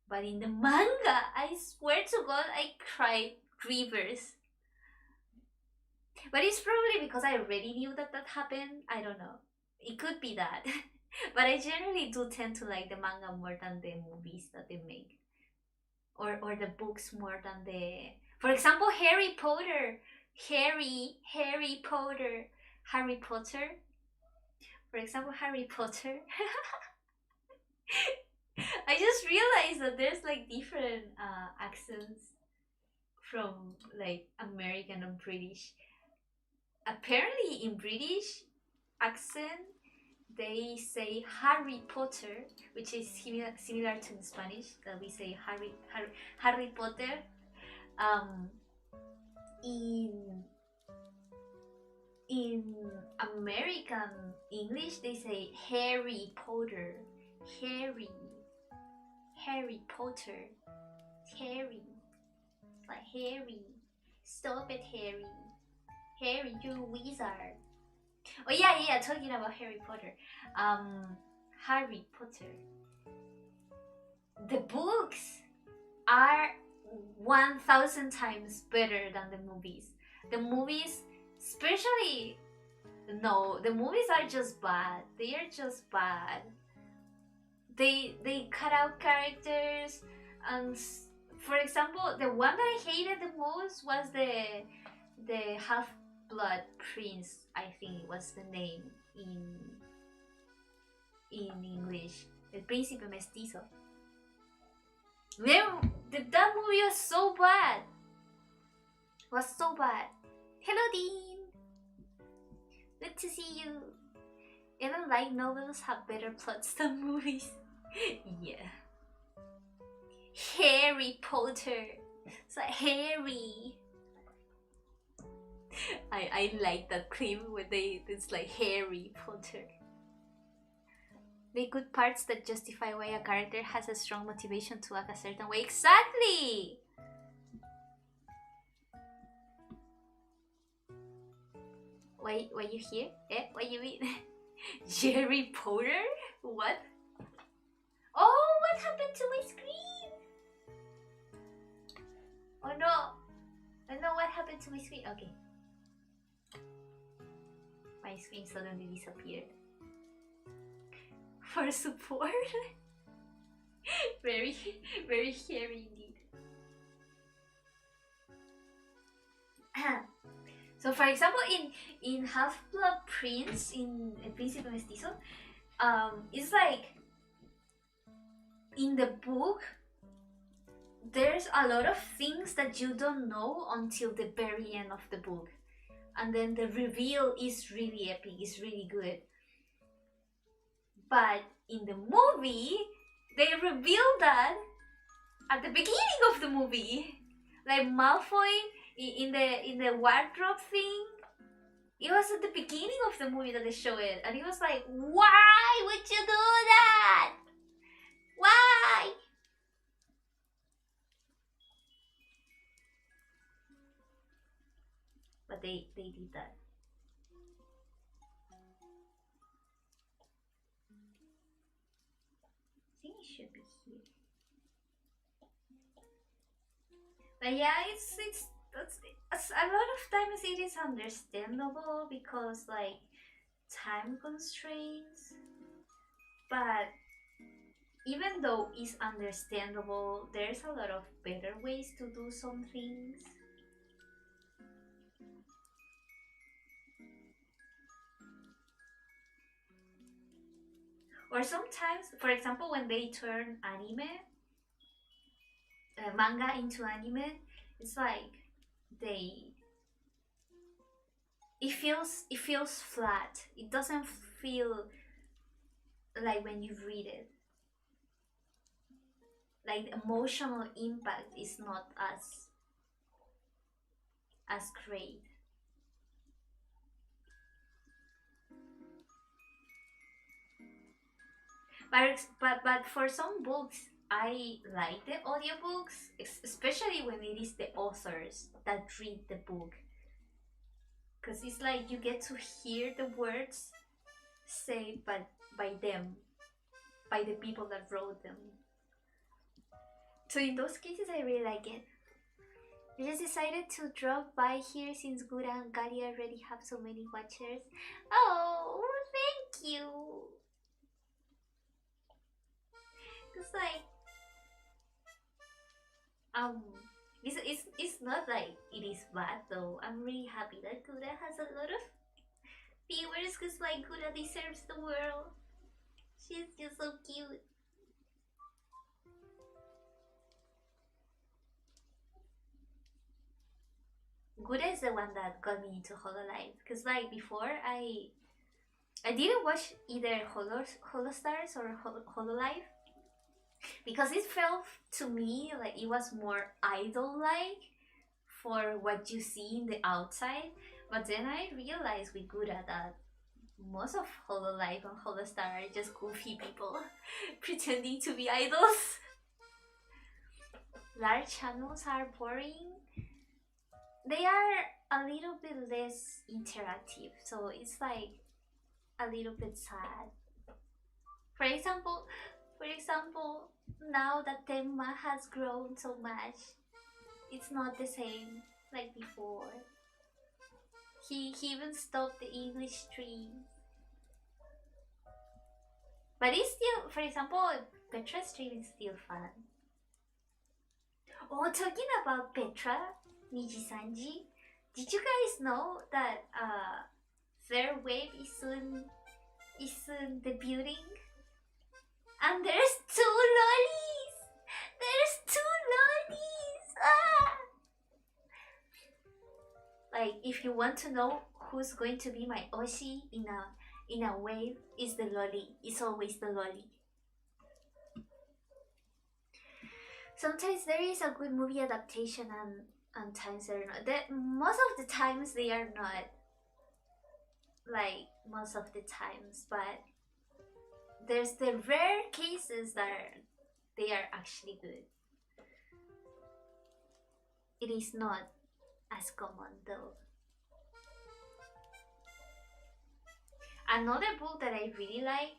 But in the manga, I swear to God, I cried rivers. But it's probably because I already knew that happened. I don't know. It could be that. But I generally do tend to like the manga more than the movies that they make. Or the books more than the... For example, Harry Potter. Harry Potter. Harry Potter. For example, Harry Potter. I just realized that there's like different accents from like American and British. Apparently, in British accent, they say Harry Potter, which is similar to Spanish that we say Harry Potter. Um, in American English, they say Harry Potter, Harry Potter, Harry. It's like Harry. Stop it, Harry. Harry, you're a wizard. Oh yeah, talking about Harry Potter. Harry Potter. The books are 1,000 times better than the movies. The movies, especially, no, the movies are just bad. They are just bad. They cut out characters, and for example, the one that I hated the most was the half blood prince. I think it was the name in English. El príncipe mestizo. That movie was so bad. Was so bad. Hello, Dean. Good to see you. Even light novels have better plots than movies. Yeah. Harry Potter. It's like Harry. I like that clip where it's like Harry Potter. Make good parts that justify why a character has a strong motivation to act a certain way. Exactly! Why you here? What you mean? Jerry Potter? What? Oh, what happened to my screen? Oh no. Oh no, what happened to my screen? Okay. My screen suddenly disappeared. For support? very, very hairy indeed. So for example, in Half-Blood Prince, in El Príncipe Mestizo, it's like in the book there's a lot of things that you don't know until the very end of the book, and then the reveal is really epic, it's really good. But in the movie they reveal that at the beginning of the movie, like Malfoy in the wardrobe thing. It was at the beginning of the movie that they show it, and it was like, why would you do that? Why? But they did that. I think it should be here. But yeah, it's a lot of times it is understandable because like time constraints. But even though it's understandable, there's a lot of better ways to do some things. Or sometimes, for example, when they turn anime, manga into anime, it's like they it feels flat. It doesn't feel like when you read it. Like the emotional impact is not as great. But for some books, I like the audiobooks, especially when it is the authors that read the book. Because it's like you get to hear the words said by them, by the people that wrote them. So in those cases, I really like it. I just decided to drop by here since Gura and Kari already have so many watchers. Oh, thank you! It's like, it's not like it is bad though. I'm really happy that Gura has a lot of viewers because like Gura deserves the world. She's just so cute. Gura is the one that got me into Hololive because like before I didn't watch either Holostars or Hololive because it felt to me like it was more idol-like for what you see in the outside. But then I realized with Gura that most of Hololive and Holostar are just goofy people pretending to be idols. Large channels are boring. They are a little bit less interactive, so it's like a little bit sad. For example, now that Tenma has grown so much, it's not the same like before. He even stopped the English streams. But it's still, for example, Petra's stream is still fun. Oh, talking about Petra, Niji-sanji, did you guys know that their wave is soon debuting? And there's 2 lollies! There's 2 lollies! Ah! Like, if you want to know who's going to be my Oshi in a wave, is the lolly. It's always the lolly. Sometimes there is a good movie adaptation and times they're not. Most of the times they are not. Like, most of the times, but there's the rare cases that they are actually good. It is not as common though. Another book that I really like,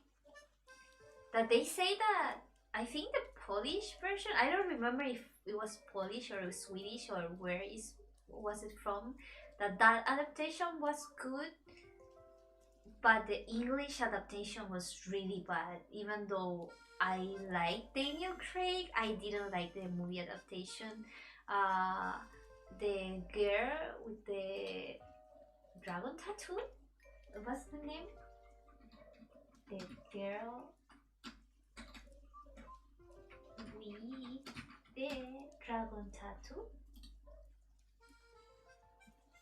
that they say that, I think the Polish version, I don't remember if it was Polish or Swedish or where is was it from, that adaptation was good, but the English adaptation was really bad. Even though I like Daniel Craig, I didn't like the movie adaptation. Uh, the girl with the dragon tattoo, what's the name? The girl with the dragon tattoo.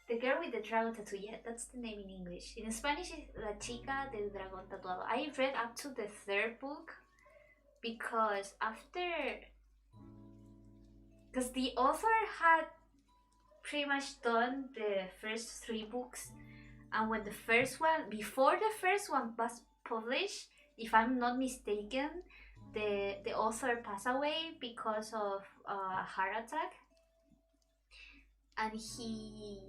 The girl with the dragon tattoo, yeah, that's the name in English. In Spanish, it's La Chica del Dragón Tatuado. I read up to the third book because because the author had pretty much done the first three books, and when before the first one was published, if I'm not mistaken, the author passed away because of a heart attack, and he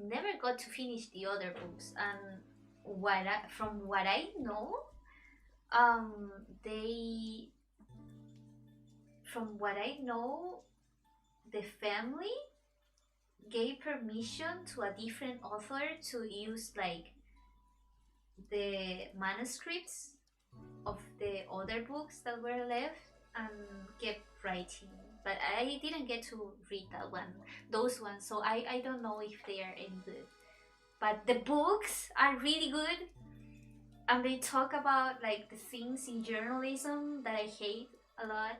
never got to finish the other books. And from what I know, they from what I know, the family gave permission to a different author to use like the manuscripts of the other books that were left and kept writing. But I didn't get to read those ones, so I don't know if they are any good. But the books are really good, and they talk about like the things in journalism that I hate a lot,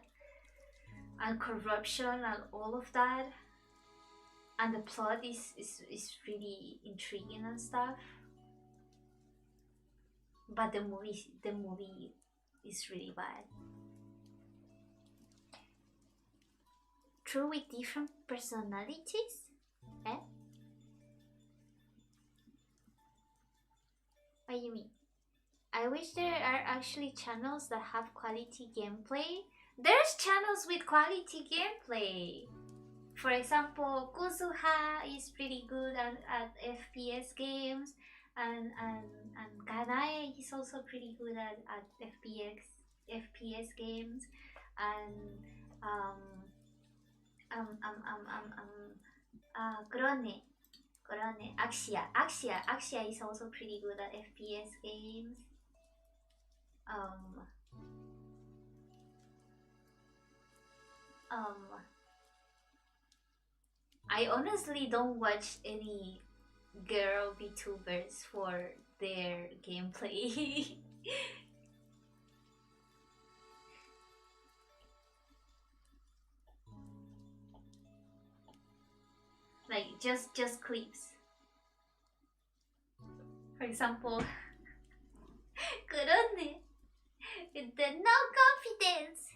and corruption and all of that. And the plot is really intriguing and stuff. But the movie is really bad. True, with different personalities? Eh? What do you mean? I wish there are actually channels that have quality gameplay. There's channels with quality gameplay. For example, Kuzuha is pretty good at FPS games, and Kanae is also pretty good at FPS games, and um Krone Axia is also pretty good at FPS games. Um um I honestly don't watch any girl VTubers for their gameplay. Like just clips. For example, Kurone with the no confidence.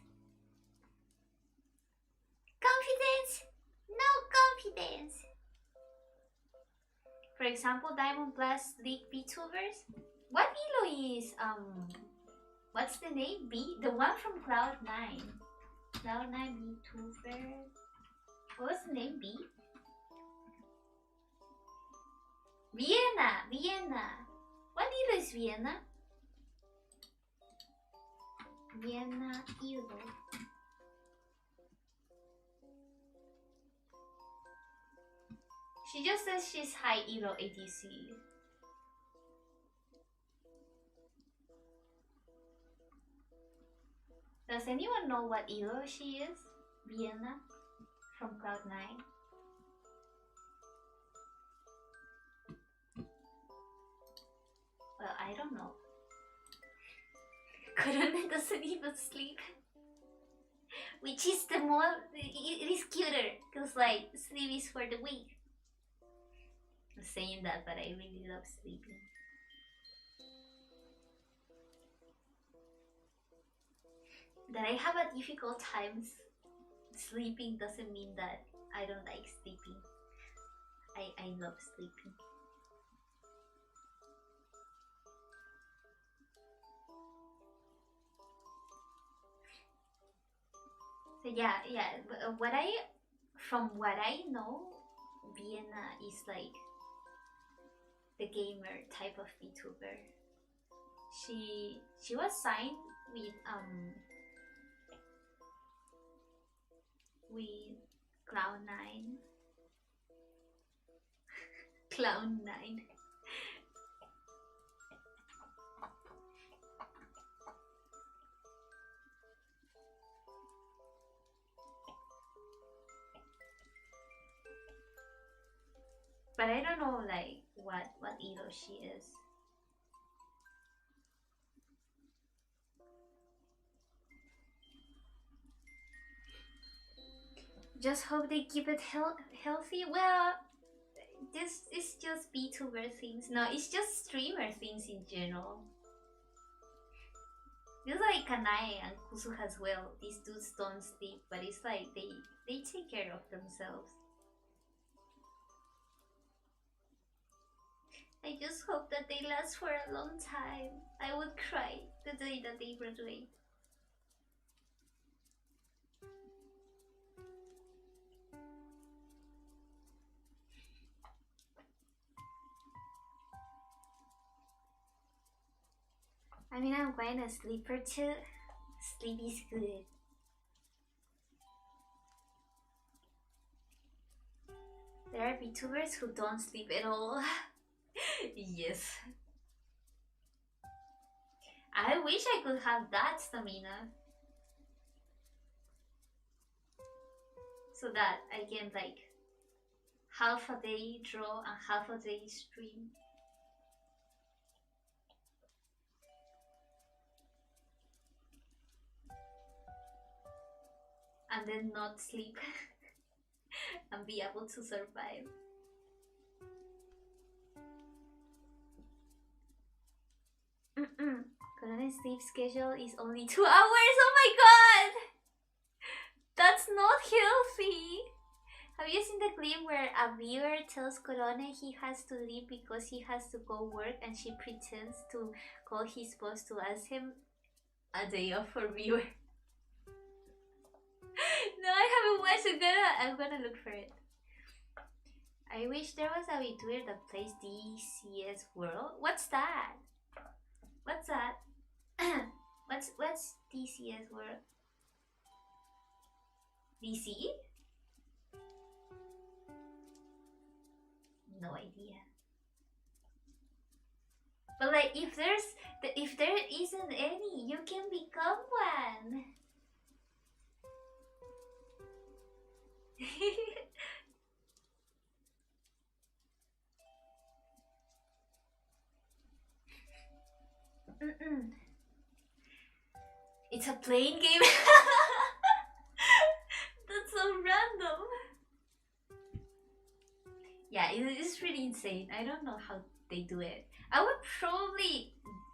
No confidence. For example, Diamond Plus League VTubers. What Elo is what's the name? B, the one from Cloud9. Cloud9 VTuber. What was the name? B? Vienna. What Elo is Vienna? Vienna Elo. She just says she's high Elo ADC. Does anyone know what Elo she is? Vienna from Cloud9. Well, I don't know. Kurone doesn't even sleep. Which is the more, it is cuter, because like sleep is for the weak. I'm saying that, but I really love sleeping. That I have a difficult time sleeping doesn't mean that I don't like sleeping. I love sleeping. So yeah, from what I know, Vienna is like the gamer type of VTuber. She was signed with Cloud9. Cloud9. But I don't know like what idol she is. Just hope they keep it healthy. Well, this is just VTuber things. No, it's just streamer things in general. Just like Kanae and Kusu as well. These dudes don't sleep, but it's like they take care of themselves. I just hope that they last for a long time. I would cry the day that they graduate. I mean, I'm quite a sleeper too. Sleep is good. There are VTubers who don't sleep at all. Yes. I wish I could have that stamina. So that I can like half a day draw and half a day stream. And then not sleep and be able to survive. Current sleep schedule is only 2 hours. Oh my god! That's not healthy. Have you seen the clip where a viewer tells Corone he has to leave because he has to go work and she pretends to call his boss to ask him a day off for viewer? No, I haven't watched. I'm gonna look for it. I wish there was a VTuber that plays DCS World. What's that? What's that? what's DCS World? DC? No idea. But like, if there isn't any, you can become one. It's a playing game. That's so random. Yeah, it's really insane. I don't know how they do it. I would probably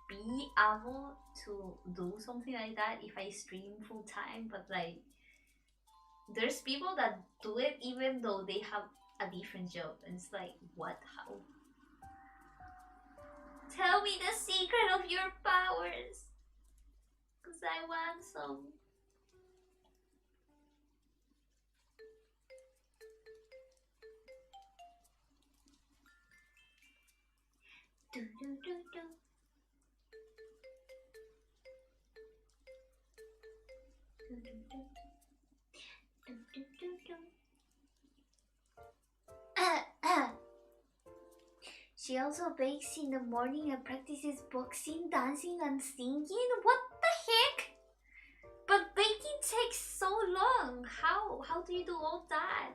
be able to do something like that if I stream full time, but like there's people that do it even though they have a different job, and it's like, what? How? Tell me the secret of your powers, cause I want some. Do, do, do, do. Do, do, do. Do, do, do, do. She also bakes in the morning and practices boxing, dancing, and singing. What the heck? But baking takes so long. How do you do all that?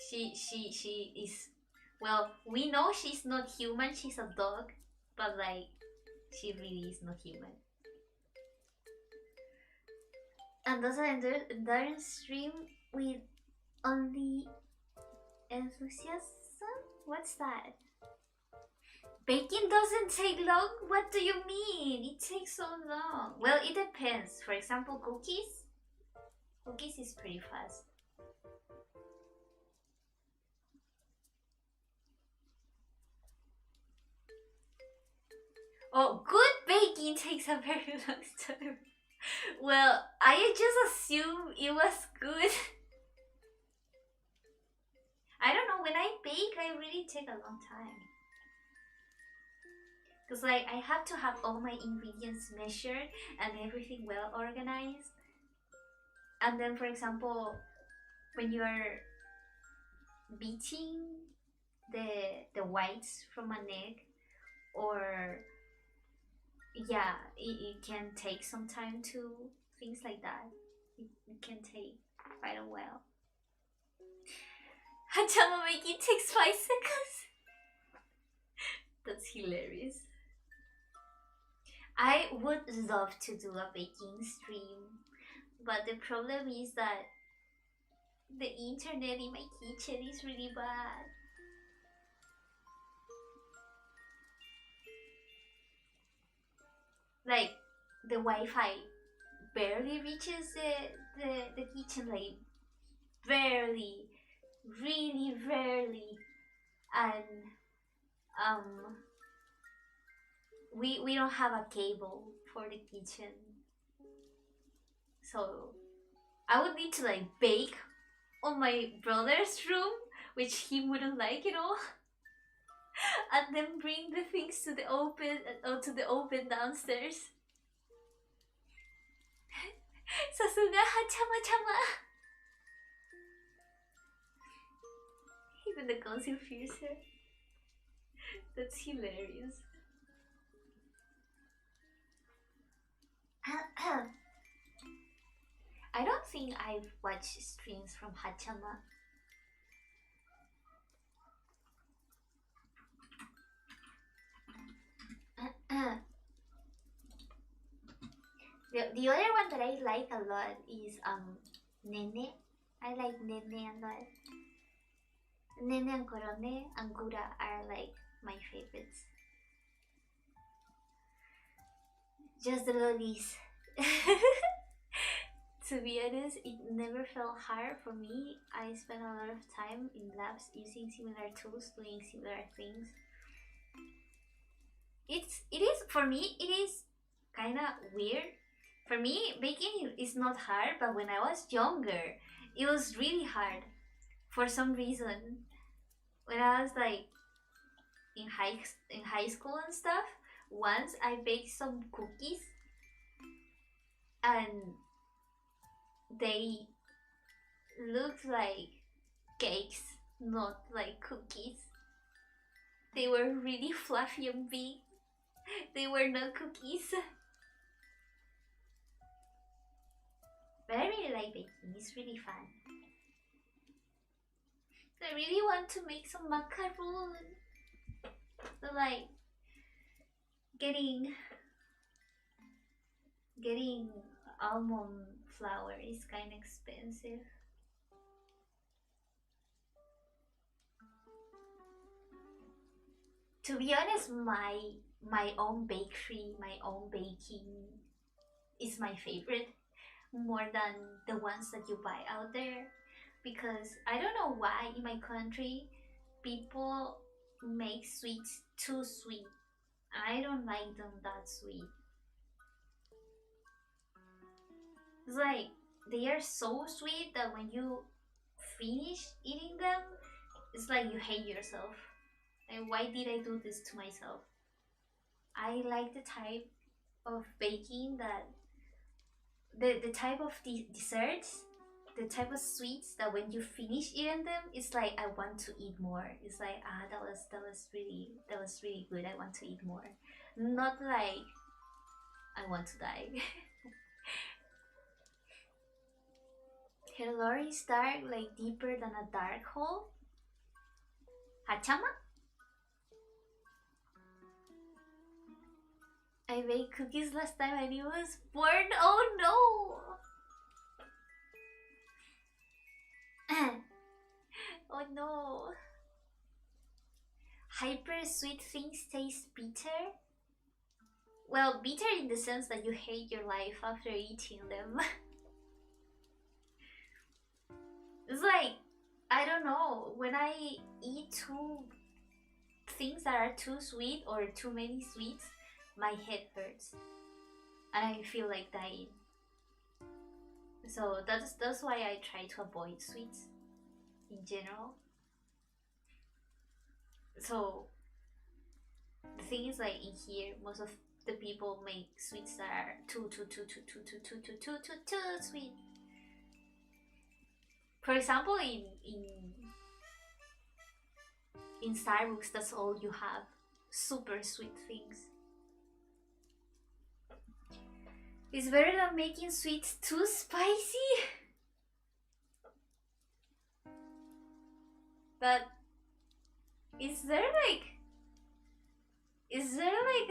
She is, well, we know she's not human, she's a dog, but like she really is not human. And does an stream with only enthusiasm? What's that? Baking doesn't take long? What do you mean? It takes so long. Well, it depends. For example, cookies. Cookies is pretty fast. Oh, good baking takes a very long time. Well, I just assumed it was good. I don't know, when I bake, I really take a long time. Because, like, I have to have all my ingredients measured and everything well organized. And then, for example, when you're beating the whites from an egg, or yeah, it can take some time to things like that. It can take quite a while. Hachama making takes 5 seconds. That's hilarious. I would love to do a baking stream, but the problem is that the internet in my kitchen is really bad. Like, the Wi-Fi barely reaches the kitchen, like barely, really rarely. And um we don't have a cable for the kitchen, so I would need to like bake on my brother's room, which he wouldn't like at all. And then bring the things to the open downstairs. Sasuga hachama chama. Even the conceal fears her. That's hilarious. I don't think I've watched streams from Hachama. The other one that I like a lot is Nene. I like Nene a lot. Nene and Corone and Gura are like my favorites. Just the lollies. To be honest, it never felt hard for me. I spent a lot of time in labs using similar tools, doing similar things. It is for me. It is kind of weird. For me, baking is not hard, but when I was younger, it was really hard for some reason. When I was like in high school and stuff, once I baked some cookies and they looked like cakes, not like cookies. They were really fluffy and big. They were not cookies. But I really like baking, it's really fun. I really want to make some macaroon. But like getting almond flour is kind of expensive. To be honest, my own bakery, my own baking is my favorite more than the ones that you buy out there, because I don't know why in my country people make sweets too sweet. I don't like them that sweet. It's like they are so sweet that when you finish eating them, it's like you hate yourself. Like, why did I do this to myself? I like the type of baking that the type of desserts, the type of sweets that when you finish eating them, it's like I want to eat more. It's like that was really good. I want to eat more. Not like I want to die. Her lore is dark, like deeper than a dark hole. Hachama? I baked cookies last time and it was born. Oh no! Oh no! Hyper sweet things taste bitter? Well, bitter in the sense that you hate your life after eating them. It's like, I don't know, when I eat things that are too sweet or too many sweets, my head hurts and I feel like dying. So that's why I try to avoid sweets in general. So the thing is, like in here, most of the people make sweets that are too sweet. For example, in Starbucks, that's all you have, super sweet things. It's better than making sweets too spicy. But is there like a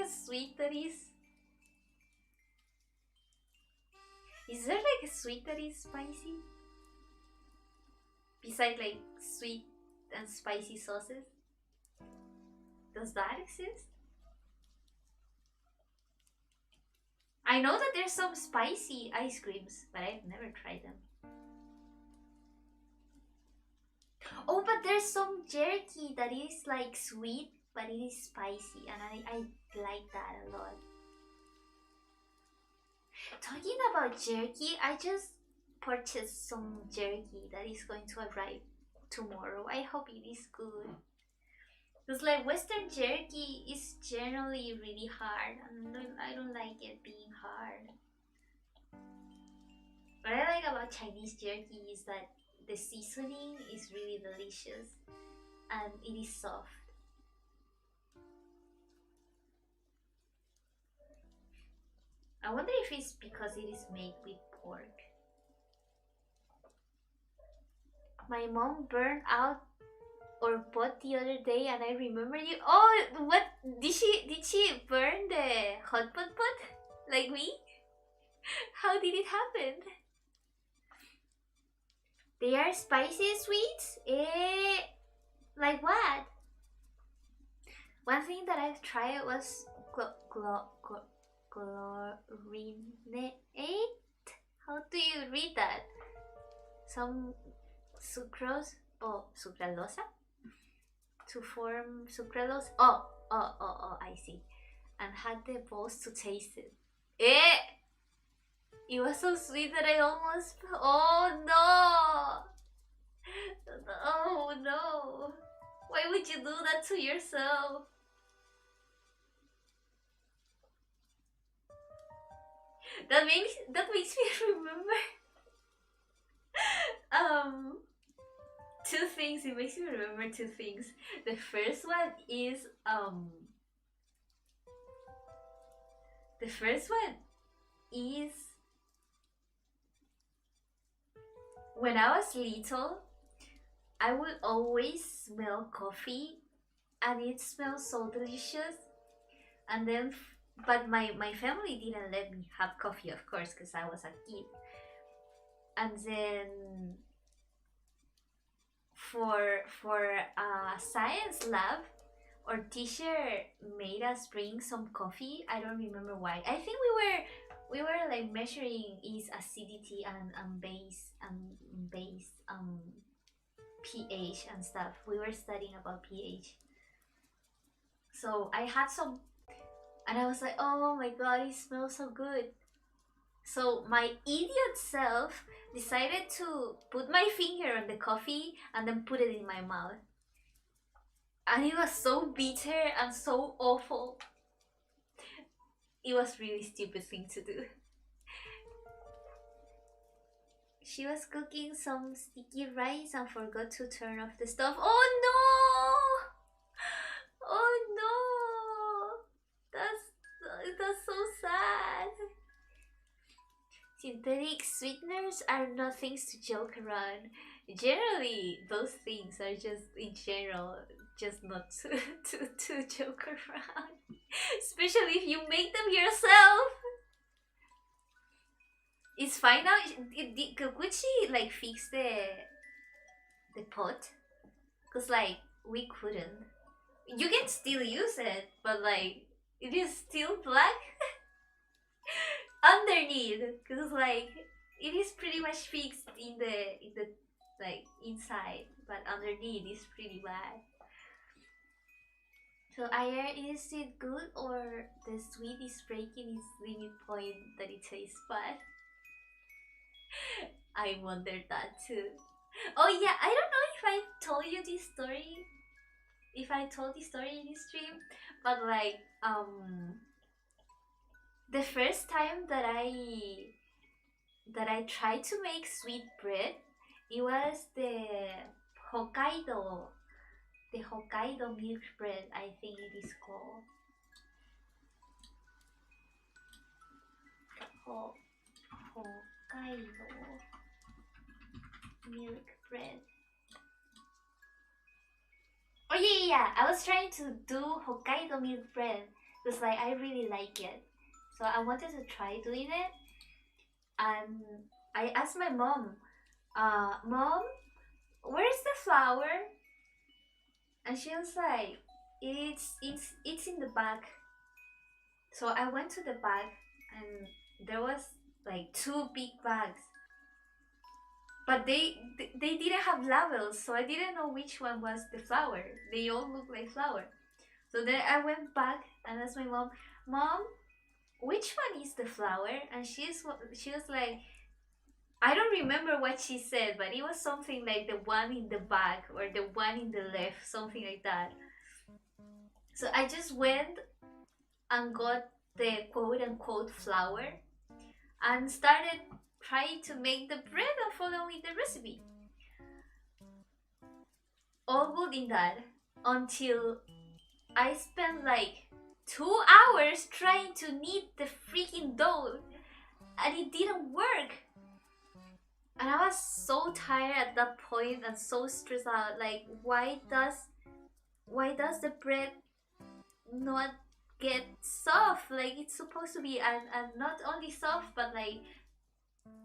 sweet that is spicy? Besides like sweet and spicy sauces? Does that exist? I know that there's some spicy ice creams, but I've never tried them. Oh, but there's some jerky that is like sweet, but it is spicy, and I like that a lot. Talking about jerky, I just purchased some jerky that is going to arrive tomorrow. I hope it is good. Because like Western jerky is generally really hard, and I don't like it being hard. What I like about Chinese jerky is that the seasoning is really delicious and it is soft. I wonder if it's because it is made with pork. My mom burned out our pot the other day, and I remember you. Oh, what did she burn the hot pot like me? How did it happen? They are spicy sweets? Like what? One thing that I've tried was chlorinate. How do you read that? Some sucrose or sucralosa to form sucralose. Oh, I see. And had the balls to taste it. It was so sweet that I almost. Oh no! Oh no! Why would you do that to yourself? That makes me remember two things. It makes me remember two things. The first one is when I was little, I would always smell coffee, and it smells so delicious. And then, but my family didn't let me have coffee, of course, because I was a kid. And then for a science lab, our teacher made us bring some coffee. I don't remember why. I think we were like measuring its acidity and base pH and stuff. We were studying about pH. So I had some, and I was like, oh my god, it smells so good. So my idiot self decided to put my finger on the coffee and then put it in my mouth. And it was so bitter and so awful. It was really stupid thing to do. She was cooking some sticky rice and forgot to turn off the stove. Oh no! Oh no! That's so sad. Synthetic sweeteners are not things to joke around. Generally, those things are just in general just not to joke around. Especially if you make them yourself. It's fine now. Could she like fix the pot? Cause like we couldn't. You can still use it, but like it is still black underneath. Cause like it is pretty much fixed in the like inside, but underneath is pretty bad. So either is it good or the sweet is breaking its limit point that it tastes bad. I wondered that too. Oh yeah, I don't know if I told you this story, if I told this story in this stream, but like the first time that I tried to make sweet bread, it was Hokkaido, the Hokkaido milk bread, I think it is called. Hokkaido milk bread. Oh yeah. I was trying to do Hokkaido milk bread because like I really like it, so I wanted to try doing it, and I asked my mom, "Mom, where's the flour?" And she was like, "It's in the bag." So I went to the bag, and there was like two big bags, but they didn't have labels, so I didn't know which one was the flour. They all looked like flour. So then I went back and asked my mom, "Mom, which one is the flour?" And she was like, I don't remember what she said, but it was something like the one in the back or the one in the left, something like that. So I just went and got the quote unquote flour and started trying to make the bread and following the recipe. All good in that until I spent like 2 hours trying to knead the freaking dough and it didn't work. And I was so tired at that point and so stressed out. Like, why does the bread not get soft? Like it's supposed to be, and not only soft but like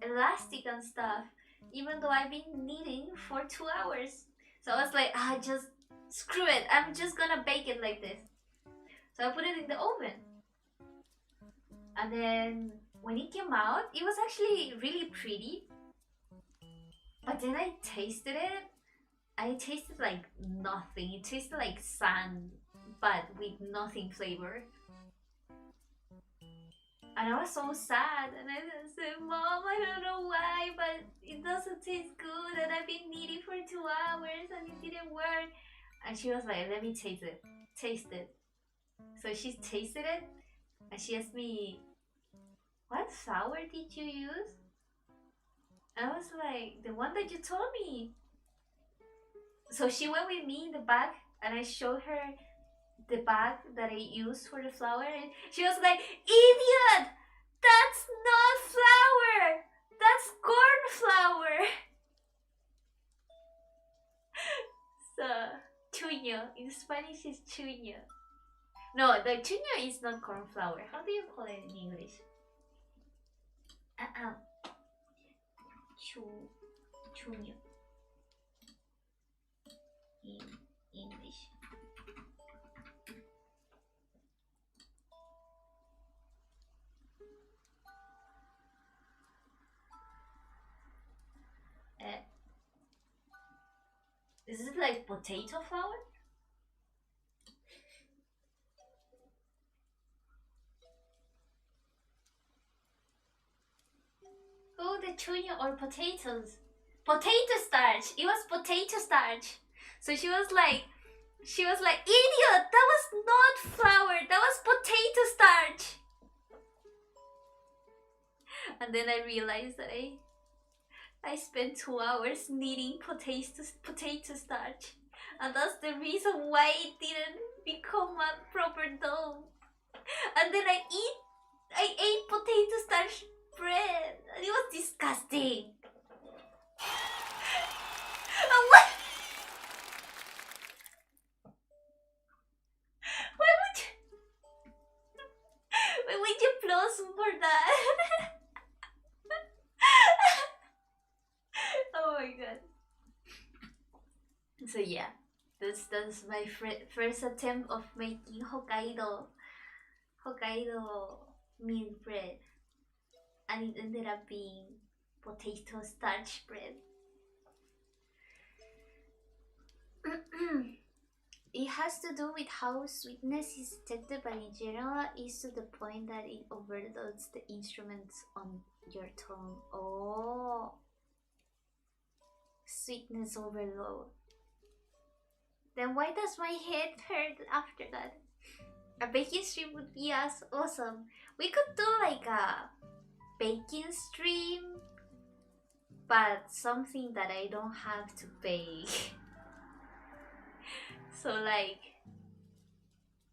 elastic and stuff. Even though I've been kneading for 2 hours, so I was like, just screw it. I'm just gonna bake it like this. So I put it in the oven, and then when it came out, it was actually really pretty. But then I tasted it. I tasted like nothing. It tasted like sand, but with nothing flavor. And I was so sad. And I said, "Mom, I don't know why, but it doesn't taste good. And I've been kneading for 2 hours and it didn't work." And she was like, "Let me taste it. Taste it." So she tasted it and she asked me, "What flour did you use?" And I was like, "The one that you told me." So she went with me in the back and I showed her the bag that I used for the flour, and she was like, "Idiot! That's not flour! That's corn flour!" So, chuño. In Spanish is chuño. No, the chuño is not corn flour. How do you call it in English? Chuño. In English. Is it like potato flour? Oh, the chuño or potatoes. Potato starch. It was potato starch. So she was like, "Idiot! That was not flour. That was potato starch." And then I realized that I spent 2 hours kneading potato starch, and that's the reason why it didn't become a proper dough. And then I ate potato starch bread, and it was disgusting. And what? Why would you applause for that? Oh my god. So yeah, that's my first attempt of making Hokkaido milk bread, and it ended up being potato starch bread. It has to do with how sweetness is detected, but in general is to the point that it overloads the instruments on your tongue. Oh, sweetness overload. Then why does my head hurt after that? A baking stream would be as awesome. We could do like a baking stream, but something that I don't have to bake. So like,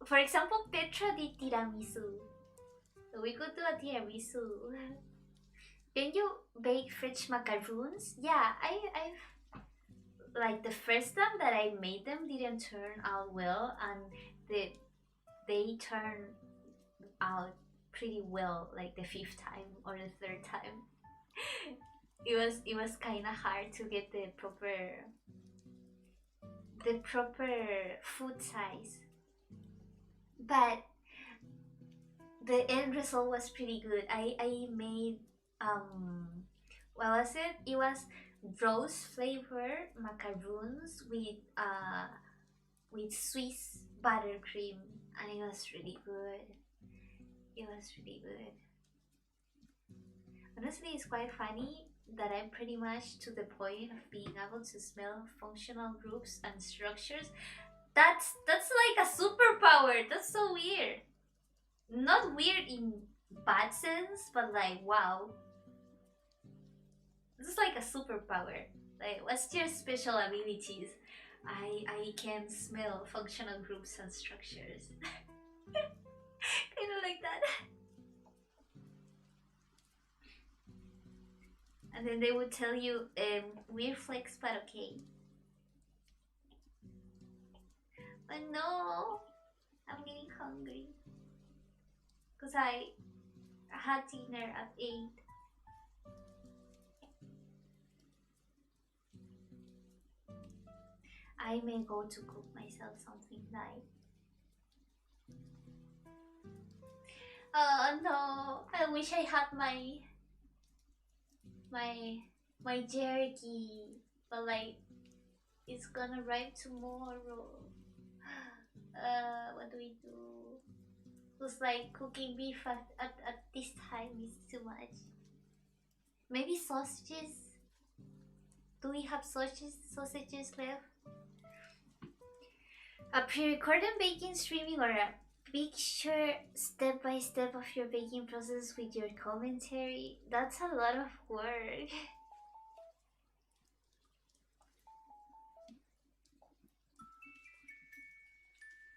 for example, Petra did tiramisu. So we could do a tiramisu. Can you bake French macaroons? Yeah, I've like the first time that I made them didn't turn out well, and they turned out pretty well like the fifth time or the third time. It was kind of hard to get the proper food size, but the end result was pretty good. I made what was it? It was rose flavor macaroons with Swiss buttercream, and it was really good. It was really good. Honestly, it's quite funny that I'm pretty much to the point of being able to smell functional groups and structures. That's like a superpower. That's so weird. Not weird in bad sense, but like wow. This is like a superpower. Like, what's your special abilities? I can smell functional groups and structures. Kind of like that. And then they would tell you, weird flex, but okay. But no, I'm getting hungry. Because I had dinner at 8. I may go to cook myself something light. Oh no, I wish I had my jerky, but like it's gonna arrive tomorrow. What do we do? Looks like cooking beef at this time is too much. Maybe sausages? Do we have sausages left? A pre-recorded baking streaming or a picture step-by-step of your baking process with your commentary? That's a lot of work.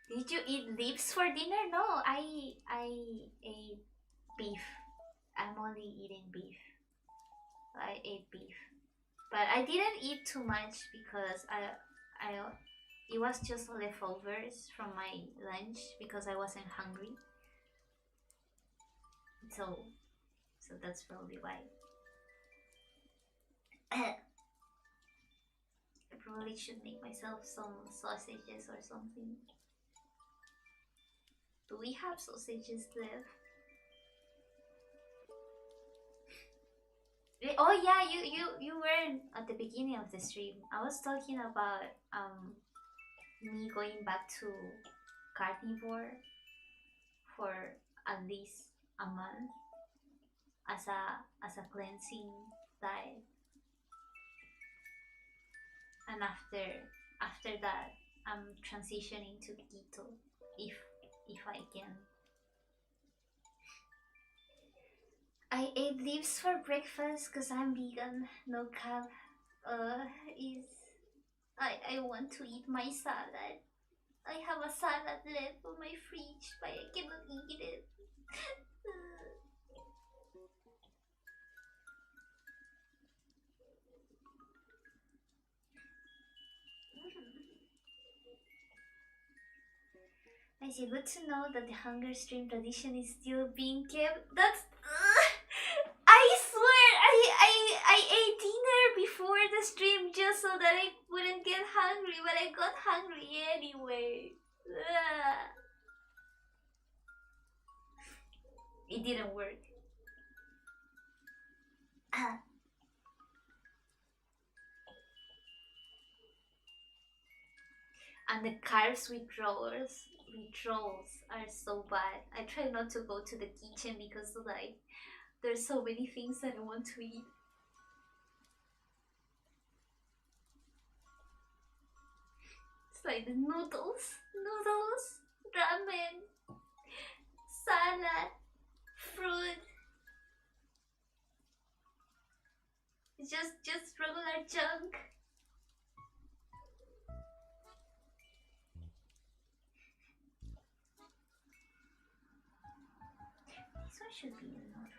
Did you eat leaves for dinner? No, I ate beef. I'm only eating beef. I ate beef, but I didn't eat too much because I it was just leftovers from my lunch because I wasn't hungry. So that's probably why. I probably should make myself some sausages or something. Do we have sausages left? Oh yeah, you weren't at the beginning of the stream. I was talking about me going back to carnivore for at least a month as a cleansing diet, and after that I'm transitioning to keto if I can. I ate leaves for breakfast because I'm vegan, no carb. Is I want to eat my salad. I have a salad left on my fridge, but I cannot eat it. I see. Good to know that the hunger stream tradition is still being kept. That's. I swear, I ate dinner before the stream just so that I wouldn't get hungry, but I got hungry anyway. It didn't work. And the carbs withdrawals are so bad. I try not to go to the kitchen because like there's so many things that I want to eat. It's like the noodles, ramen, salad, fruit. It's just regular junk. This one should be enough.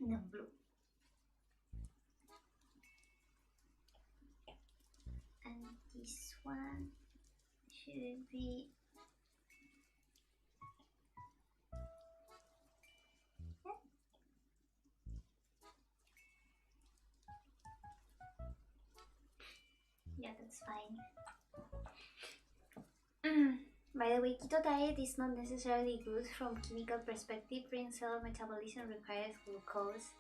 No blue. And this one should be yeah, that's fine. By the way, keto diet is not necessarily good from chemical perspective. Brain cell metabolism requires glucose.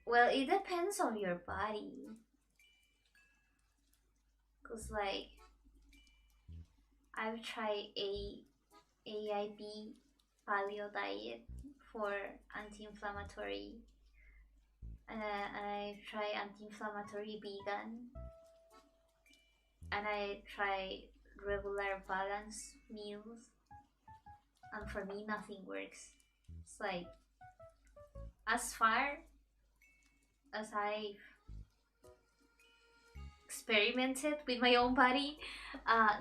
Well, it depends on your body. Cause like I've tried AIP paleo diet for anti-inflammatory, and I try anti-inflammatory vegan, and I try regular balanced meals, and for me nothing works. It's like as far as I've experimented with my own body,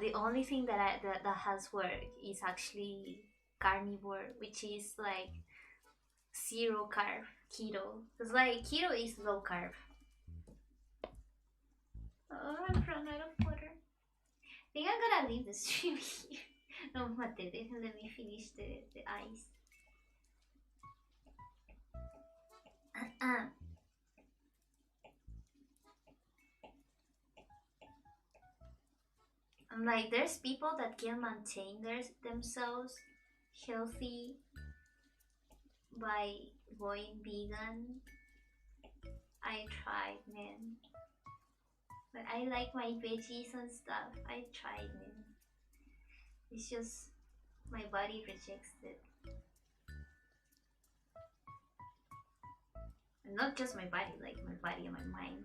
the only thing that has worked is actually carnivore, which is like zero carb keto. Because like keto is low carb. Oh, I've run out of water. I think I'm gonna leave the stream here. No, mate, let me finish the ice. I'm like, there's people that can maintain themselves healthy by going vegan. I tried, man. But I like my veggies and stuff. I tried, man. It's just my body rejects it. And not just my body, like my body and my mind.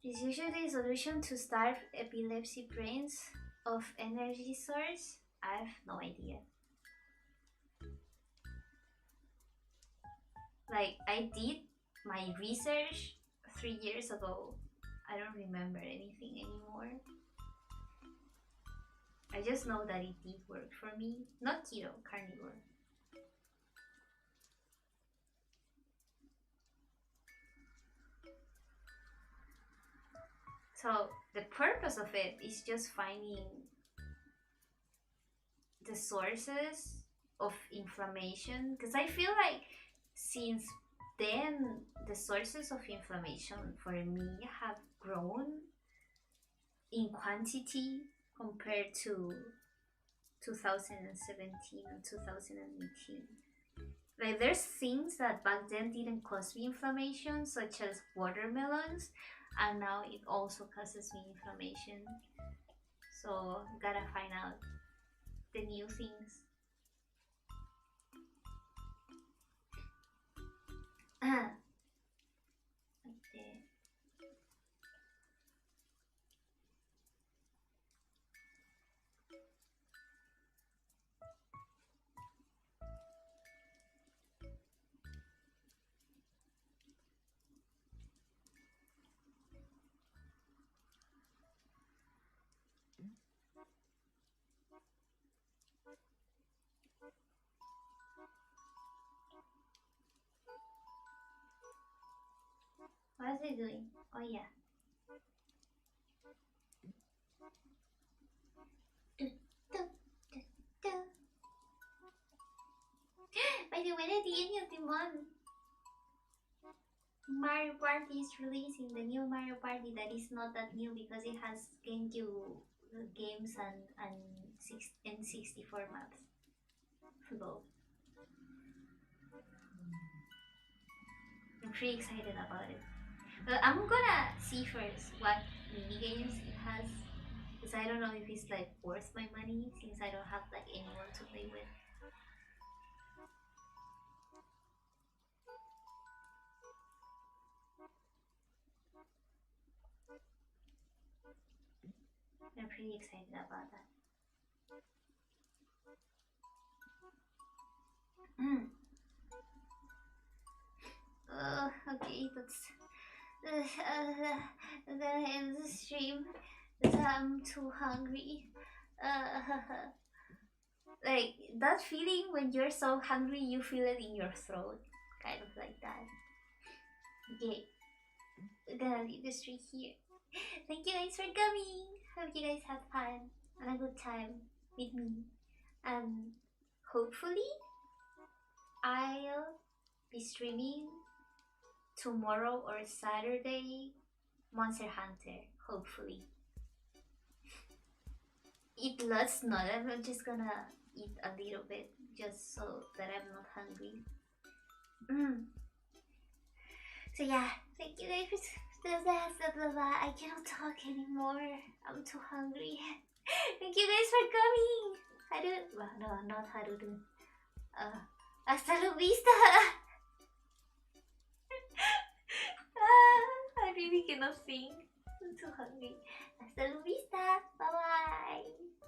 Is usually a solution to starve epilepsy brains of energy source? I have no idea. Like, I did my research 3 years ago. I don't remember anything anymore. I just know that it did work for me. Not keto, carnivore. So the purpose of it is just finding the sources of inflammation, because I feel like since then the sources of inflammation for me have grown in quantity compared to 2017 and 2018. Like there's things that back then didn't cause me inflammation, such as watermelons, and now it also causes me inflammation. So gotta find out the new things. Okay. What is it doing? Oh yeah. when at the end of the month, Mario Party is releasing the new Mario Party that is not that new because it has GameCube games and 64 maps ago. I'm pretty excited about it. But I'm gonna see first what mini games it has, because I don't know if it's like worth my money since I don't have like anyone to play with. I'm pretty excited about that. Okay, that's gonna end the stream because I'm too hungry. Like that feeling when you're so hungry, you feel it in your throat, kind of like that. Okay, we're gonna leave the stream here. Thank you guys for coming. Hope you guys had fun and a good time with me. And hopefully, I'll be streaming tomorrow or Saturday Monster Hunter. Hopefully. Eat lots, not. I'm just gonna eat a little bit just so that I'm not hungry. So yeah, thank you guys for I cannot talk anymore. I'm too hungry. Thank you guys for coming. Haru, well, no, not Haru. Hasta la vista. I really cannot sing. I'm too hungry. Hasta la vista. Bye bye.